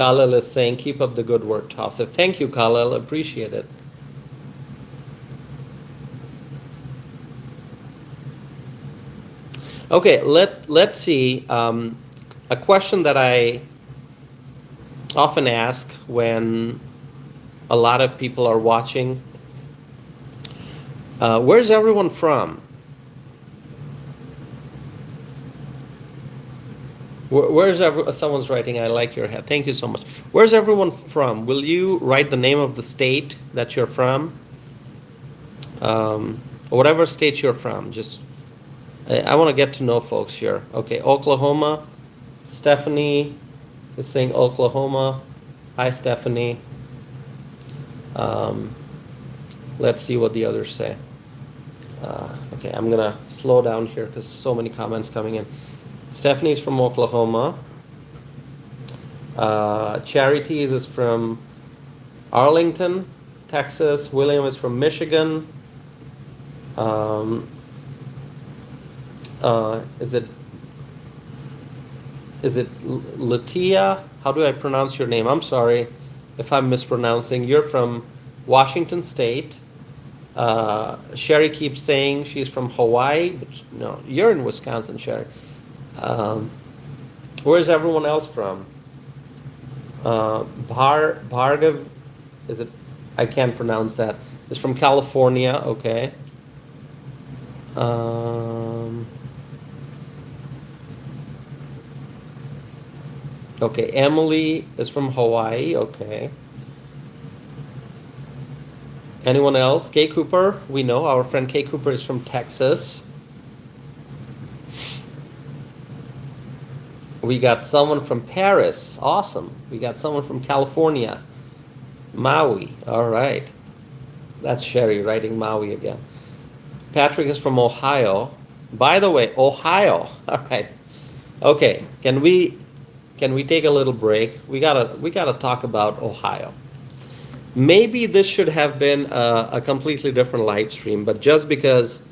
Khalil is saying, keep up the good work, Tassif. Thank you, Khalil. Appreciate it. Okay, let's see. A question that I often ask when a lot of people are watching. Where's everyone from? Someone's writing, I like your hat. Thank you so much. Where's everyone from? Will you write the name of the state that you're from? Whatever state you're from. Just I want to get to know folks here. Okay, Oklahoma. Stephanie is saying Oklahoma. Hi, Stephanie. Let's see what the others say. Okay, I'm gonna slow down here because so many comments coming in. Stephanie's from Oklahoma. Charities is from Arlington, Texas. William is from Michigan. Is it Latia? How do I pronounce your name? I'm sorry if I'm mispronouncing. You're from Washington State. Sherry keeps saying she's from Hawaii, but no, you're in Wisconsin, Sherry. Where's everyone else from? Bhargav, is it? I can't pronounce that. Is from California. Okay. Okay, Emily is from Hawaii. Okay. Anyone else? Kay Cooper, we know our friend Kay Cooper is from Texas. We got someone from Paris. Awesome. We got someone from California. Maui. All right. That's Sherry writing Maui again. Patrick is from Ohio. By the way, Ohio. All right. Okay. Can we take a little break? We gotta talk about Ohio. Maybe this should have been a completely different live stream, but just because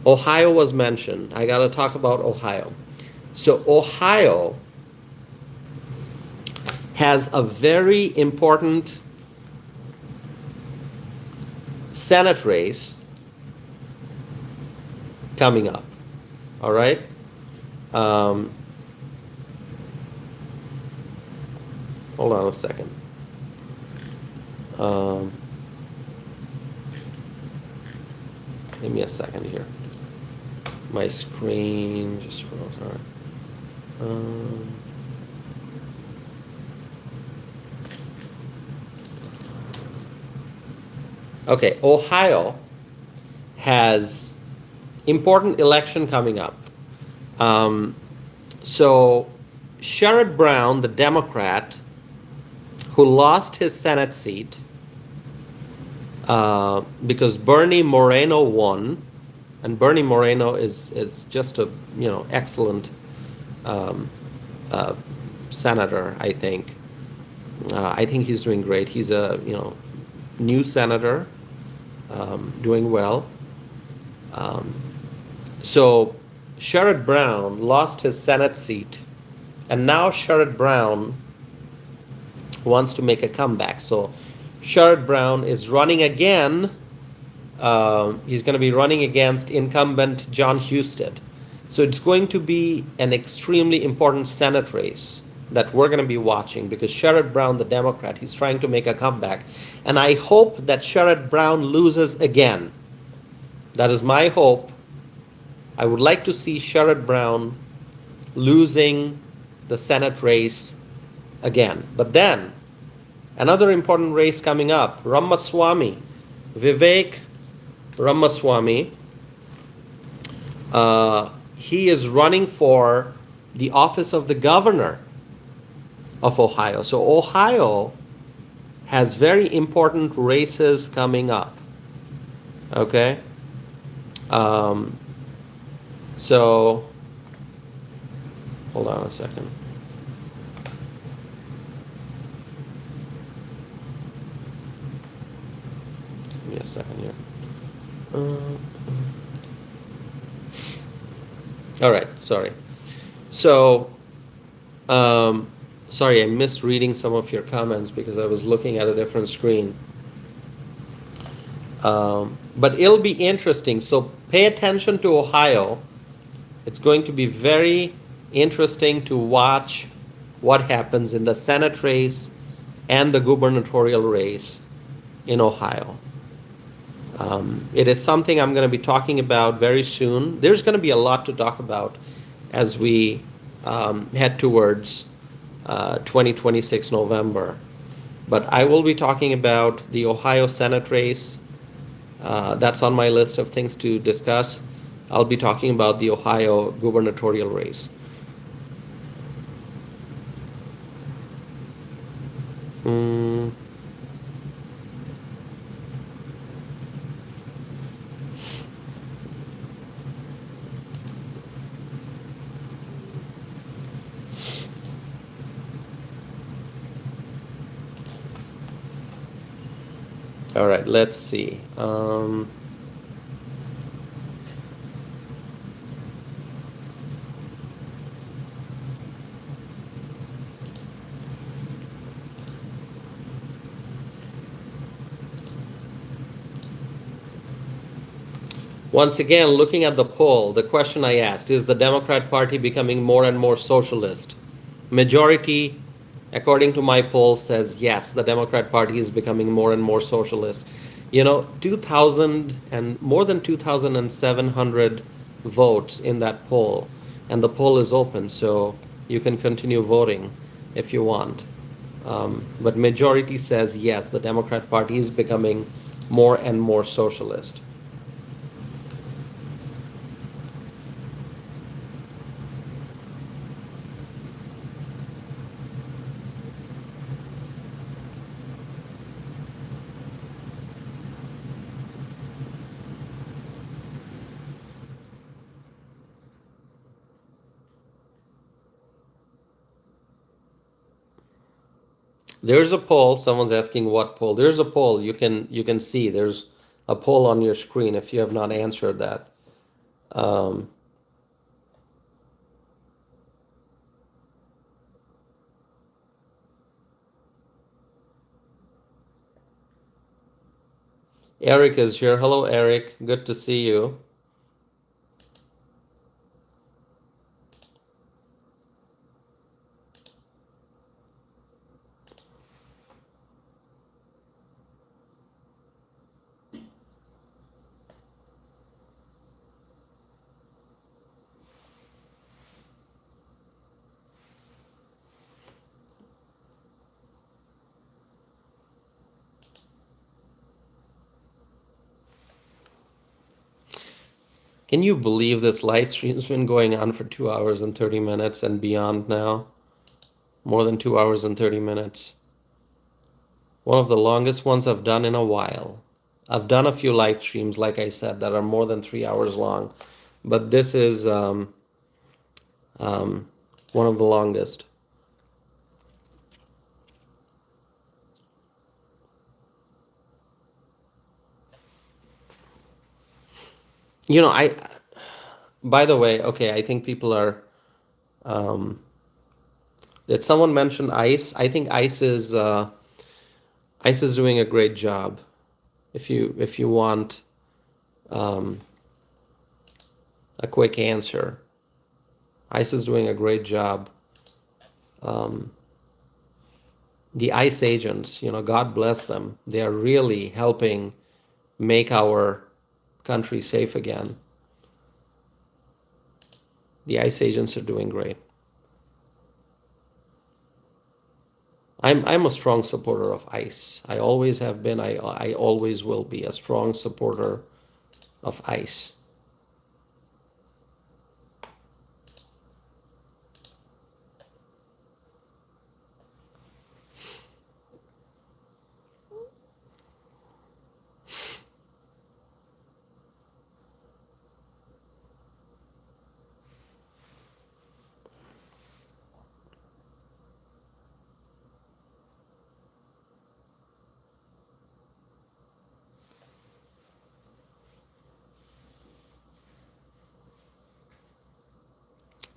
Ohio was mentioned, I gotta talk about Ohio. So Ohio has a very important Senate race coming up. All right. Hold on a second. Give me a second here. My screen just froze. All right. Okay, Ohio has important election coming up. So Sherrod Brown, the Democrat, who lost his Senate seat because Bernie Moreno won, and Bernie Moreno is just a excellent senator. I think he's doing great. He's a new senator, doing well. So Sherrod Brown lost his Senate seat, and now Sherrod Brown wants to make a comeback. So Sherrod Brown is running again. He's going to be running against incumbent John Husted. So it's going to be an extremely important Senate race that we're going to be watching because Sherrod Brown, the Democrat, he's trying to make a comeback. And I hope that Sherrod Brown loses again. That is my hope. I would like to see Sherrod Brown losing the Senate race again. But then, another important race coming up, Ramaswamy, Vivek Ramaswamy. He is running for the office of the governor of Ohio. So Ohio has very important races coming up. Okay? So, hold on a second. Give me a second here. All right, sorry. So Sorry, I missed reading some of your comments because I was looking at a different screen. But it'll be interesting. So pay attention to Ohio. It's going to be very interesting to watch what happens in the Senate race and the gubernatorial race in Ohio. It is something I'm going to be talking about very soon. There's going to be a lot to talk about as we head towards 2026 November. But I will be talking about the Ohio Senate race. That's on my list of things to discuss. I'll be talking about the Ohio gubernatorial race. All right, let's see. Once again, looking at the poll, the question I asked, is the Democrat Party becoming more and more socialist? Majority, according to my poll, says yes, the Democrat Party is becoming more and more socialist. You know, 2,000 and more than 2,700 votes in that poll, and the poll is open, so you can continue voting if you want. But majority says yes, the Democrat Party is becoming more and more socialist. There's a poll. Someone's asking what poll. There's a poll. You can see there's a poll on your screen if you have not answered that. Eric is here. Hello, Eric. Good to see you. Can you believe this live stream's been going on for 2 hours and 30 minutes and beyond now? More than 2 hours and 30 minutes. One of the longest ones I've done in a while. I've done a few live streams, like I said, that are more than 3 hours long, but this is one of the longest. You know, by the way, okay, I think people are, did someone mention ICE? I think ICE is doing a great job. If you want a quick answer, ICE is doing a great job. The ICE agents, God bless them. They are really helping make our country safe again. The ICE agents are doing great. I'm a strong supporter of ICE. I always have been. I always will be a strong supporter of ICE.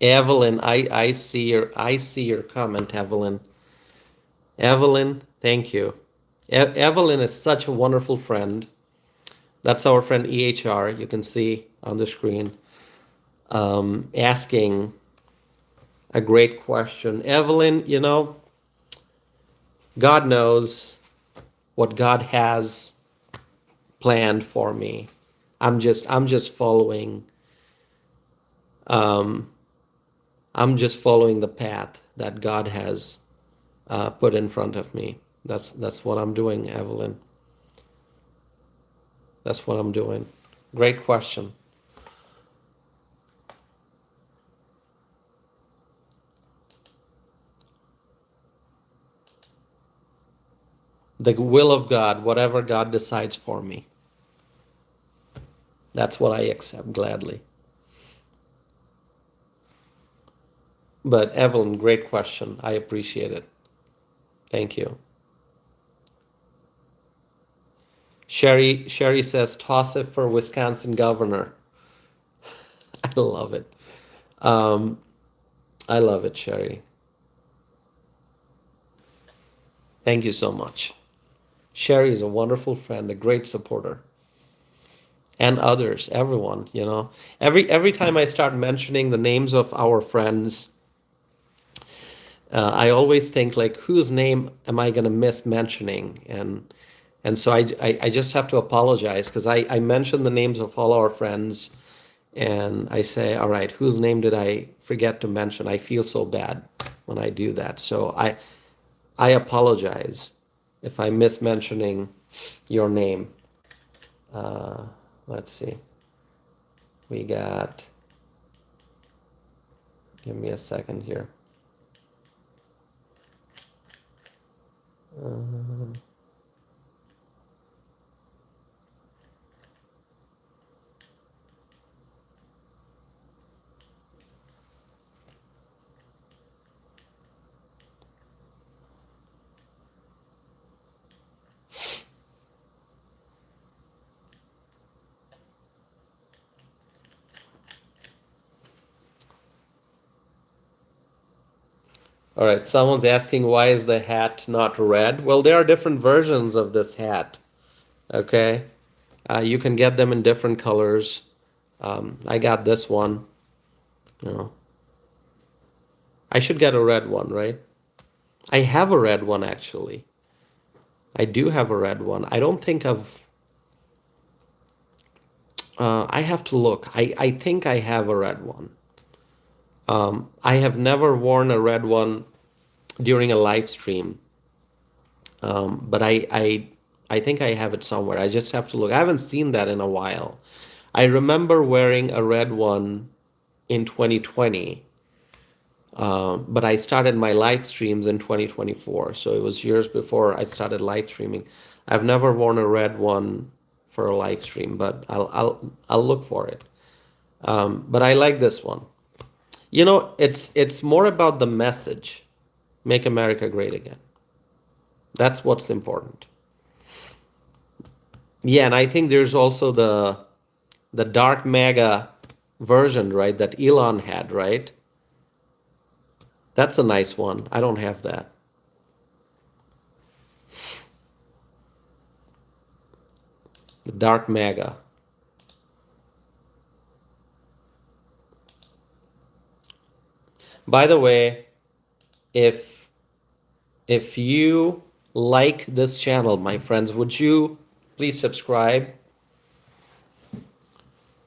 Evelyn, I see your comment, Evelyn. Evelyn, thank you. Evelyn is such a wonderful friend. That's our friend EHR. You can see on the screen, asking a great question. Evelyn, God knows what God has planned for me. I'm just following. Um, I'm just following the path that God has put in front of me. That's what I'm doing, Evelyn. That's what I'm doing. Great question. The will of God, whatever God decides for me, that's what I accept gladly. But Evelyn, great question. I appreciate it. Thank you. Sherry says, toss it for Wisconsin governor. I love it. Um, I love it, Sherry. Thank you so much. Sherry is a wonderful friend, a great supporter. And others, everyone, Every time I start mentioning the names of our friends, I always think like, whose name am I going to miss mentioning? And so I just have to apologize because I mentioned the names of all our friends, and I say, all right, whose name did I forget to mention? I feel so bad when I do that. So I apologize if I miss mentioning your name. Let's see. We got, give me a second here. All right, someone's asking why is the hat not red? Well, there are different versions of this hat. Okay, you can get them in different colors. I got this one. I should get a red one, right? I have a red one actually. I do have a red one. I don't think I've. I have to look. I think I have a red one. I have never worn a red one during a live stream, but I think I have it somewhere. I just have to look. I haven't seen that in a while. I remember wearing a red one in 2020, but I started my live streams in 2024, so it was years before I started live streaming. I've never worn a red one for a live stream, but I'll look for it. But I like this one. It's more about the message, make America great again. That's what's important. Yeah, and I think there's also the dark MAGA version, right? That Elon had, right? That's a nice one. I don't have that. The dark MAGA. By the way, if you like this channel, my friends, would you please subscribe?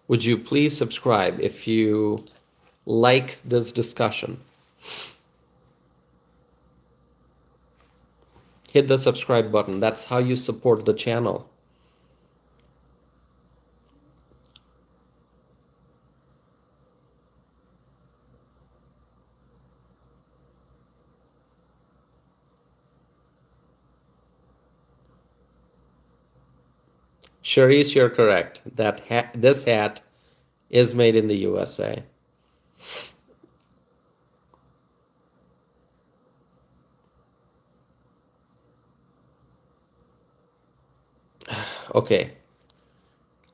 Would you please subscribe if you like this discussion? Hit the subscribe button. That's how you support the channel. Charisse, you're correct. This hat is made in the USA. Okay.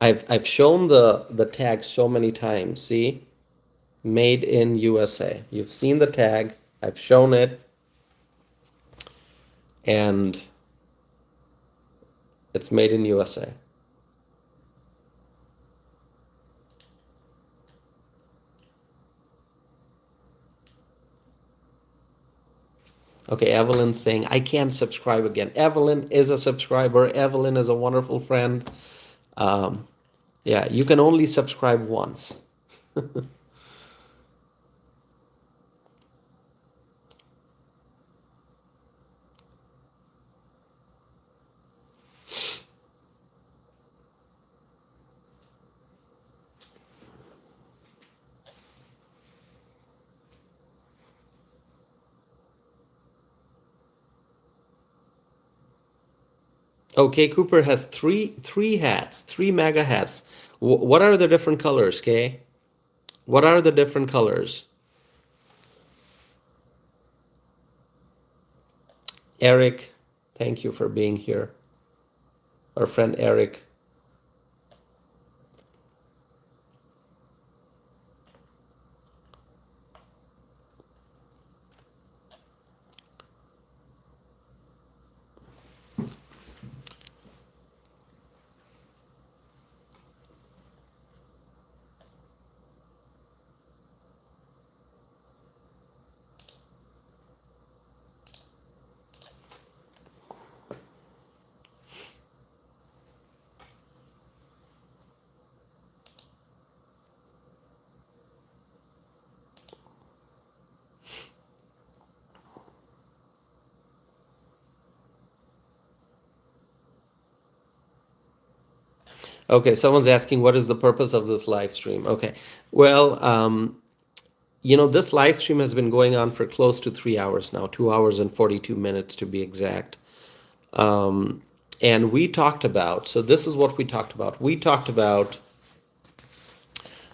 I've shown the tag so many times. See? Made in USA. You've seen the tag. I've shown it. And it's made in USA. Okay, Evelyn's saying, I can't subscribe again. Evelyn is a subscriber. Evelyn is a wonderful friend. Yeah, you can only subscribe once. Okay, Cooper has three hats, three MAGA hats. What are the different colors, Kay? What are the different colors? Eric, thank you for being here. Our friend Eric. Okay, someone's asking what is the purpose of this live stream? Okay, well, this live stream has been going on for close to 3 hours now, 2 hours and 42 minutes to be exact. And we talked about, so this is what we talked about. We talked about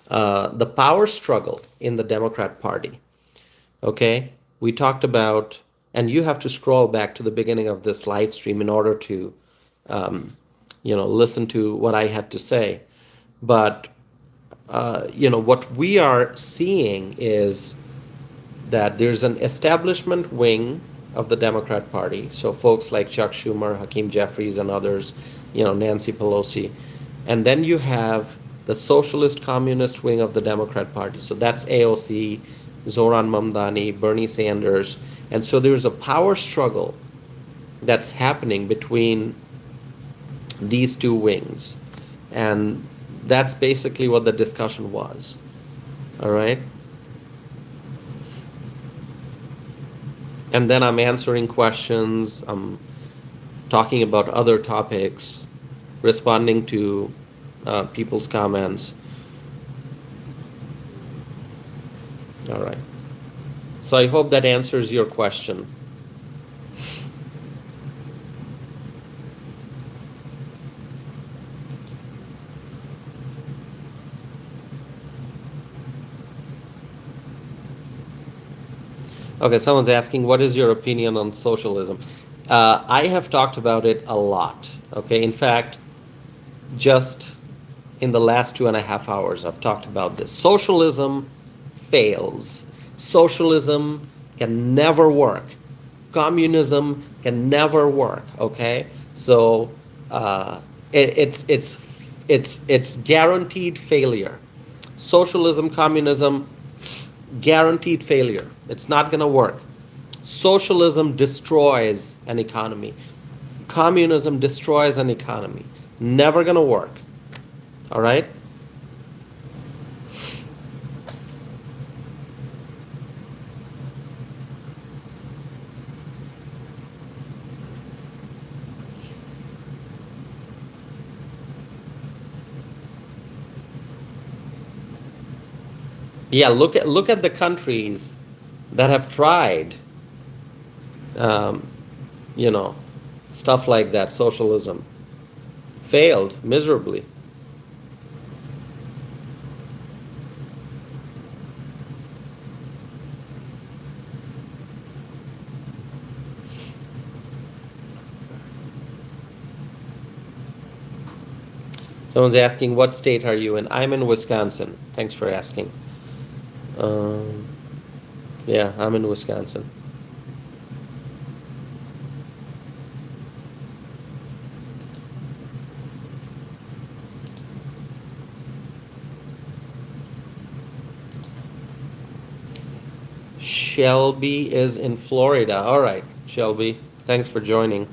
the power struggle in the Democrat Party. Okay, we talked about, and you have to scroll back to the beginning of this live stream in order to listen to what I had to say. But, what we are seeing is that there's an establishment wing of the Democrat Party. So folks like Chuck Schumer, Hakeem Jeffries, and others, Nancy Pelosi. And then you have the socialist communist wing of the Democrat Party. So that's AOC, Zohran Mamdani, Bernie Sanders. And so there's a power struggle that's happening between these two wings. And that's basically what the discussion was. All right? And then I'm answering questions, I'm talking about other topics, responding to people's comments. All right. So I hope that answers your question. Okay, someone's asking, what is your opinion on socialism? I have talked about it a lot. Okay, in fact, just in the last 2.5 hours, I've talked about this. Socialism fails. Socialism can never work. Communism can never work. Okay, so it's guaranteed failure. Socialism, communism, guaranteed failure. It's not going to work. Socialism destroys an economy. Communism destroys an economy. Never going to work. All right? Yeah, look at the countries that have tried, stuff like that, socialism, failed miserably. Someone's asking, what state are you in? I'm in Wisconsin. Thanks for asking. Um, yeah, I'm in Wisconsin. Shelby is in Florida. All right, Shelby, thanks for joining.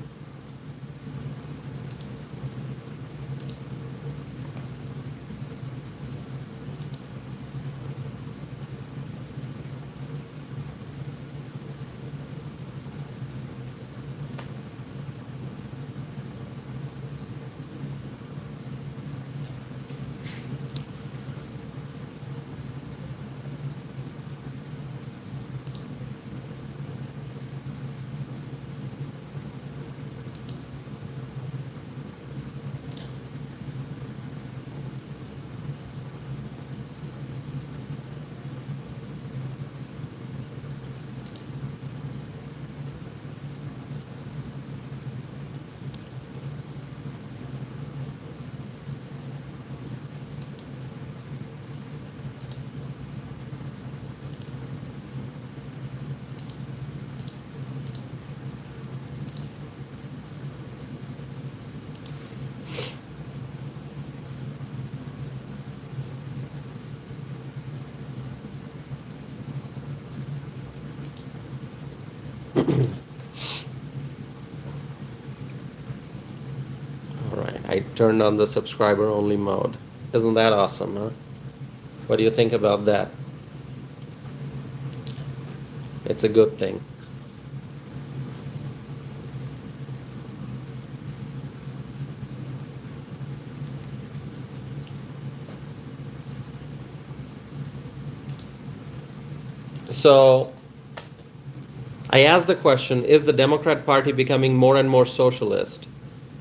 All right, I turned on the subscriber only mode. Isn't that awesome, huh? What do you think about that? It's a good thing. So I asked the question, is the Democrat Party becoming more and more socialist?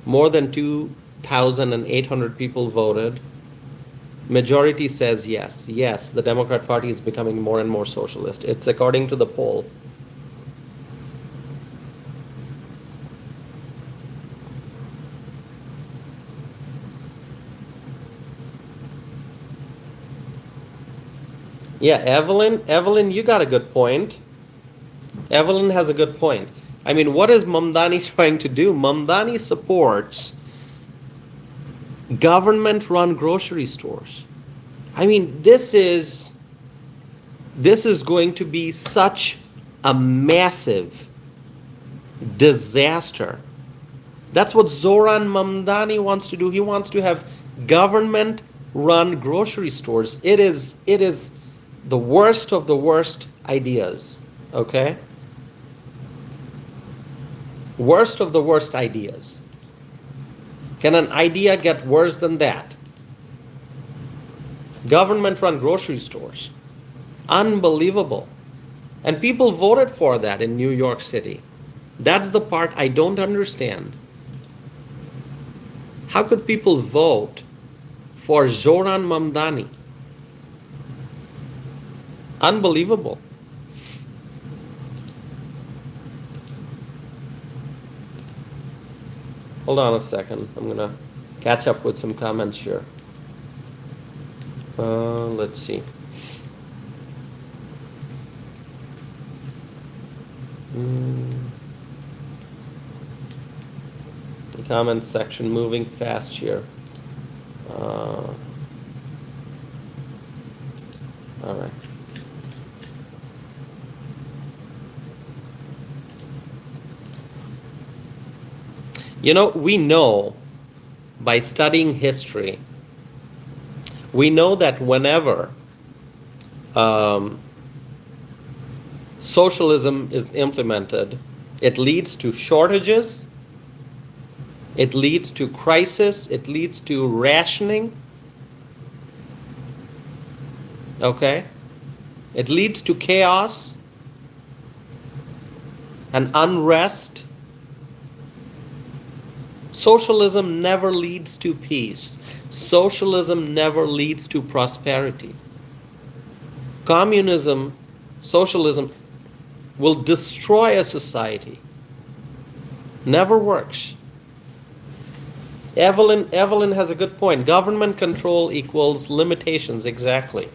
More than 2,800 people voted. Majority says yes. Yes, the Democrat Party is becoming more and more socialist. It's according to the poll. Yeah, Evelyn, you got a good point. Evelyn has a good point. I mean, what is Mamdani trying to do? Mamdani supports government-run grocery stores. I mean, this is going to be such a massive disaster. That's what Zohran Mamdani wants to do. He wants to have government-run grocery stores. It is the worst of the worst ideas, okay? Worst of the worst ideas. Can an idea get worse than that? Government-run grocery stores. Unbelievable. And people voted for that in New York City. That's the part I don't understand. How could people vote for Zohran Mamdani? Unbelievable. Hold on a second. I'm going to catch up with some comments here. Let's see. The comments section moving fast here. All right. You know, we know by studying history, we know that whenever socialism is implemented, it leads to shortages, it leads to crisis, it leads to rationing, okay? It leads to chaos and unrest. Socialism never leads to peace. Socialism never leads to prosperity. Communism, socialism will destroy a society. Never works. Evelyn has a good point. Government control equals limitations, exactly.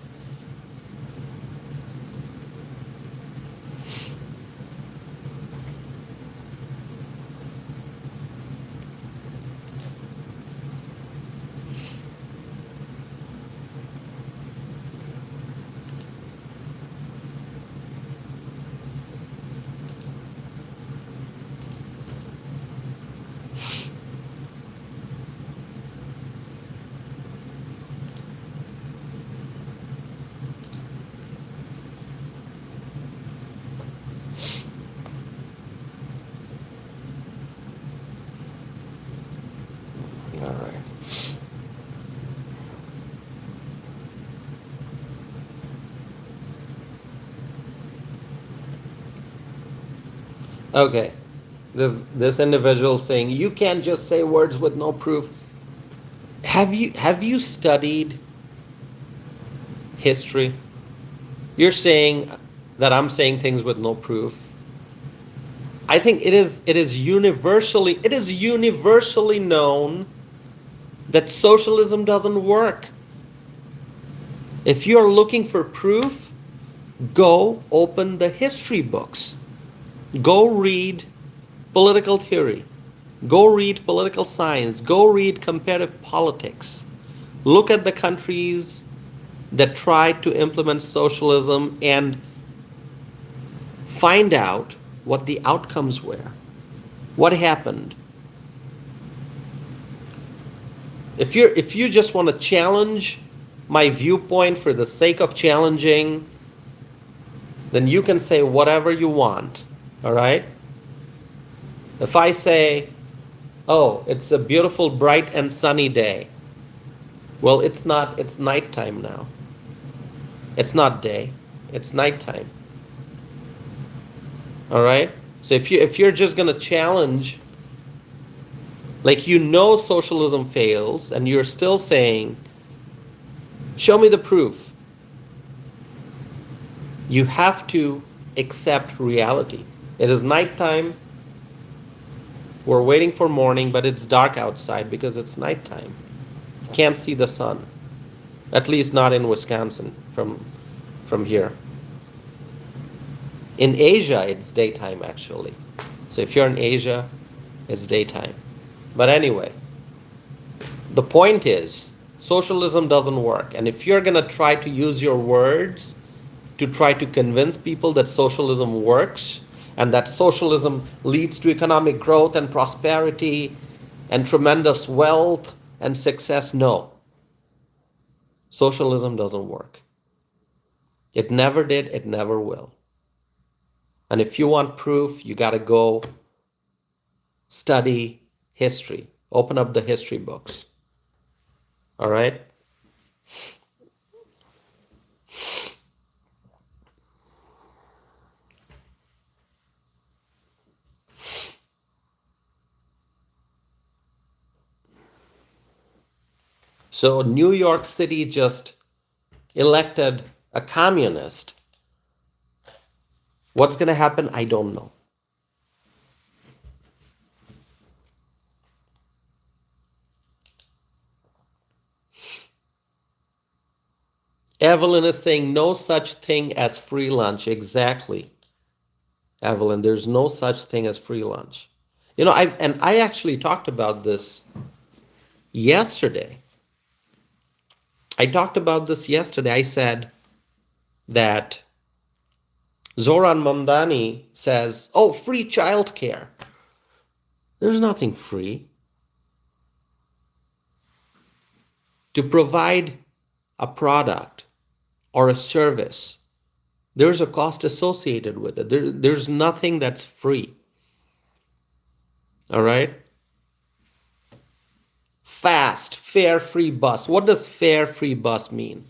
Okay. This individual saying you can't just say words with no proof. Have you studied history? You're saying that I'm saying things with no proof. I think it is universally known that socialism doesn't work. If you're looking for proof, go open the history books. Go read political theory. Go read political science. Go read comparative politics. Look at the countries that tried to implement socialism and find out what the outcomes were. What happened? If you just want to challenge my viewpoint for the sake of challenging, then you can say whatever you want. All right? If I say, "Oh, it's a beautiful bright and sunny day." Well, it's not, it's nighttime now. It's not day. It's nighttime. All right? So if you're just going to challenge, like, socialism fails and you're still saying, "Show me the proof." You have to accept reality. It is nighttime. We're waiting for morning, but it's dark outside because it's nighttime. You can't see the sun. At least not in Wisconsin from here. In Asia, it's daytime actually. So if you're in Asia, it's daytime. But anyway, the point is, socialism doesn't work. And if you're going to try to use your words to try to convince people that socialism works and that socialism leads to economic growth and prosperity and tremendous wealth and success, no. Socialism doesn't work. It never did, it never will. And if you want proof, you got to go study history. Open up the history books. All right? So New York City just elected a communist. What's going to happen? I don't know. Evelyn is saying no such thing as free lunch. Exactly. Evelyn, there's no such thing as free lunch. I actually talked about this yesterday. I said that Zohran Mamdani says, "Oh, free childcare." There's nothing free. To provide a product or a service, there's a cost associated with it. There's nothing that's free. All right? Fast, fare free bus. What does fare free bus mean?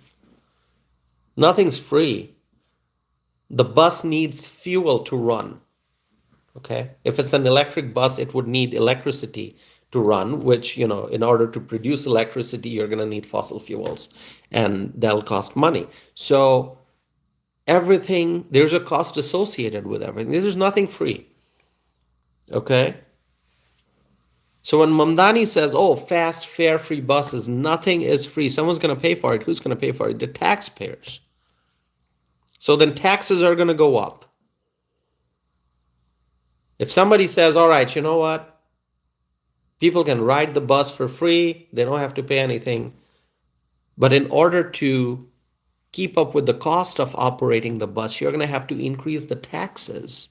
Nothing's free. The bus needs fuel to run. Okay? If it's an electric bus, it would need electricity to run, which, in order to produce electricity, you're going to need fossil fuels, and that'll cost money. So everything, there's a cost associated with everything. There's nothing free. Okay? So when Mamdani says, "Oh, fast, fare free buses," nothing is free. Someone's going to pay for it. Who's going to pay for it? The taxpayers. So then taxes are going to go up. If somebody says, "All right, you know what? People can ride the bus for free. They don't have to pay anything." But in order to keep up with the cost of operating the bus, you're going to have to increase the taxes.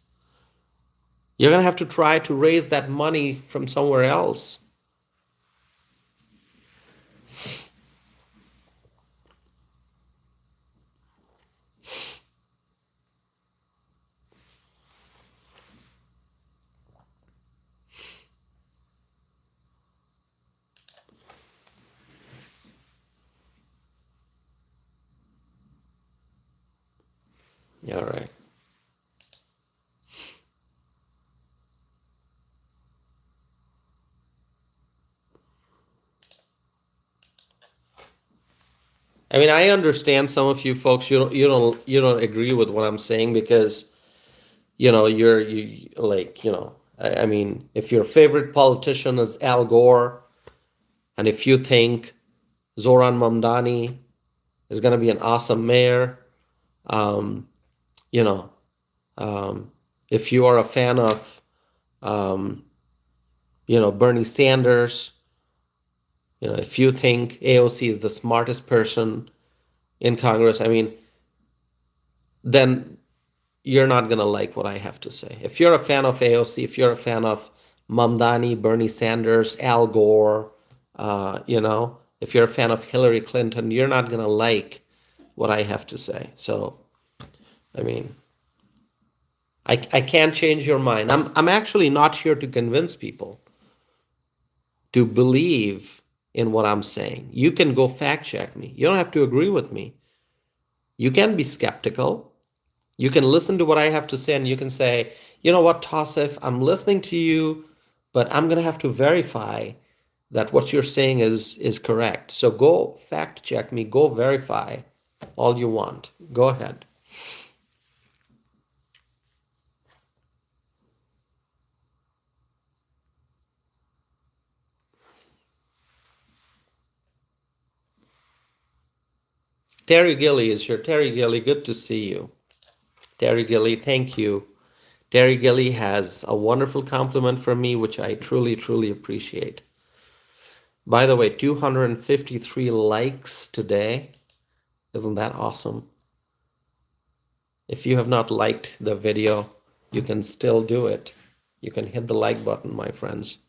You're going to have to try to raise that money from somewhere else. All right. I mean, I understand some of you folks, you don't agree with what I'm saying because, you like, I mean, if your favorite politician is Al Gore, and if you think Zohran Mamdani is going to be an awesome mayor, um, you know, um, if you are a fan of, um, Bernie Sanders, if you think AOC is the smartest person in Congress, I mean, then you're not going to like what I have to say. If you're a fan of AOC, if you're a fan of Mamdani, Bernie Sanders, Al Gore, if you're a fan of Hillary Clinton, you're not going to like what I have to say. So, I mean, I can't change your mind. I'm actually not here to convince people to believe in what I'm saying. You can go fact check me. You don't have to agree with me. You can be skeptical. You can listen to what I have to say and you can say, you know what, Tassif, I'm listening to you, but I'm going to have to verify that what you're saying is correct. So go fact check me, go verify all you want. Go ahead. Terry Gilly is here. Terry Gilly, good to see you. Terry Gilly, thank you. Terry Gilly has a wonderful compliment from me, which I truly, truly appreciate. By the way, 253 likes today. Isn't that awesome? If you have not liked the video, you can still do it. You can hit the like button, my friends.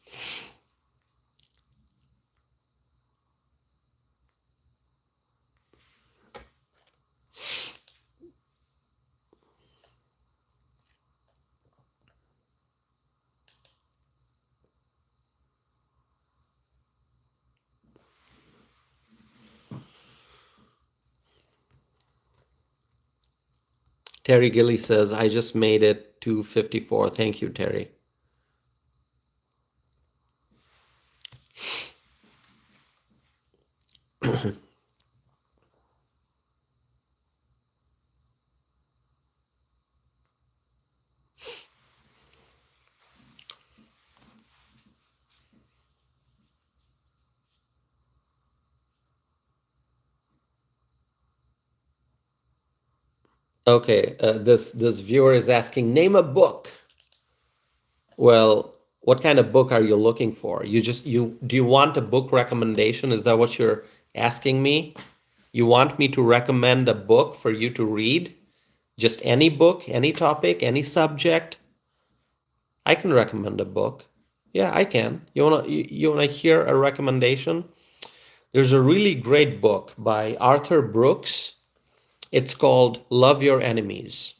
Terry Gilly says, I just made it to 54. Thank you, Terry. Okay, this viewer is asking, name a book. Well, what kind of book are you looking for? Do you want a book recommendation? Is that what you're asking me? You want me to recommend a book for you to read? Just any book, any topic, any subject? I can recommend a book. Yeah, I can. You wanna hear a recommendation? There's a really great book by Arthur Brooks. It's called Love Your Enemies.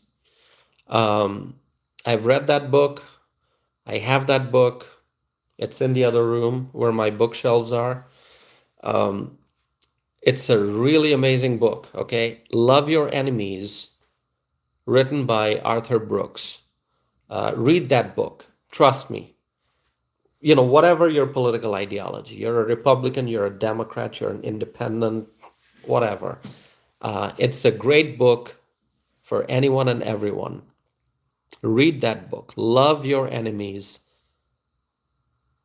I've read that book. I have that book. It's in the other room where my bookshelves are. It's a really amazing book, okay? Love Your Enemies, written by Arthur Brooks. Read that book. Trust me. Whatever your political ideology, you're a Republican, you're a Democrat, you're an independent, whatever. It's a great book for anyone and everyone. Read that book, Love Your Enemies,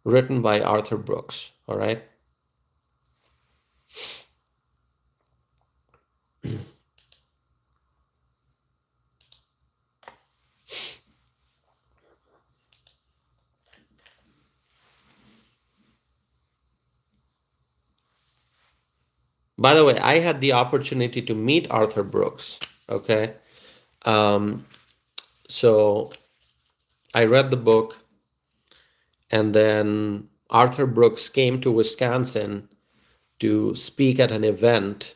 written by Arthur Brooks, all right? By the way, I had the opportunity to meet Arthur Brooks, okay? So I read the book, and then Arthur Brooks came to Wisconsin to speak at an event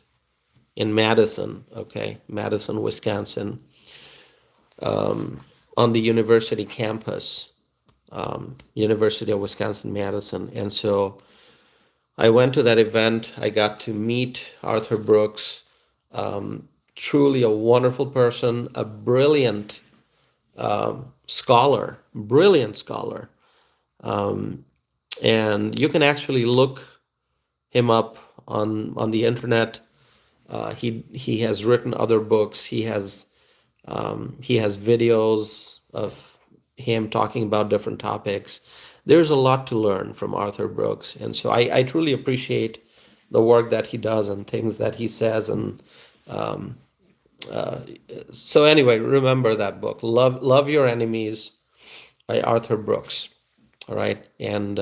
in Madison, okay? Madison, Wisconsin, on the university campus, University of Wisconsin-Madison. And so I went to that event. I got to meet Arthur Brooks, truly a wonderful person, a brilliant scholar, brilliant scholar. And you can actually look him up on the internet. He has written other books. He has videos of him talking about different topics. There's a lot to learn from Arthur Brooks, and so I truly appreciate the work that he does and things that he says. And um, uh, so anyway, remember that book, Love Your Enemies by Arthur Brooks. All right, and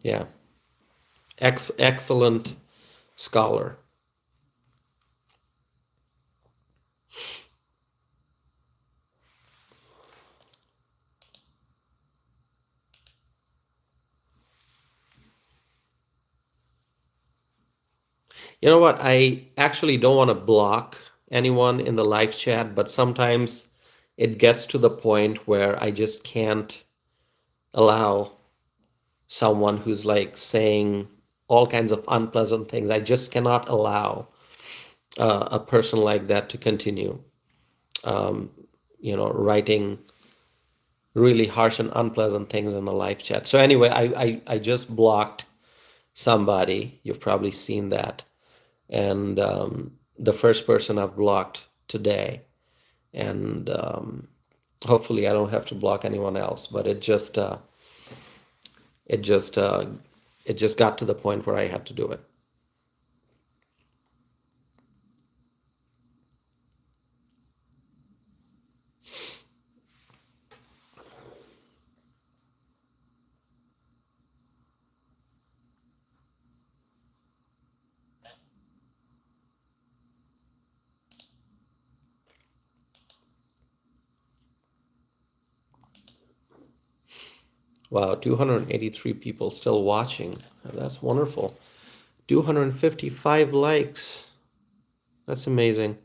yeah, excellent scholar. You know what? I actually don't want to block anyone in the live chat, but sometimes it gets to the point where I just can't allow someone who's like saying all kinds of unpleasant things. I just cannot allow a person like that to continue, um, writing really harsh and unpleasant things in the live chat. So anyway, I just blocked somebody. You've probably seen that. And the first person I've blocked today. And hopefully I don't have to block anyone else, but it just it just got to the point where I had to do it. Wow, 283 people still watching. That's wonderful. 255 likes. That's amazing.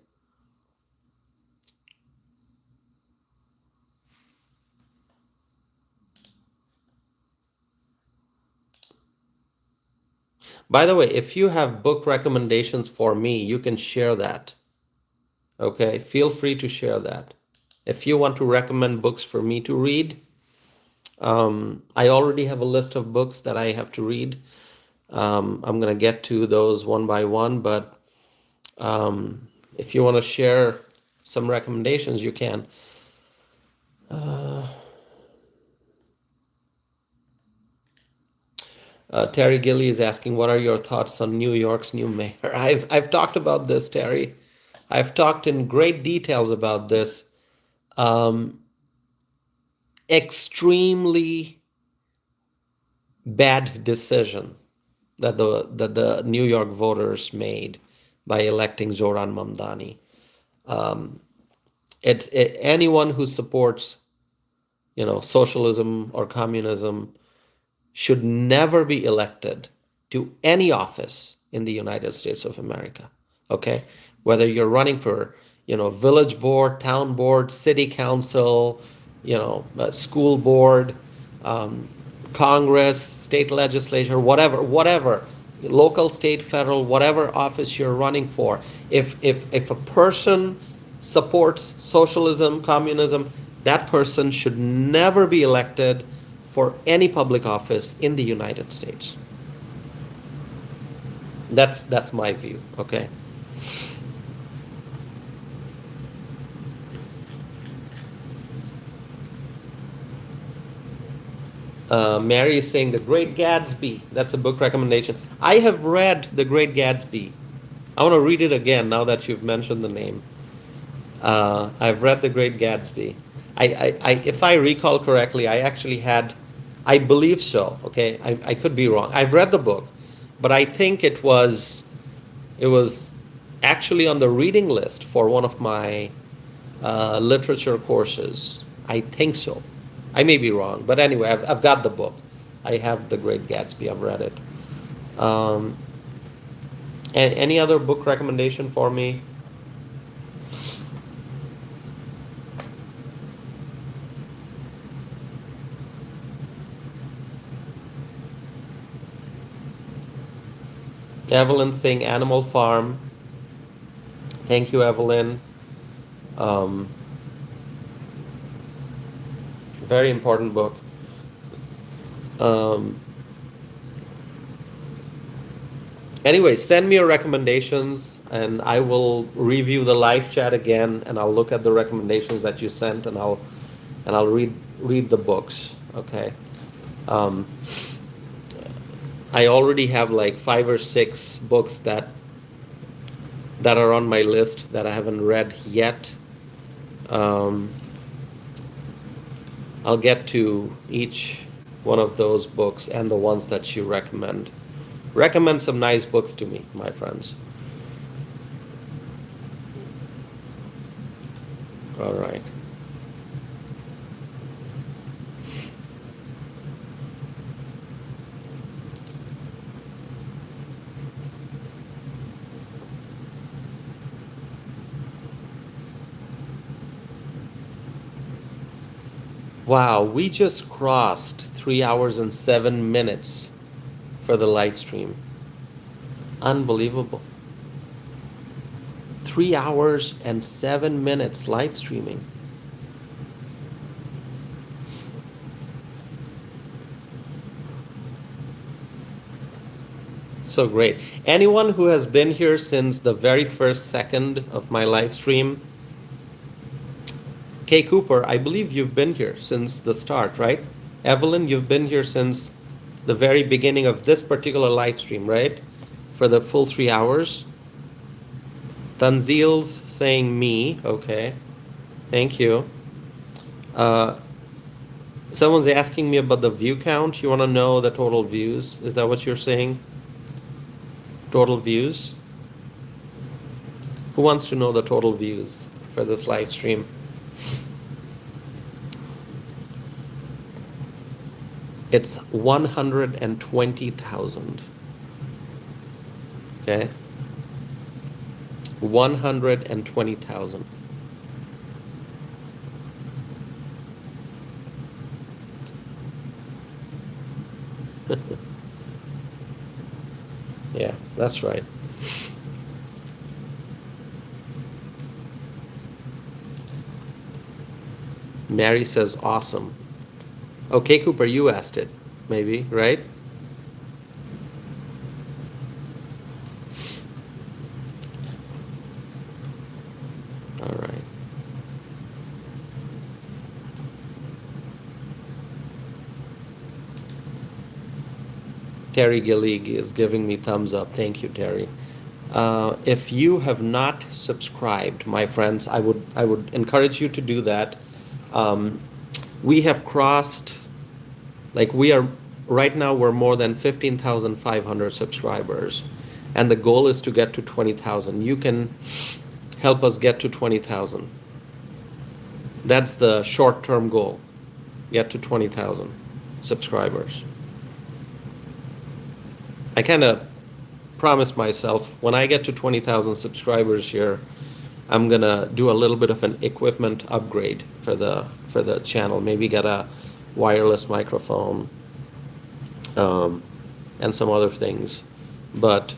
By the way, if you have book recommendations for me, you can share that. Okay, feel free to share that. If you want to recommend books for me to read, I already have a list of books that I have to read. I'm going to get to those one by one, but if you want to share some recommendations, you can. Terry Gilly is asking, what are your thoughts on New York's new mayor? I've talked about this, Terry. I've talked in great details about this. Extremely bad decision that the New York voters made by electing Zohran Mamdani. Anyone who supports, socialism or communism should never be elected to any office in the United States of America. Okay, whether you're running for, village board, town board, city council, school board, Congress, state legislature, whatever, local, state, federal, whatever office you're running for. If a person supports socialism, communism, that person should never be elected for any public office in the United States. That's my view. Okay. Mary is saying The Great Gatsby. That's a book recommendation. I have read The Great Gatsby. I want to read it again now that you've mentioned the name. I've read The Great Gatsby. If I recall correctly, I actually had, I believe so. Okay, I could be wrong. I've read the book, but I think it was actually on the reading list for one of my literature courses. I think so. I may be wrong, but anyway, I've got the book. I have The Great Gatsby. I've read it. And any other book recommendation for me? Evelyn saying Animal Farm. Thank you, Evelyn. Very important book. Anyway, send me your recommendations and I will review the live chat again and I'll look at the recommendations that you sent and I'll read the books. Okay. Um, I already have like 5 or 6 books that are on my list that I haven't read yet. I'll get to each one of those books and the ones that you recommend. Recommend some nice books to me, my friends. All right. Wow, we just crossed 3 hours and 7 minutes for the live stream. Unbelievable. 3 hours and 7 minutes live streaming. So great. Anyone who has been here since the very first second of my live stream, Kay Cooper, I believe you've been here since the start, right? Evelyn, you've been here since the very beginning of this particular live stream, right? For the full 3 hours. Tanzil's saying me, okay. Thank you. Someone's asking me about the view count. You want to know the total views? Is that what you're saying? Total views? Who wants to know the total views for this live stream? It's 120,000. Okay? 120,000. Yeah, that's right. Mary says awesome. Okay, Cooper, you asked it, maybe, right? All right. Terry Gillig is giving me thumbs up. Thank you, Terry. If you have not subscribed, my friends, I would encourage you to do that. We have crossed, like right now we're more than 15,500 subscribers, and the goal is to get to 20,000. You can help us get to 20,000. That's the short-term goal. Get to 20,000 subscribers. I kind of promised myself when I get to 20,000 subscribers here, I'm gonna do a little bit of an equipment upgrade for the channel. Maybe get a wireless microphone and some other things, but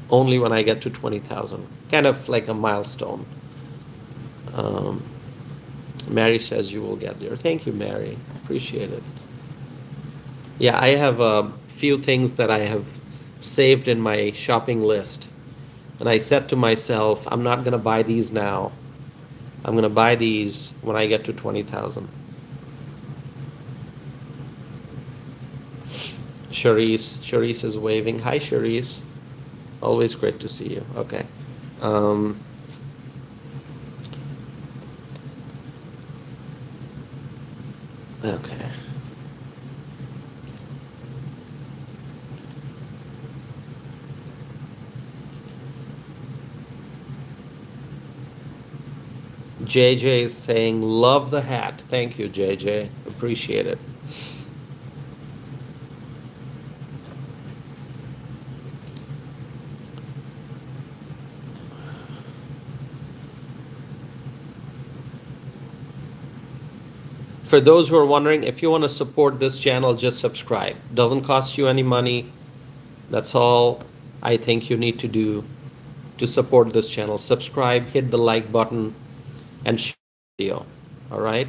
only when I get to 20,000. Kind of like a milestone. Mary says you will get there. Thank you, Mary. Appreciate it. Yeah, I have a few things that I have saved in my shopping list. And I said to myself, I'm not going to buy these now. I'm going to buy these when I get to 20,000. Charisse is waving. Hi, Charisse. Always great to see you. Okay. Okay. JJ is saying, love the hat. Thank you, JJ. Appreciate it. For those who are wondering, if you want to support this channel, just subscribe. Doesn't cost you any money. That's all I think you need to do to support this channel. Subscribe, hit the like button, and share the video. All right?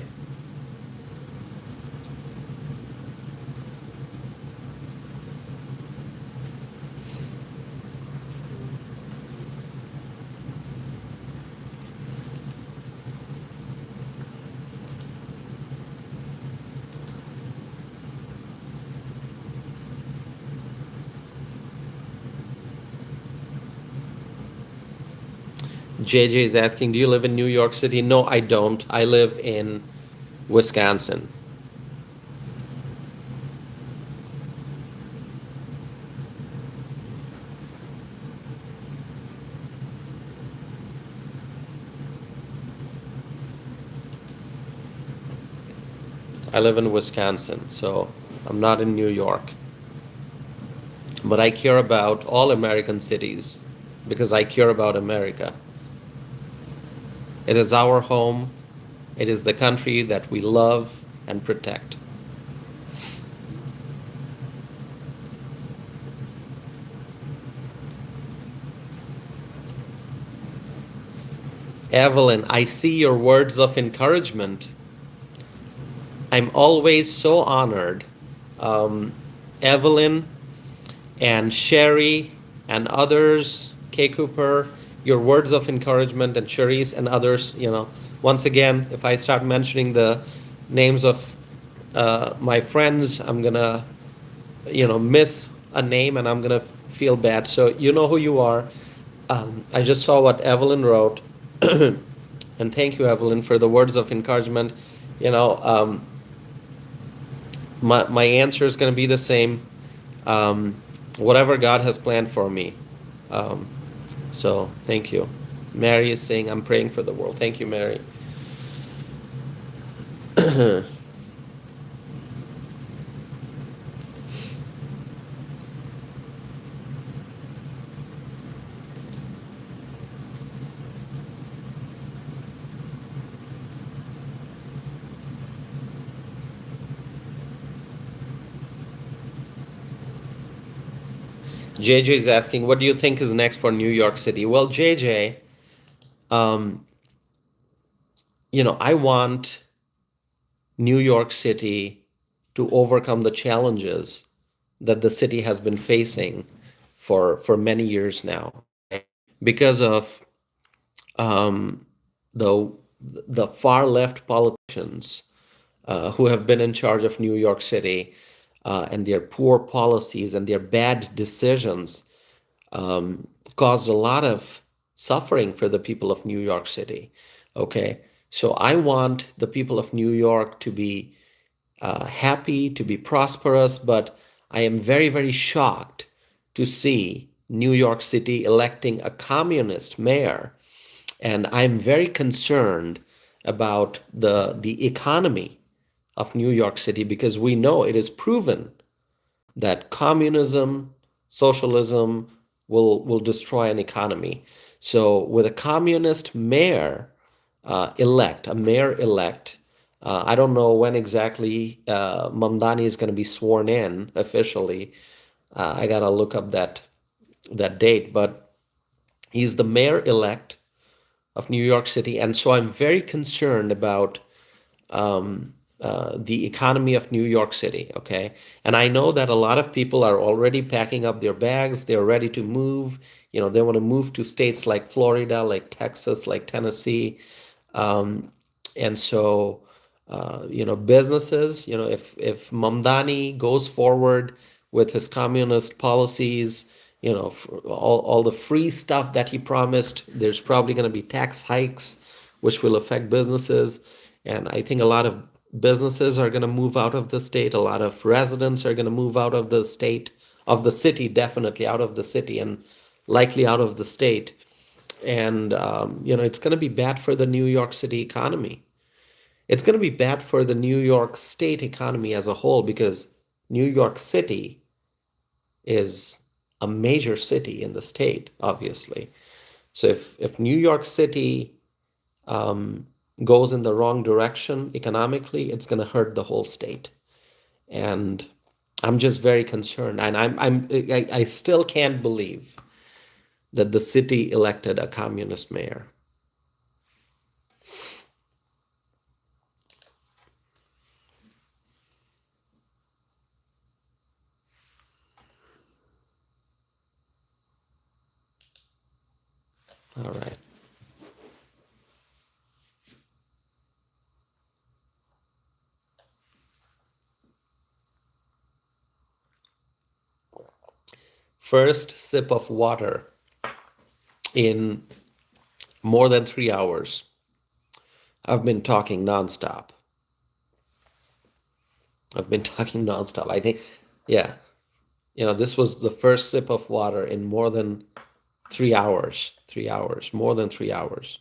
JJ is asking, do you live in New York City? No, I don't. I live in Wisconsin. I live in Wisconsin, so I'm not in New York. But I care about all American cities because I care about America. It is our home. It is the country that we love and protect. Evelyn, I see your words of encouragement. I'm always so honored. Um, Evelyn and Sherry and others, Kay Cooper, your words of encouragement, and Cherise and others, once again, if I start mentioning the names of my friends, I'm going to, miss a name and I'm going to feel bad. So you know who you are. I just saw what Evelyn wrote. And thank you, Evelyn, for the words of encouragement. You know, my answer is going to be the same. Whatever God has planned for me. Um, so thank you. Mary is saying, I'm praying for the world. Thank you, Mary. JJ is asking, what do you think is next for New York City? Well, JJ, um, I want New York City to overcome the challenges that the city has been facing for many years now, okay? Because of um, the the far left politicians who have been in charge of New York City and their poor policies and their bad decisions caused a lot of suffering for the people of New York City. Okay, so I want the people of New York to be happy, to be prosperous, but I am very, very shocked to see New York City electing a communist mayor. And I'm very concerned about the economy of New York City because we know it is proven that communism, socialism will destroy an economy. So with a communist mayor a mayor elect, I don't know when exactly Mamdani is going to be sworn in officially. I gotta look up that date, but he's the mayor elect of New York City, and so I'm very concerned about the economy of New York City, okay? And I know that a lot of people are already packing up their bags. They're ready to move. They want to move to states like Florida, like Texas, like Tennessee. And so, businesses, if Mamdani goes forward with his communist policies, all the free stuff that he promised, there's probably going to be tax hikes, which will affect businesses. And I think a lot of businesses are going to move out of the state. A lot of residents are going to move out of the state, of the city, definitely out of the city, and likely out of the state. And, it's going to be bad for the New York City economy. It's going to be bad for the New York State economy as a whole because New York City is a major city in the state, obviously. So if New York City goes in the wrong direction economically, it's going to hurt the whole state. And I'm just very concerned, and I still can't believe that the city elected a communist mayor. All right. First sip of water in More than 3 hours. I've been talking nonstop. I think, yeah. This was the first sip of water in more than 3 hours. 3 hours. More than 3 hours.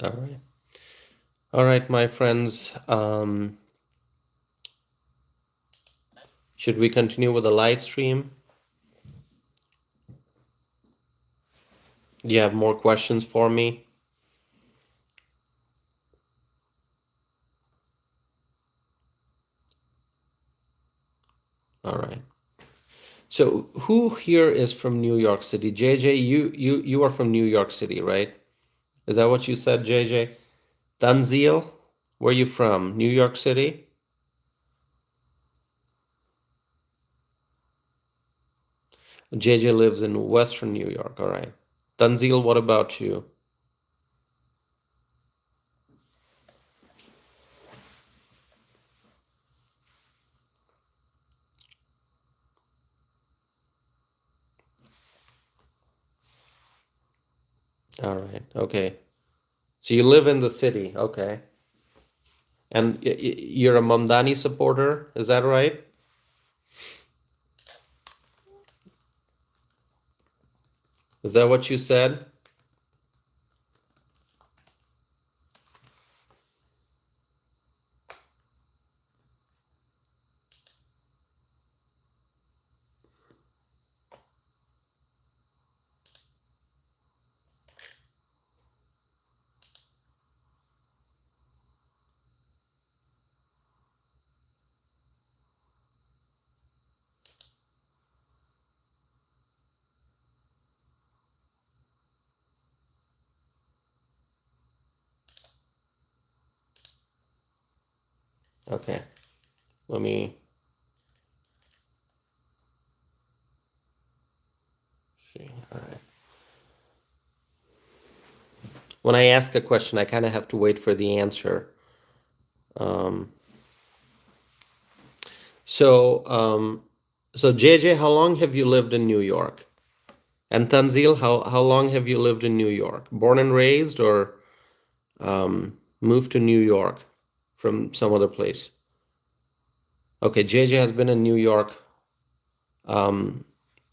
All right. All right, my friends. Should we continue with the live stream? Do you have more questions for me? All right. So who here is from New York City? JJ, you are from New York City, right? Is that what you said, JJ? Tanzil, where are you from? New York City? JJ lives in Western New York. All right. Tanzil, what about you? All right. Okay. So you live in the city. Okay. And you're a Mamdani supporter, is that right? Is that what you said? Okay. Let me see. All right. When I ask a question, I kind of have to wait for the answer. Um, so, um, so JJ, how long have you lived in New York? And Tanzil, how long have you lived in New York? Born and raised, or moved to New York from some other place? Okay, JJ has been in New York. Um,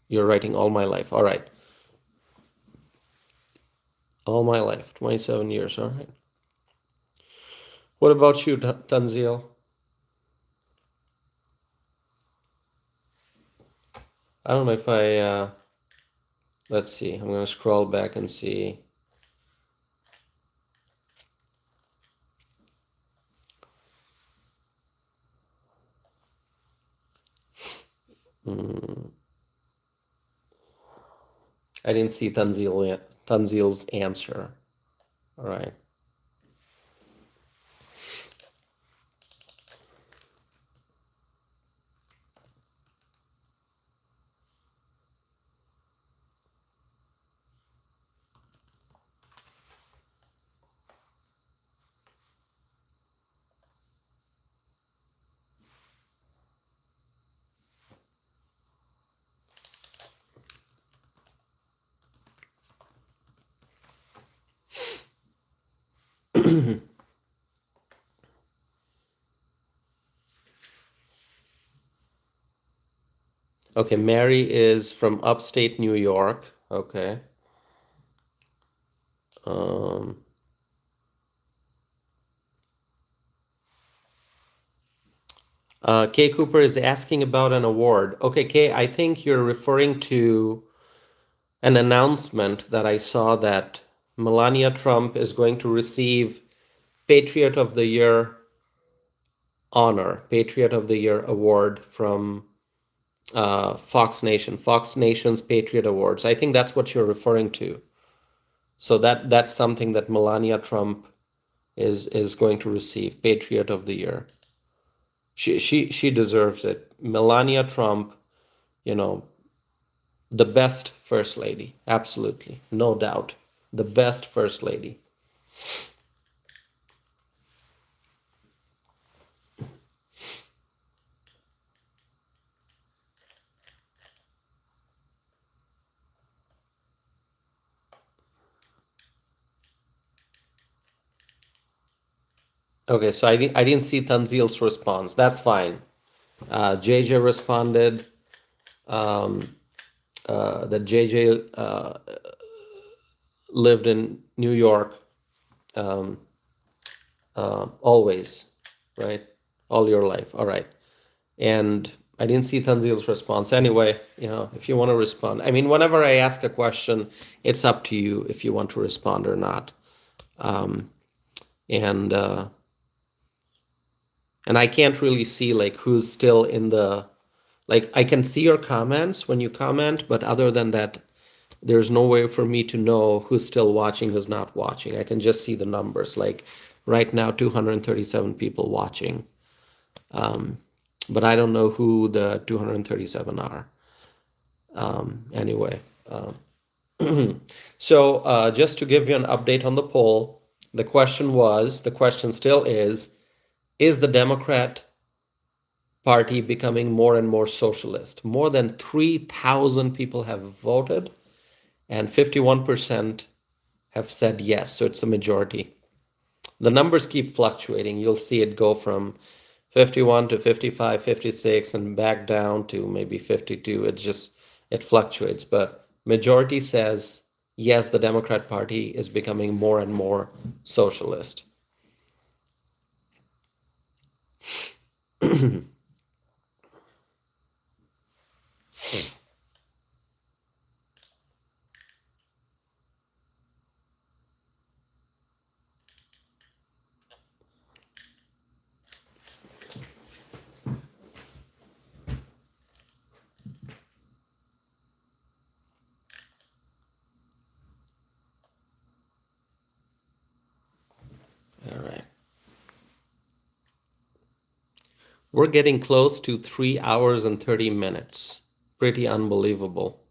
you're writing all my life. All right. All my life, 27 years. All right. What about you, Tanzil? I don't know if let's see. I'm going to scroll back and see. Hmm. I didn't see Tanzil's answer. All right. Okay, Mary is from upstate New York. Okay. Um, Kay Cooper is asking about an award. Okay, Kay, I think you're referring to an announcement that I saw that Melania Trump is going to receive Patriot of the Year honor, Patriot of the Year award from Fox Nation, Fox Nation's Patriot Awards. I think that's what you're referring to. So that's something that Melania Trump is going to receive, Patriot of the Year. She deserves it. Melania Trump, you know, the best first lady, absolutely, no doubt, the best first lady. Okay, so I didn't see Tanzil's response. That's fine. JJ responded that JJ lived in New York um, always, right? All your life. All right. And I didn't see Tanzil's response. Anyway, if you want to respond, I mean, whenever I ask a question, it's up to you if you want to respond or not. Um, and and I can't really see like who's still in the like I can see your comments when you comment, but other than that, there's no way for me to know who's still watching, who's not watching. I can just see the numbers. Like right now, 237 people watching. But I don't know who the 237 are. Anyway, so just to give you an update on the poll, the question still is the Democrat Party becoming more and more socialist? More than 3,000 people have voted, and 51% have said yes, so it's a majority. The numbers keep fluctuating. You'll see it go from 51 to 55, 56, and back down to maybe 52. It fluctuates, but majority says yes, the Democrat Party is becoming more and more socialist. All right. We're getting close to 3 hours and 30 minutes. Pretty unbelievable.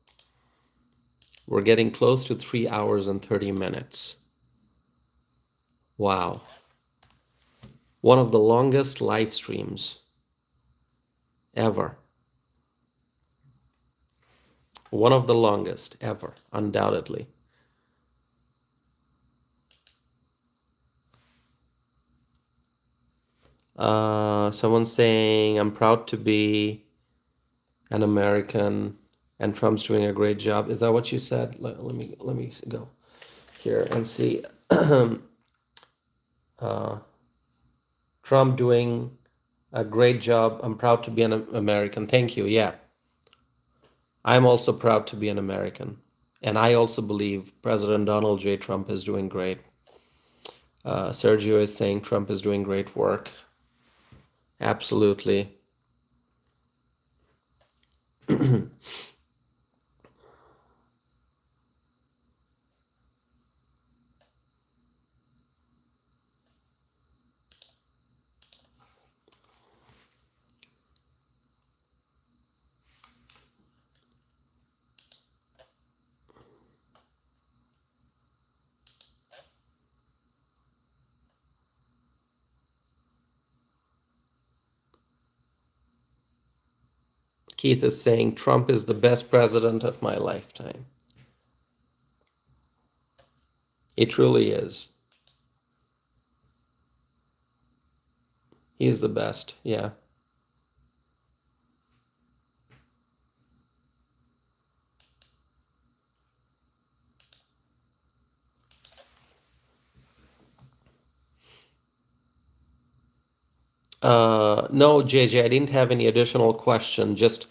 We're getting close to 3 hours and 30 minutes. Wow. One of the longest live streams ever. One of the longest ever, undoubtedly. Someone's saying, I'm proud to be an American and Trump's doing a great job. Is that what you said? Let me go here and see. Trump doing a great job. I'm proud to be an American. Thank you. Yeah. I'm also proud to be an American. And I also believe President Donald J. Trump is doing great. Sergio is saying Trump is doing great work. Absolutely. Keith is saying Trump is the best president of my lifetime. He truly is. He is the best. Yeah. No, JJ, I didn't have any additional question. Just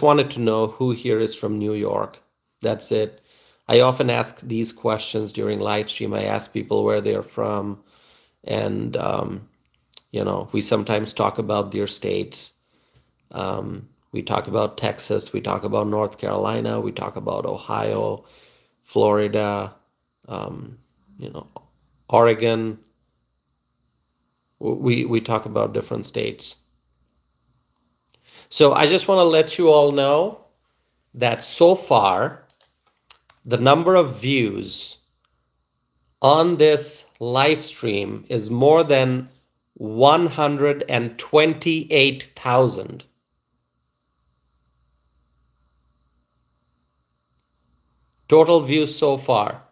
wanted to know who here is from New York. That's it. I often ask these questions during live stream. I ask people where they're from, and we sometimes talk about their states. We talk about Texas, we talk about North Carolina, we talk about Ohio, Florida, you know, Oregon. We talk about different states. So I just want to let you all know that so far, the number of views on this live stream is more than 128,000. Total views so far,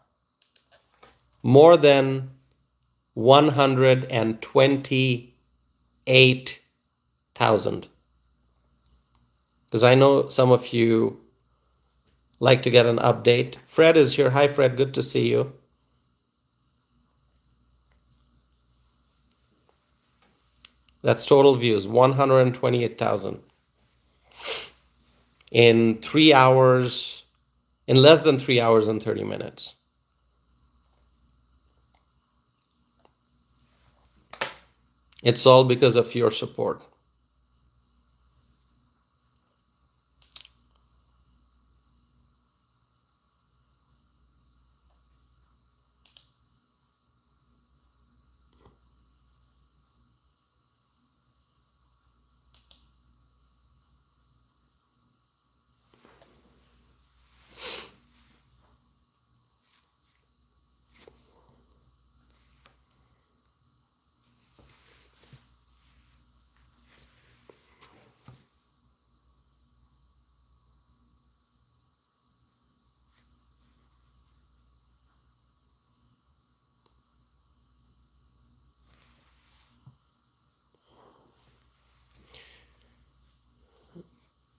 more than 128,000. Because I know some of you like to get an update. Fred is here. Hi, Fred. Good to see you. That's total views, 128,000. In 3 hours, in less than 3 hours and 30 minutes. It's all because of your support.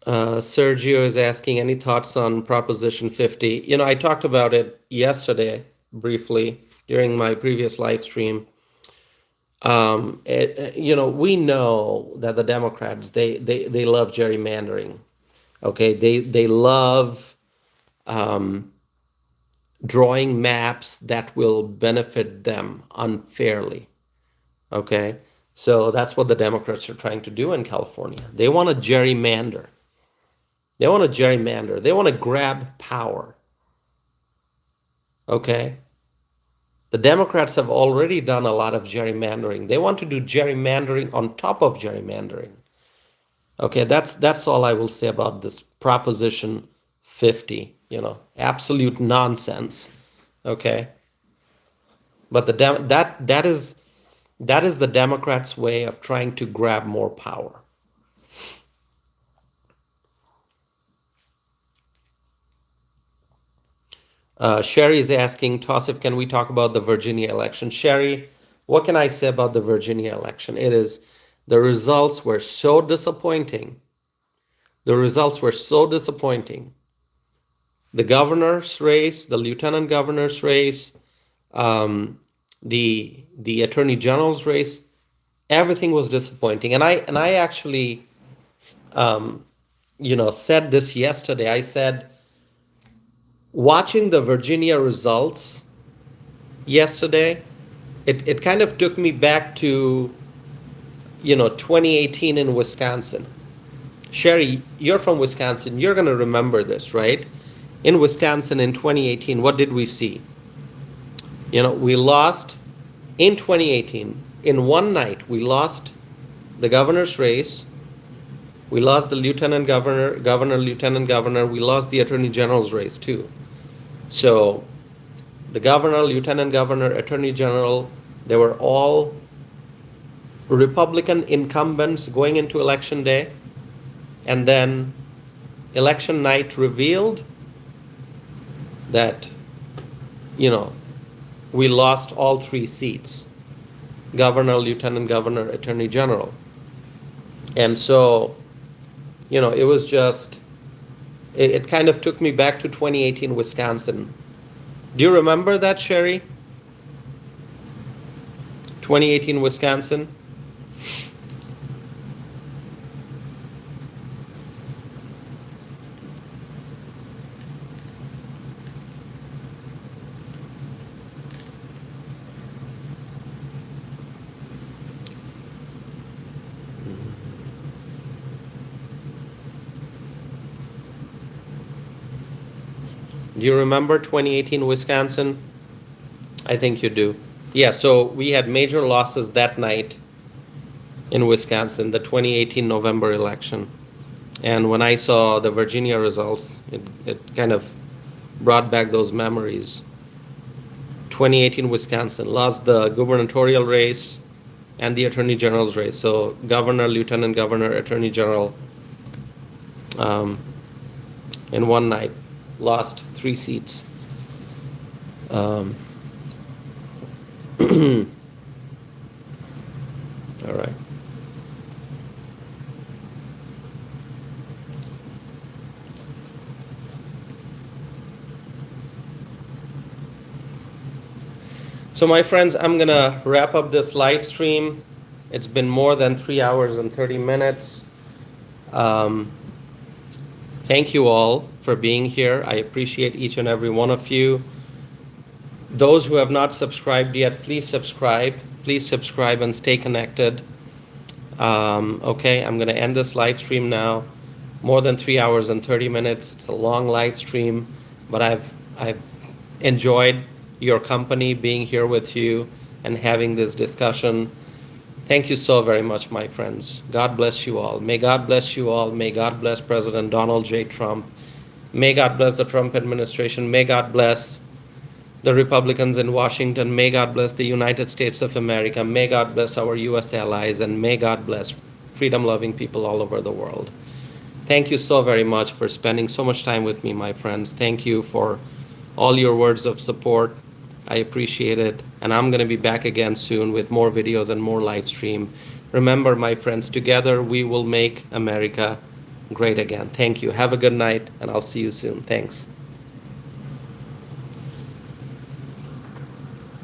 Sergio is asking, any thoughts on Proposition 50? I talked about it yesterday briefly during my previous live stream. We know that the Democrats, they love gerrymandering. Okay, they love drawing maps that will benefit them unfairly. Okay, so that's what the Democrats are trying to do in California. They want to gerrymander. They want to gerrymander. They want to grab power. Okay? The Democrats have already done a lot of gerrymandering. They want to do gerrymandering on top of gerrymandering. Okay, that's all I will say about this Proposition 50. Absolute nonsense. Okay? But that is the Democrats' way of trying to grab more power. Sherry is asking, Tassif, can we talk about the Virginia election? Sherry, what can I say about the Virginia election? The results were so disappointing. The results were so disappointing. The governor's race, the lieutenant governor's race, the attorney general's race, everything was disappointing. And I actually, said this yesterday. I said, watching the Virginia results yesterday, it kind of took me back to 2018 in Wisconsin. Sherry, you're from Wisconsin. You're going to remember this, right? In Wisconsin in 2018, what did we see? We lost in 2018. In one night, we lost the governor's race. We lost the lieutenant governor, lieutenant governor. We lost the attorney general's race too. So the governor, lieutenant governor, attorney general, they were all Republican incumbents going into election day. And then election night revealed that, we lost all 3 seats: governor, lieutenant governor, attorney general. And so, it was just, it kind of took me back to 2018 Wisconsin. Do you remember that, Sherry? 2018 Wisconsin? Do you remember 2018 Wisconsin? I think you do. Yeah, so we had major losses that night in Wisconsin, the 2018 November election. And when I saw the Virginia results, it kind of brought back those memories. 2018 Wisconsin lost the gubernatorial race and the attorney general's race. So governor, lieutenant governor, attorney general, in one night, lost 3 seats. All right. So my friends, I'm gonna wrap up this live stream. It's been more than 3 hours and 30 minutes. Thank you all for being here. I appreciate each and every one of you. Those who have not subscribed yet, please subscribe. Please subscribe and stay connected. Okay, I'm gonna end this live stream now. More than 3 hours and 30 minutes. It's a long live stream, but I've enjoyed your company, being here with you and having this discussion. Thank you so very much, my friends. God bless you all. May God bless you all. May God bless President Donald J. Trump. May God bless the Trump administration. May God bless the Republicans in Washington. May God bless the United States of America. May God bless our U.S. allies, and may God bless freedom-loving people all over the world. Thank you so very much for spending so much time with me, my friends. Thank you for all your words of support. I appreciate it. And I'm going to be back again soon with more videos and more live stream. Remember, my friends, together we will make America great again. Thank you. Have a good night, and I'll see you soon. Thanks.